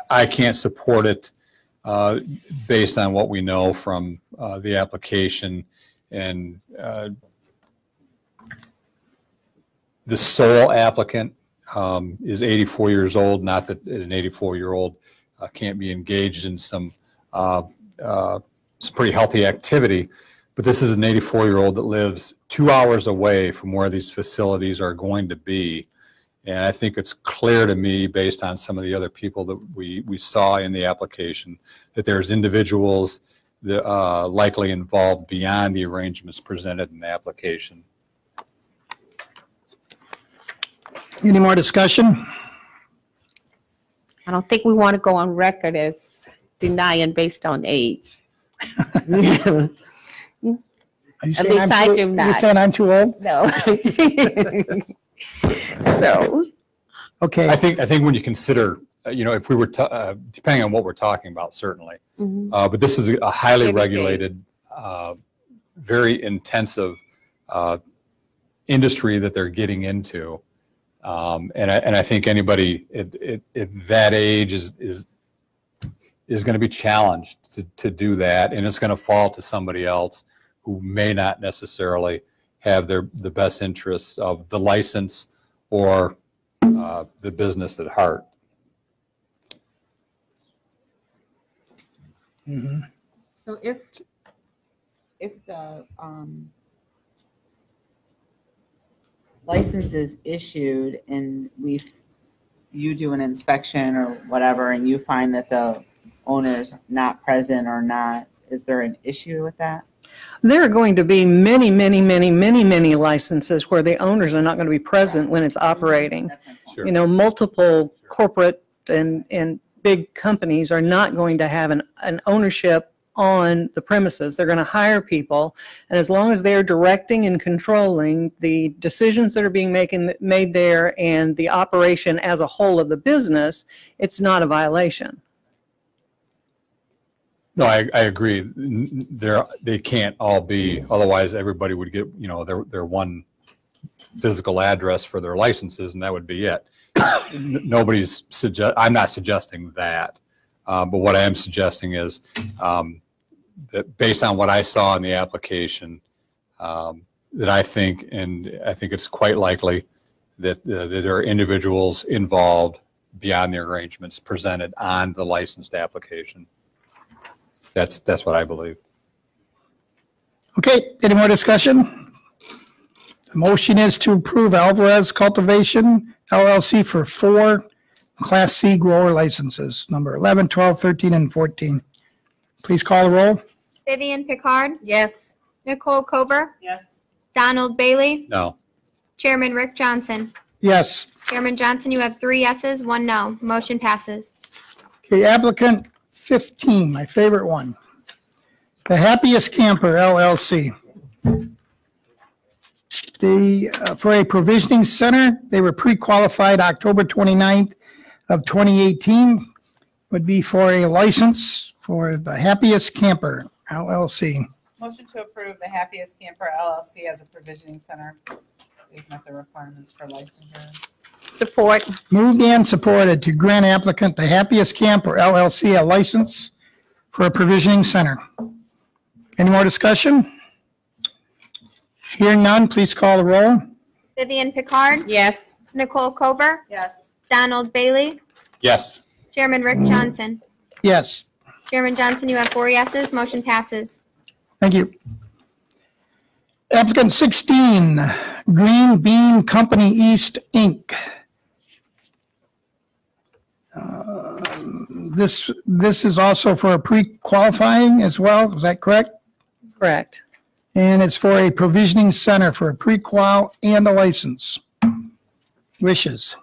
Speaker 4: I can't support it based on what we know from the application and the sole applicant is 84 years old, not that an 84-year-old can't be engaged in some pretty healthy activity, but this is an 84-year-old that lives 2 hours away from where these facilities are going to be. And I think it's clear to me, based on some of the other people that we saw in the application, that there's individuals that likely involved beyond the arrangements presented in the application.
Speaker 2: Any more discussion?
Speaker 3: I don't think we want to go on record as denying based on age.
Speaker 2: Are you
Speaker 3: At
Speaker 2: saying
Speaker 3: least
Speaker 2: I'm
Speaker 3: I
Speaker 2: too-
Speaker 3: do
Speaker 2: You're
Speaker 3: not.
Speaker 2: saying I'm too old?
Speaker 3: No. So,
Speaker 2: Okay.
Speaker 4: I think when you consider, if we were, depending on what we're talking about, certainly,
Speaker 3: mhm.
Speaker 4: but this is a highly
Speaker 3: Every day.
Speaker 4: regulated, very intensive industry that they're getting into. And I think anybody at that age is going to be challenged to do that, and it's going to fall to somebody else who may not necessarily have the best interests of the license or the business at heart.
Speaker 2: Mhm.
Speaker 5: So if the license is issued and you do an inspection or whatever, and you find that the owner's not present or not, is there an issue with that?
Speaker 6: There are going to be many, many, many, many, many licenses where the owners are not going to be present when it's operating.
Speaker 5: That's my point.
Speaker 4: Sure.
Speaker 6: You know, multiple corporate and big companies are not going to have an ownership on the premises. They're going to hire people, and as long as they're directing and controlling the decisions that are being made there and the operation as a whole of the business, it's not a violation.
Speaker 4: No, I agree. They can't all be, otherwise everybody would get, their one physical address for their licenses, and that would be it. I'm not suggesting that, but what I am suggesting is that based on what I saw in the application, that I think it's quite likely that there are individuals involved beyond the arrangements presented on the licensed application. That's what I believe.
Speaker 2: Okay, any more discussion? The motion is to approve Alvarez Cultivation LLC for 4 Class C grower licenses, number 11, 12, 13, and 14. Please call the roll.
Speaker 1: Vivian Picard,
Speaker 3: Yes.
Speaker 1: Nicole Cover,
Speaker 5: Yes.
Speaker 1: Donald Bailey,
Speaker 4: No.
Speaker 1: Chairman Rick Johnson.
Speaker 2: Yes.
Speaker 1: Chairman Johnson, you have 3 yeses, 1 no. Motion passes.
Speaker 2: Okay, applicant 15, my favorite one. The Happiest Camper LLC. For a provisioning center, they were pre-qualified October 29th of 2018. Would be for a license for the Happiest Camper LLC.
Speaker 5: Motion to approve the Happiest Camper LLC as a provisioning center. They've met the requirements for licensure.
Speaker 3: Support.
Speaker 2: Moved and supported to grant applicant the Happiest Camper LLC a license for a provisioning center. Any more discussion? Hearing none, please call the roll.
Speaker 1: Vivian Picard,
Speaker 3: Yes.
Speaker 1: Nicole Cover,
Speaker 5: Yes.
Speaker 1: Donald Bailey,
Speaker 4: Yes.
Speaker 1: Chairman Rick Johnson.
Speaker 2: Yes,
Speaker 1: Chairman Johnson, you have 4 yeses. Motion passes.
Speaker 2: thank you. Applicant 16, Green Bean Company East, Inc. This is also for a pre-qualifying as well, is that correct?
Speaker 6: Correct.
Speaker 2: And it's for a provisioning center for a pre-qual and a license. Wishes.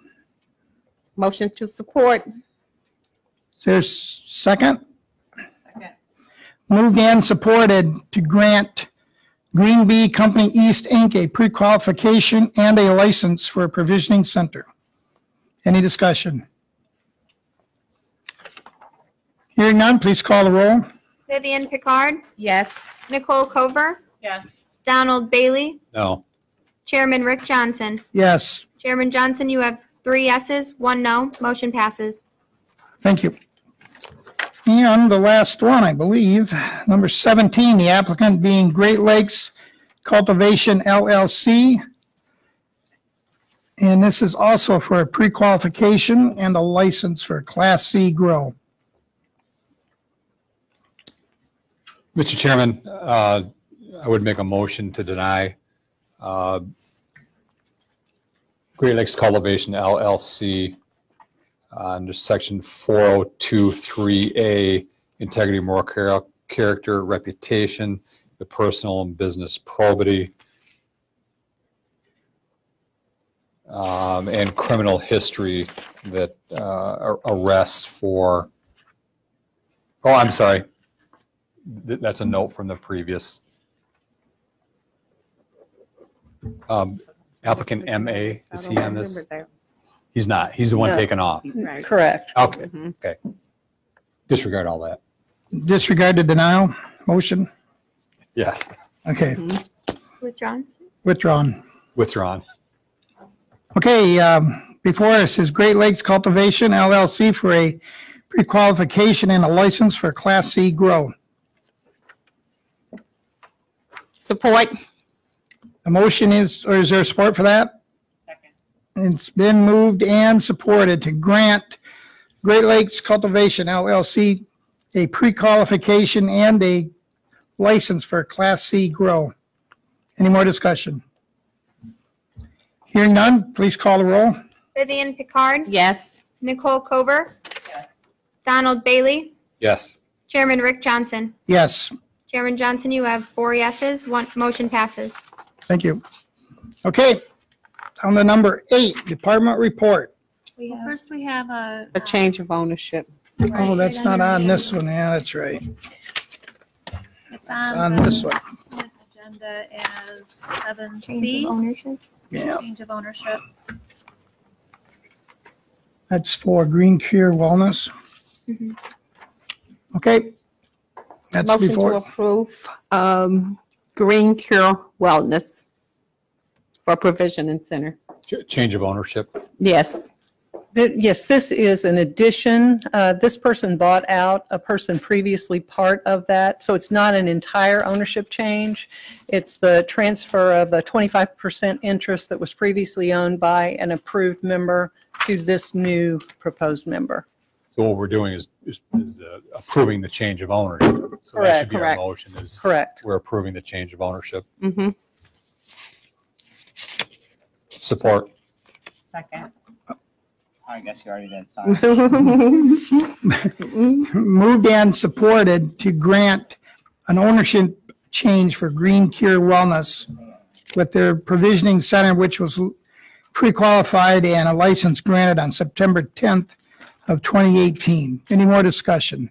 Speaker 3: Motion to support.
Speaker 2: Is there a second?
Speaker 5: Second.
Speaker 2: Moved and supported to grant Green Bee Company East, Inc. a pre-qualification and a license for a provisioning center. Any discussion? Hearing none, please call the roll.
Speaker 1: Vivian Picard,
Speaker 3: Yes.
Speaker 1: Nicole Cover,
Speaker 5: Yes.
Speaker 1: Donald Bailey,
Speaker 4: No.
Speaker 1: Chairman Rick Johnson.
Speaker 2: Yes,
Speaker 1: Chairman Johnson, you have 3 yeses, 1 no. Motion passes.
Speaker 2: thank you. And the last one, I believe, number 17, the applicant being Great Lakes Cultivation LLC. And this is also for a pre-qualification and a license for Class C grow.
Speaker 4: Mr. Chairman, I would make a motion to deny Great Lakes Cultivation LLC under section 4023A, integrity, moral character, reputation, the personal and business probity, and criminal history that arrests for, oh, I'm sorry. That's a note from the previous. Applicant MA, is he on this? He's not. He's the one
Speaker 6: No.
Speaker 4: taken off.
Speaker 6: Correct.
Speaker 4: Okay, okay. Disregard all that.
Speaker 2: Disregard the denial motion?
Speaker 4: Yes,
Speaker 2: Okay,
Speaker 1: Withdrawn.
Speaker 2: withdrawn.
Speaker 4: withdrawn.
Speaker 2: Okay, before us is Great Lakes Cultivation LLC for a pre-qualification and a license for Class C grow.
Speaker 3: Support.
Speaker 2: The motion is, or is there support for that?
Speaker 5: Second.
Speaker 2: It's been moved and supported to grant Great Lakes Cultivation LLC a pre-qualification and a license for Class C grow. Any more discussion? Hearing none, please call the roll.
Speaker 1: Vivian Picard,
Speaker 3: Yes.
Speaker 1: Nicole Cover,
Speaker 5: Yes.
Speaker 1: Donald Bailey,
Speaker 4: Yes,
Speaker 1: Chairman Rick Johnson.
Speaker 2: Yes,
Speaker 1: Chairman Johnson, you have 4 yeses, 1 motion passes.
Speaker 2: thank you. Okay, on to number 8, department report.
Speaker 7: Well, first we have a.
Speaker 3: A change of ownership.
Speaker 2: Oh, that's not on this one. Yeah, that's right.
Speaker 7: It's
Speaker 2: It's on
Speaker 7: on
Speaker 2: this one.
Speaker 7: the agenda as
Speaker 1: Change
Speaker 7: 7C,
Speaker 1: of ownership.
Speaker 2: Yeah,
Speaker 7: change of ownership.
Speaker 2: that's for Green Cure Wellness.
Speaker 1: Mhm.
Speaker 2: Okay. That's
Speaker 3: Motion to
Speaker 2: before,
Speaker 3: approve Green Cure Wellness for provision and center.
Speaker 4: change of ownership.
Speaker 3: Yes.
Speaker 6: Yes, this is an addition. This person bought out a person previously part of that, so it's not an entire ownership change. It's the transfer of a 25% interest that was previously owned by an approved member to this new proposed member.
Speaker 4: So what we're doing is approving the change of ownership. So that should be our
Speaker 6: Correct.
Speaker 4: motion is
Speaker 6: Correct.
Speaker 4: we're approving the change of ownership.
Speaker 3: Mm-hmm.
Speaker 4: Support.
Speaker 8: Second. I guess you already did, sorry.
Speaker 2: Moved and supported to grant an ownership change for Green Cure Wellness with their provisioning center, which was pre-qualified and a license granted on September 10th of 2018. Any more discussion?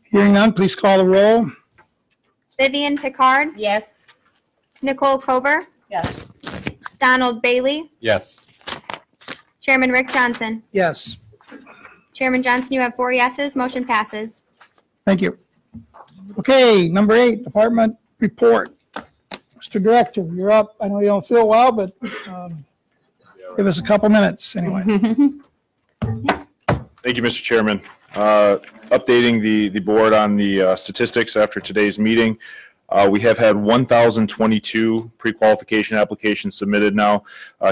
Speaker 2: Hearing none, please call the roll.
Speaker 1: Vivian Picard,
Speaker 3: Yes.
Speaker 1: Nicole Cover,
Speaker 8: Yes.
Speaker 1: Donald Bailey,
Speaker 4: Yes.
Speaker 1: Chairman Rick Johnson.
Speaker 2: Yes,
Speaker 1: Chairman Johnson, you have 4 yeses. Motion passes.
Speaker 2: thank you. Okay, number 8, department report. Mr. Director, you're up. I know you don't feel well, but give us a couple minutes anyway.
Speaker 9: Thank you, Mr. Chairman. Updating the board on the statistics after today's meeting. We have had 1,022 pre-qualification applications submitted now.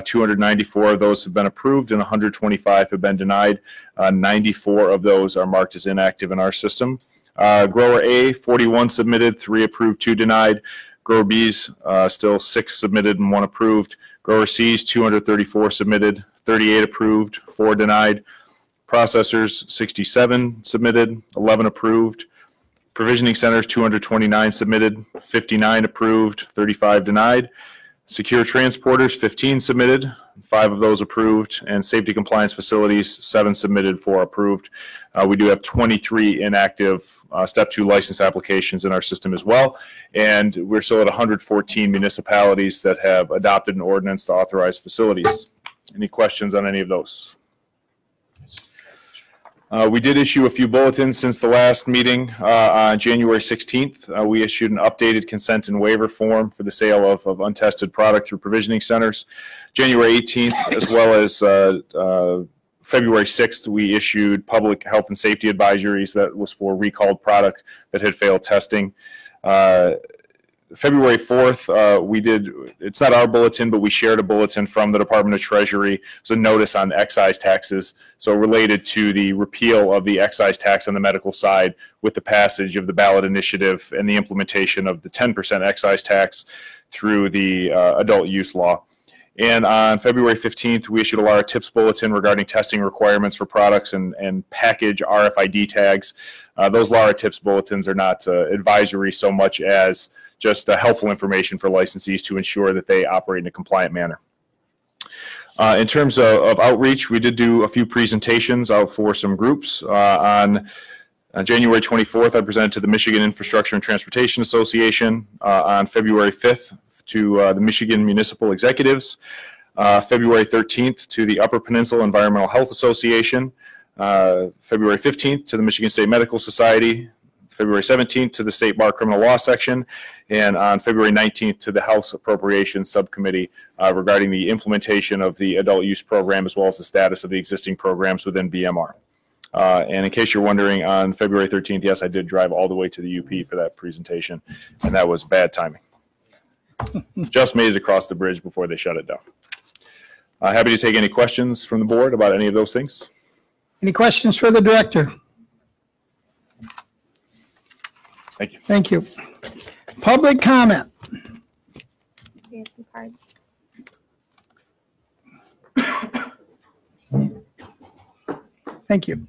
Speaker 9: 294 of those have been approved and 125 have been denied. 94 of those are marked as inactive in our system. Grower A, 41 submitted, 3 approved, 2 denied. Grower B's, still 6 submitted and 1 approved. Grower C's, 234 submitted, 38 approved, 4 denied. Processors, 67 submitted, 11 approved. Provisioning centers, 229 submitted, 59 approved, 35 denied. Secure transporters, 15 submitted, 5 of those approved. And safety compliance facilities, 7 submitted, 4 approved. We do have 23 inactive Step 2 license applications in our system as well. And we're still at 114 municipalities that have adopted an ordinance to authorize facilities. Any questions on any of those? We did issue a few bulletins since the last meeting on January 16th. We issued an updated consent and waiver form for the sale of untested product through provisioning centers. January 18th, as well as February 6th, we issued public health and safety advisories that was for recalled product that had failed testing. February 4th, we did, it's not our bulletin, but we shared a bulletin from the Department of Treasury. So notice on excise taxes. So related to the repeal of the excise tax on the medical side with the passage of the ballot initiative and the implementation of the 10% excise tax through the adult use law. And on February 15th, we issued a LARA tips bulletin regarding testing requirements for products and package RFID tags. Those LARA tips bulletins are not advisory so much as just helpful information for licensees to ensure that they operate in a compliant manner. In terms of outreach, we did do a few presentations out for some groups. On January 24th, I presented to the Michigan Infrastructure and Transportation Association. On February 5th, to the Michigan Municipal Executives. February 13th, to the Upper Peninsula Environmental Health Association. February 15th, to the Michigan State Medical Society. February 17th, to the State Bar Criminal Law Section. And on February 19th, to the House Appropriations Subcommittee regarding the implementation of the adult use program as well as the status of the existing programs within BMR. And in case you're wondering, on February 13th, yes, I did drive all the way to the UP for that presentation, and that was bad timing. Just made it across the bridge before they shut it down. Happy to take any questions from the board about any of those things.
Speaker 2: Any questions for the director?
Speaker 9: Thank you.
Speaker 2: Thank you. Public comment.
Speaker 1: We have some cards.
Speaker 2: Thank you.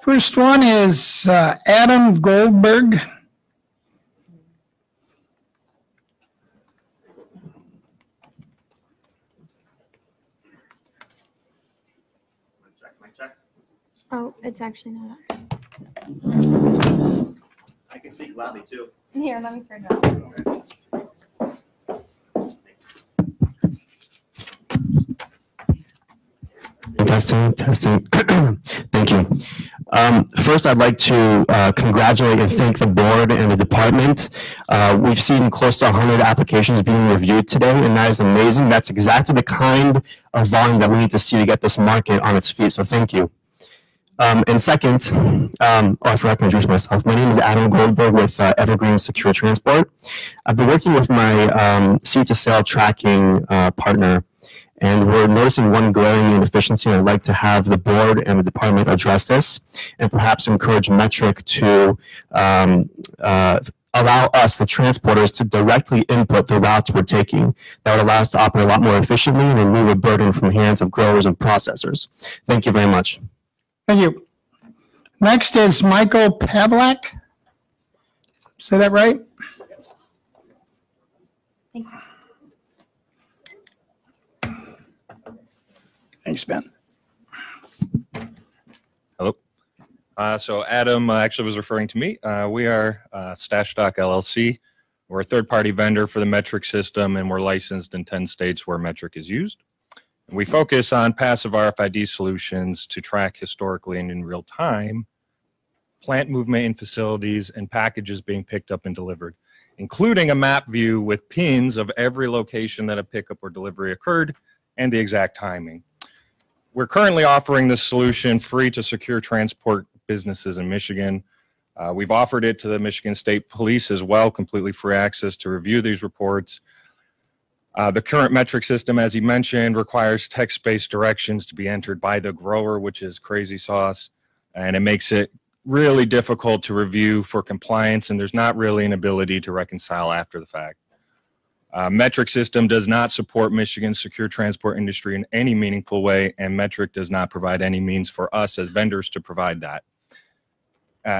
Speaker 2: First one is Adam Goldberg.
Speaker 1: Oh, it's actually not.
Speaker 10: I can speak loudly too.
Speaker 1: Here, let me turn it on.
Speaker 10: Testing. Thank you.
Speaker 11: First, I'd like to congratulate and thank the board and the department. We've seen close to 100 applications being reviewed today, and that is amazing. That's exactly the kind of volume that we need to see to get this market on its feet, so thank you. And second, I forgot to introduce myself. My name is Adam Goldberg with Evergreen Secure Transport. I've been working with my seat-to-sale tracking partner, and we're noticing one glaring inefficiency, and I'd like to have the board and the department address this, and perhaps encourage Metric to allow us, the transporters, to directly input the routes we're taking. That would allow us to operate a lot more efficiently and remove a burden from the hands of growers and processors. Thank you very much.
Speaker 2: Thank you. Next is Michael Pavlak. Say that right?
Speaker 1: Thank you.
Speaker 2: Thanks, Ben.
Speaker 12: Hello. So Adam actually was referring to me. We are Stash Stock LLC. We're a third-party vendor for the Metric system, and we're licensed in 10 states where Metric is used. We focus on passive RFID solutions to track historically and in real time plant movement in facilities and packages being picked up and delivered, including a map view with pins of every location that a pickup or delivery occurred and the exact timing. We're currently offering this solution free to secure transport businesses in Michigan. We've offered it to the Michigan State Police as well, completely free access to review these reports. The current Metric system, as he mentioned, requires text-based directions to be entered by the grower, which is crazy sauce, and it makes it really difficult to review for compliance, and there's not really an ability to reconcile after the fact. Metric system does not support Michigan's secure transport industry in any meaningful way, and Metric does not provide any means for us as vendors to provide that.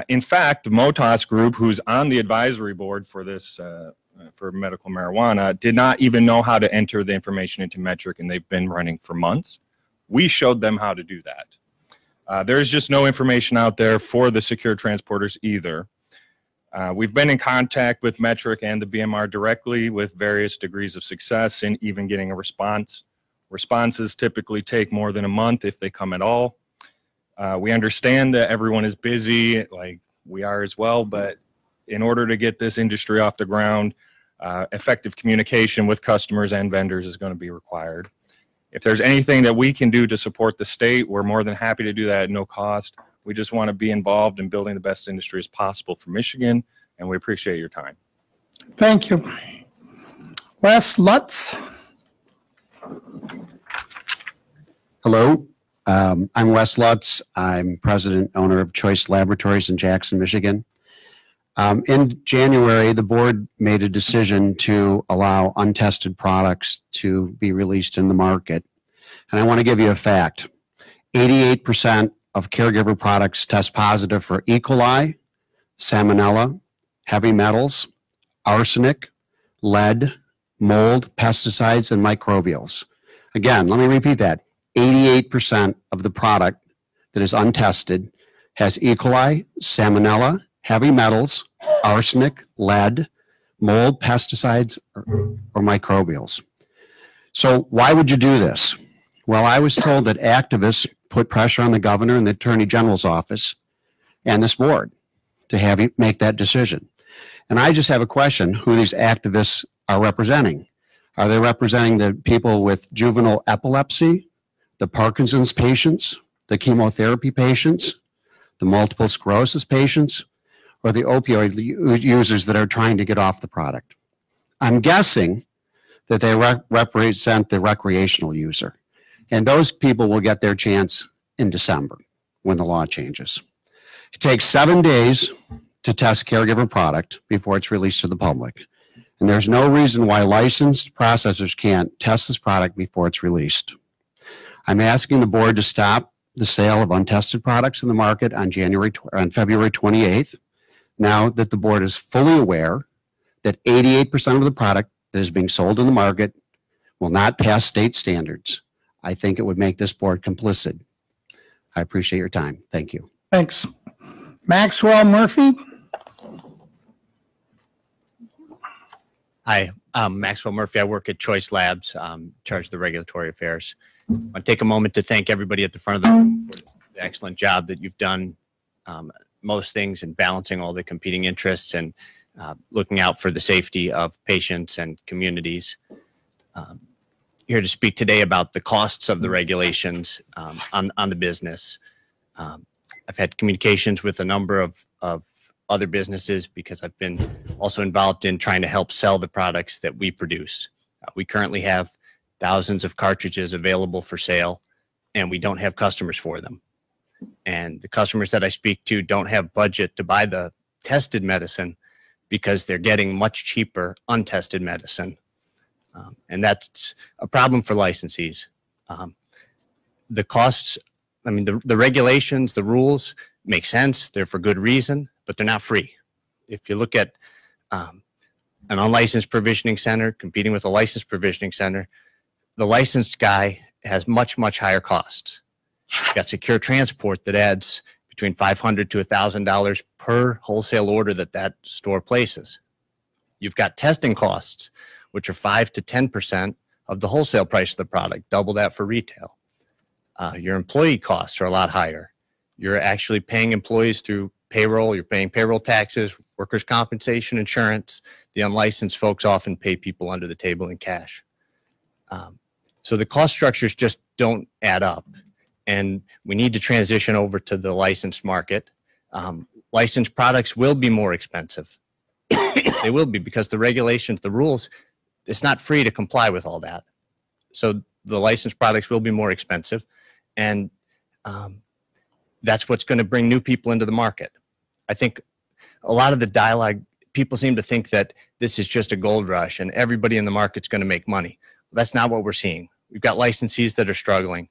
Speaker 12: In fact, the Motos Group, who's on the advisory board for this for medical marijuana, did not even know how to enter the information into Metric, and they've been running for months. We showed them how to do that. There's just no information out there for the secure transporters either. We've been in contact with Metric and the BMR directly with various degrees of success in even getting a response. Responses typically take more than a month if they come at all. We understand that everyone is busy, like we are as well, but in order to get this industry off the ground, effective communication with customers and vendors is going to be required. If there's anything that we can do to support the state, we're more than happy to do that at no cost. We just want to be involved in building the best industry as possible for Michigan, and we appreciate your time.
Speaker 2: Thank you. Wes Lutz.
Speaker 13: Hello, I'm Wes Lutz. I'm president, owner of Choice Laboratories in Jackson, Michigan. In January, the board made a decision to allow untested products to be released in the market. And I want to give you a fact. 88% of caregiver products test positive for E. coli, salmonella, heavy metals, arsenic, lead, mold, pesticides, and microbials. Again, let me repeat that. 88% of the product that is untested has E. coli, salmonella, heavy metals, arsenic, lead, mold, pesticides, or microbials. So why would you do this? Well, I was told that activists put pressure on the governor and the attorney general's office and this board to have you make that decision. And I just have a question, who these activists are representing. Are they representing the people with juvenile epilepsy, the Parkinson's patients, the chemotherapy patients, the multiple sclerosis patients, or the opioid users that are trying to get off the product? I'm guessing that they represent the recreational user. And those people will get their chance in December when the law changes. It takes 7 days to test caregiver product before it's released to the public. And there's no reason why licensed processors can't test this product before it's released. I'm asking the board to stop the sale of untested products in the market on February 28th. Now that the board is fully aware that 88% of the product that is being sold in the market will not pass state standards, I think it would make this board complicit. I appreciate your time. Thank you.
Speaker 2: Thanks. Maxwell Murphy.
Speaker 14: Hi, I'm Maxwell Murphy. I work at Choice Labs, in charge of the regulatory affairs. I want to take a moment to thank everybody at the front of the room for the excellent job that you've done most things and balancing all the competing interests and looking out for the safety of patients and communities. Here to speak today about the costs of the regulations on the business. I've had communications with a number of other businesses because I've been also involved in trying to help sell the products that we produce. We currently have thousands of cartridges available for sale, and we don't have customers for them. And the customers that I speak to don't have budget to buy the tested medicine because they're getting much cheaper untested medicine. And that's a problem for licensees. The costs, I mean, the regulations, the rules make sense. They're for good reason, but they're not free. If you look at an unlicensed provisioning center competing with a licensed provisioning center, the licensed guy has much, much higher costs. You've got secure transport that adds between $500 to $1,000 per wholesale order that store places. You've got testing costs, which are 5 to 10% of the wholesale price of the product, double that for retail. Your employee costs are a lot higher. You're actually paying employees through payroll, you're paying payroll taxes, workers' compensation, insurance. The unlicensed folks often pay people under the table in cash. So the cost structures just don't add up. And we need to transition over to the licensed market. Licensed products will be more expensive. They will be because the regulations, the rules, it's not free to comply with all that. So the licensed products will be more expensive. And that's what's going to bring new people into the market. I think a lot of the dialogue, people seem to think that this is just a gold rush and everybody in the market's going to make money. That's not what we're seeing. We've got licensees that are struggling.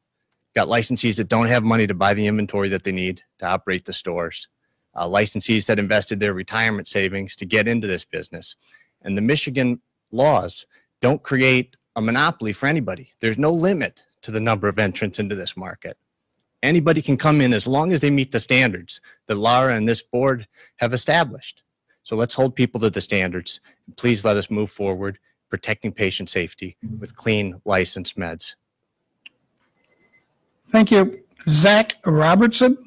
Speaker 14: We've got licensees that don't have money to buy the inventory that they need to operate the stores. Licensees that invested their retirement savings to get into this business. And the Michigan laws don't create a monopoly for anybody. There's no limit to the number of entrants into this market. Anybody can come in as long as they meet the standards that Laura and this board have established. So let's hold people to the standards. Please let us move forward, protecting patient safety with clean, licensed meds.
Speaker 2: Thank you. Zach Robertson.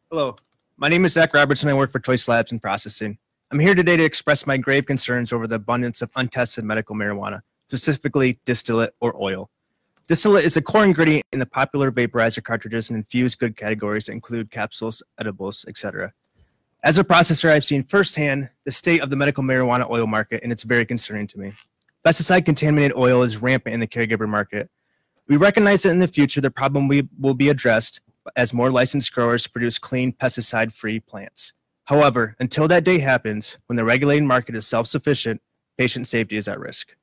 Speaker 15: Hello, my name is Zach Robertson. I work for Choice Labs and Processing. I'm here today to express my grave concerns over the abundance of untested medical marijuana, specifically distillate or oil. Distillate is a core ingredient in the popular vaporizer cartridges and infused good categories that include capsules, edibles, etc. As a processor, I've seen firsthand the state of the medical marijuana oil market, and it's very concerning to me. Pesticide-contaminated oil is rampant in the caregiver market. We recognize that in the future, the problem will be addressed as more licensed growers produce clean, pesticide-free plants. However, until that day happens, when the regulated market is self-sufficient, patient safety is at risk.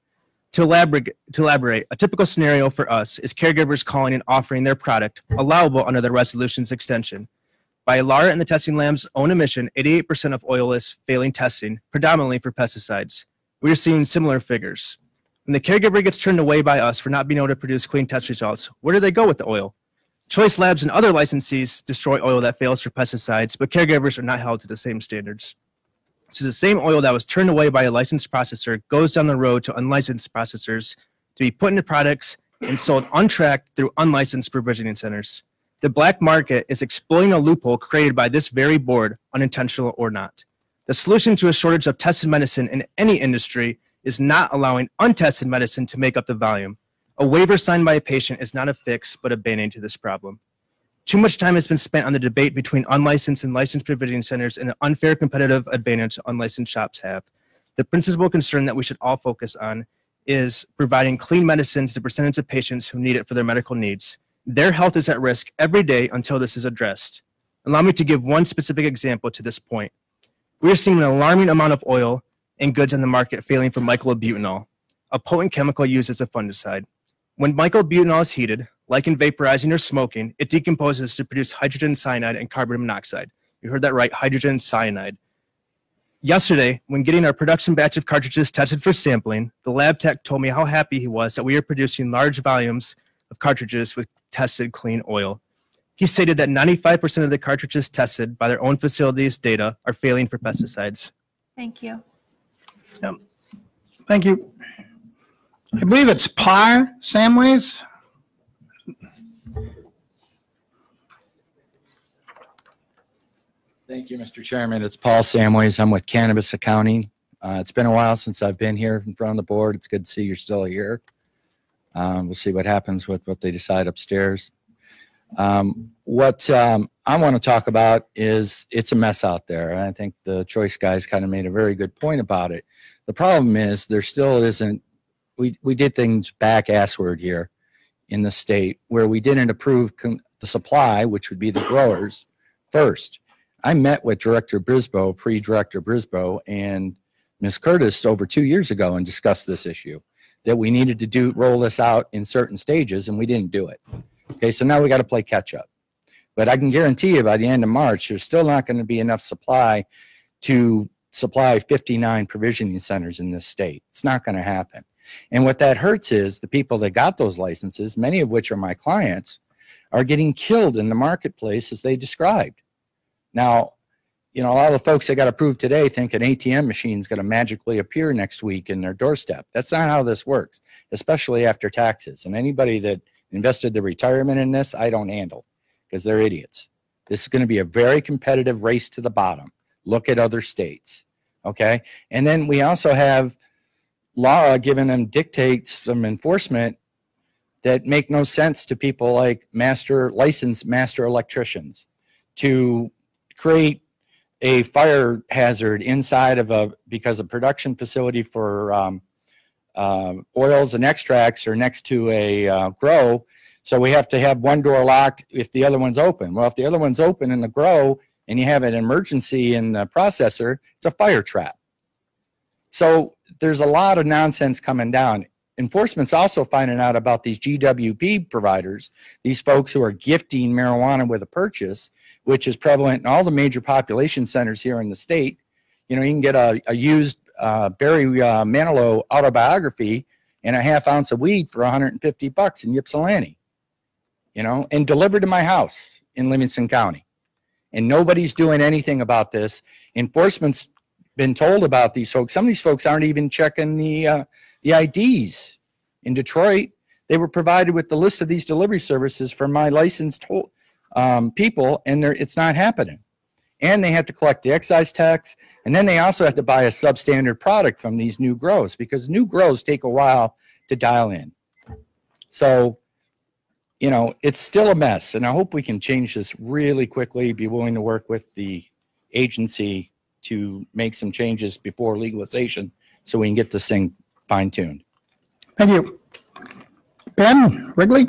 Speaker 15: To elaborate, a typical scenario for us is caregivers calling and offering their product allowable under the resolution's extension. By Laura and the testing lab's own admission, 88% of oil is failing testing, predominantly for pesticides. We are seeing similar figures. When the caregiver gets turned away by us for not being able to produce clean test results, where do they go with the oil? Choice Labs and other licensees destroy oil that fails for pesticides, but caregivers are not held to the same standards. So the same oil that was turned away by a licensed processor goes down the road to unlicensed processors to be put into products and sold untracked through unlicensed provisioning centers. The black market is exploiting a loophole created by this very board, unintentional or not. The solution to a shortage of tested medicine in any industry is not allowing untested medicine to make up the volume. A waiver signed by a patient is not a fix, but a band-aid to this problem. Too much time has been spent on the debate between unlicensed and licensed provisioning centers and the unfair competitive advantage unlicensed shops have. The principal concern that we should all focus on is providing clean medicines to the percentage of patients who need it for their medical needs. Their health is at risk every day until this is addressed. Allow me to give one specific example to this point. We are seeing an alarming amount of oil and goods on the market failing for myclobutanol, a potent chemical used as a fungicide. When myclobutanol is heated, like in vaporizing or smoking, it decomposes to produce hydrogen cyanide and carbon monoxide. You heard that right, hydrogen cyanide. Yesterday, when getting our production batch of cartridges tested for sampling, the lab tech told me how happy he was that we are producing large volumes of cartridges with tested clean oil. He stated that 95% of the cartridges tested by their own facilities' data are failing for pesticides.
Speaker 7: Thank you.
Speaker 2: Yep. Thank you. I believe it's Par Samways.
Speaker 16: Thank you, Mr. Chairman. It's Paul Samways. I'm with Cannabis Accounting. It's been a while since I've been here in front of the board. It's good to see you're still here. We'll see what happens with what they decide upstairs. What I want to talk about is it's a mess out there. I think the Choice guys kind of made a very good point about it. The problem is there still isn't, we did things back assward here in the state where we didn't approve the supply, which would be the growers, first. I met with Director Brisboe, pre-Director Brisboe, and Ms. Curtis over 2 years ago and discussed this issue, that we needed to roll this out in certain stages, and we didn't do it. Okay, so now we got to play catch up. But I can guarantee you by the end of March, there's still not going to be enough supply to supply 59 provisioning centers in this state. It's not going to happen. And what that hurts is the people that got those licenses, many of which are my clients, are getting killed in the marketplace as they described. Now, you know, a lot of the folks that got approved today think an ATM machine is going to magically appear next week in their doorstep. That's not how this works, especially after taxes. And anybody that invested their retirement in this, I don't handle because they're idiots. This is going to be a very competitive race to the bottom. Look at other states, okay? And then we also have law giving them dictates, some enforcement that make no sense to people like licensed master electricians to create a fire hazard inside of because a production facility for oils and extracts are next to a grow. So we have to have one door locked if the other one's open. Well, if the other one's open in the grow and you have an emergency in the processor, it's a fire trap. So there's a lot of nonsense coming down. Enforcement's also finding out about these GWP providers, these folks who are gifting marijuana with a purchase, which is prevalent in all the major population centers here in the state. You know, you can get a used Barry Manilow autobiography and a half ounce of weed for $150 in Ypsilanti, you know, and delivered to my house in Livingston County. And nobody's doing anything about this. Enforcement's been told about these folks. Some of these folks aren't even checking the IDs. In Detroit, they were provided with the list of these delivery services from my licensed people, and it's not happening. And they have to collect the excise tax, and then they also have to buy a substandard product from these new grows because new grows take a while to dial in. So, you know, it's still a mess, and I hope we can change this really quickly, be willing to work with the agency to make some changes before legalization so we can get this thing fine-tuned.
Speaker 2: Thank you. Ben Wrigley?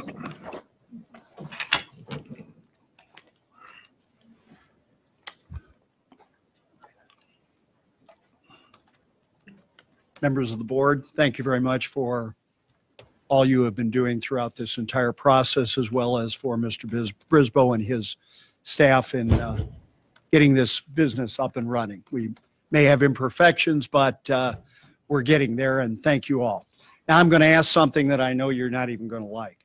Speaker 17: Members of the board, thank you very much for all you have been doing throughout this entire process, as well as for Mr. Brisboe and his staff in getting this business up and running. We may have imperfections, but we're getting there, and thank you all. Now I'm going to ask something that I know you're not even going to like.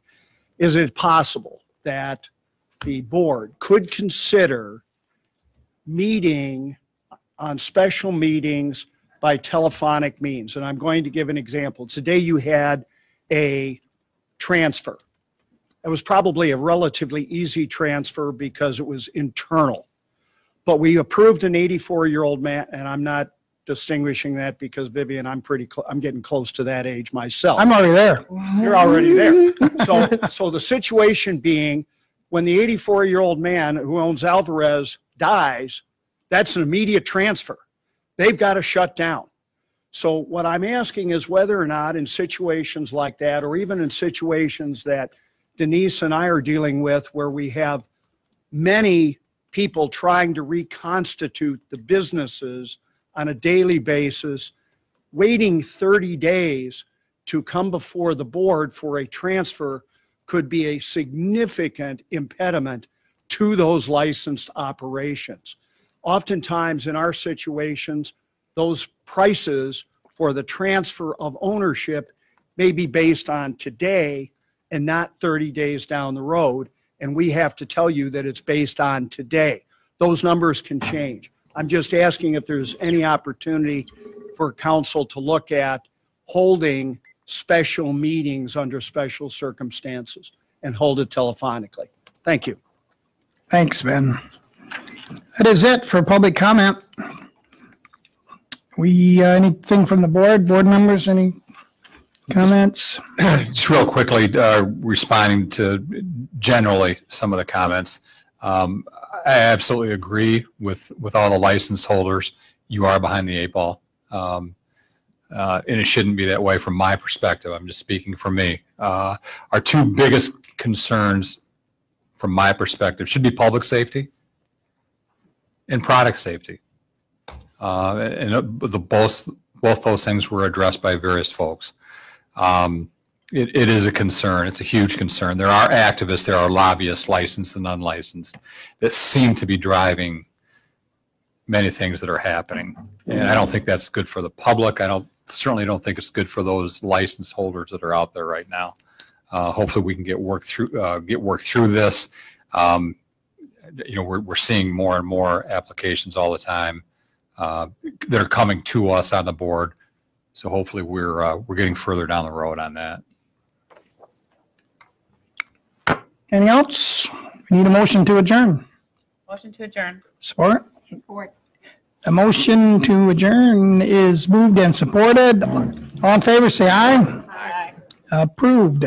Speaker 17: Is it possible that the board could consider meeting on special meetings by telephonic means? And I'm going to give an example. Today you had a transfer. It was probably a relatively easy transfer because it was internal. But we approved an 84-year-old man, and I'm not distinguishing that because, Vivian, I'm getting close to that age myself.
Speaker 2: I'm already there.
Speaker 17: You're already there. So the situation being, when the 84-year-old man who owns Alvarez dies, that's an immediate transfer. They've got to shut down. So what I'm asking is whether or not in situations like that, or even in situations that Denise and I are dealing with, where we have many people trying to reconstitute the businesses on a daily basis, waiting 30 days to come before the board for a transfer could be a significant impediment to those licensed operations. Oftentimes in our situations, those prices for the transfer of ownership may be based on today and not 30 days down the road. And we have to tell you that it's based on today. Those numbers can change. I'm just asking if there's any opportunity for council to look at holding special meetings under special circumstances and hold it telephonically. Thank you.
Speaker 2: Thanks, Ben. That is it for public comment. Anything from the board members, any comments?
Speaker 4: Just real quickly, responding to generally some of the comments. I absolutely agree with all the license holders. You are behind the eight ball. And it shouldn't be that way from my perspective. I'm just speaking for me. Our two biggest concerns from my perspective should be public safety and product safety. And both those things were addressed by various folks. It is a concern. It's a huge concern. There are activists, there are lobbyists, licensed and unlicensed, that seem to be driving many things that are happening. And I don't think that's good for the public. I certainly don't think it's good for those license holders that are out there right now. Hopefully we can get work through this. We're seeing more and more applications all the time that are coming to us on the board. So hopefully we're getting further down the road on that.
Speaker 2: Anything else? We need a motion to adjourn.
Speaker 5: Motion to adjourn.
Speaker 2: Support?
Speaker 5: Support.
Speaker 2: A motion to adjourn is moved and supported. All in favor, say aye.
Speaker 5: Aye.
Speaker 2: Approved.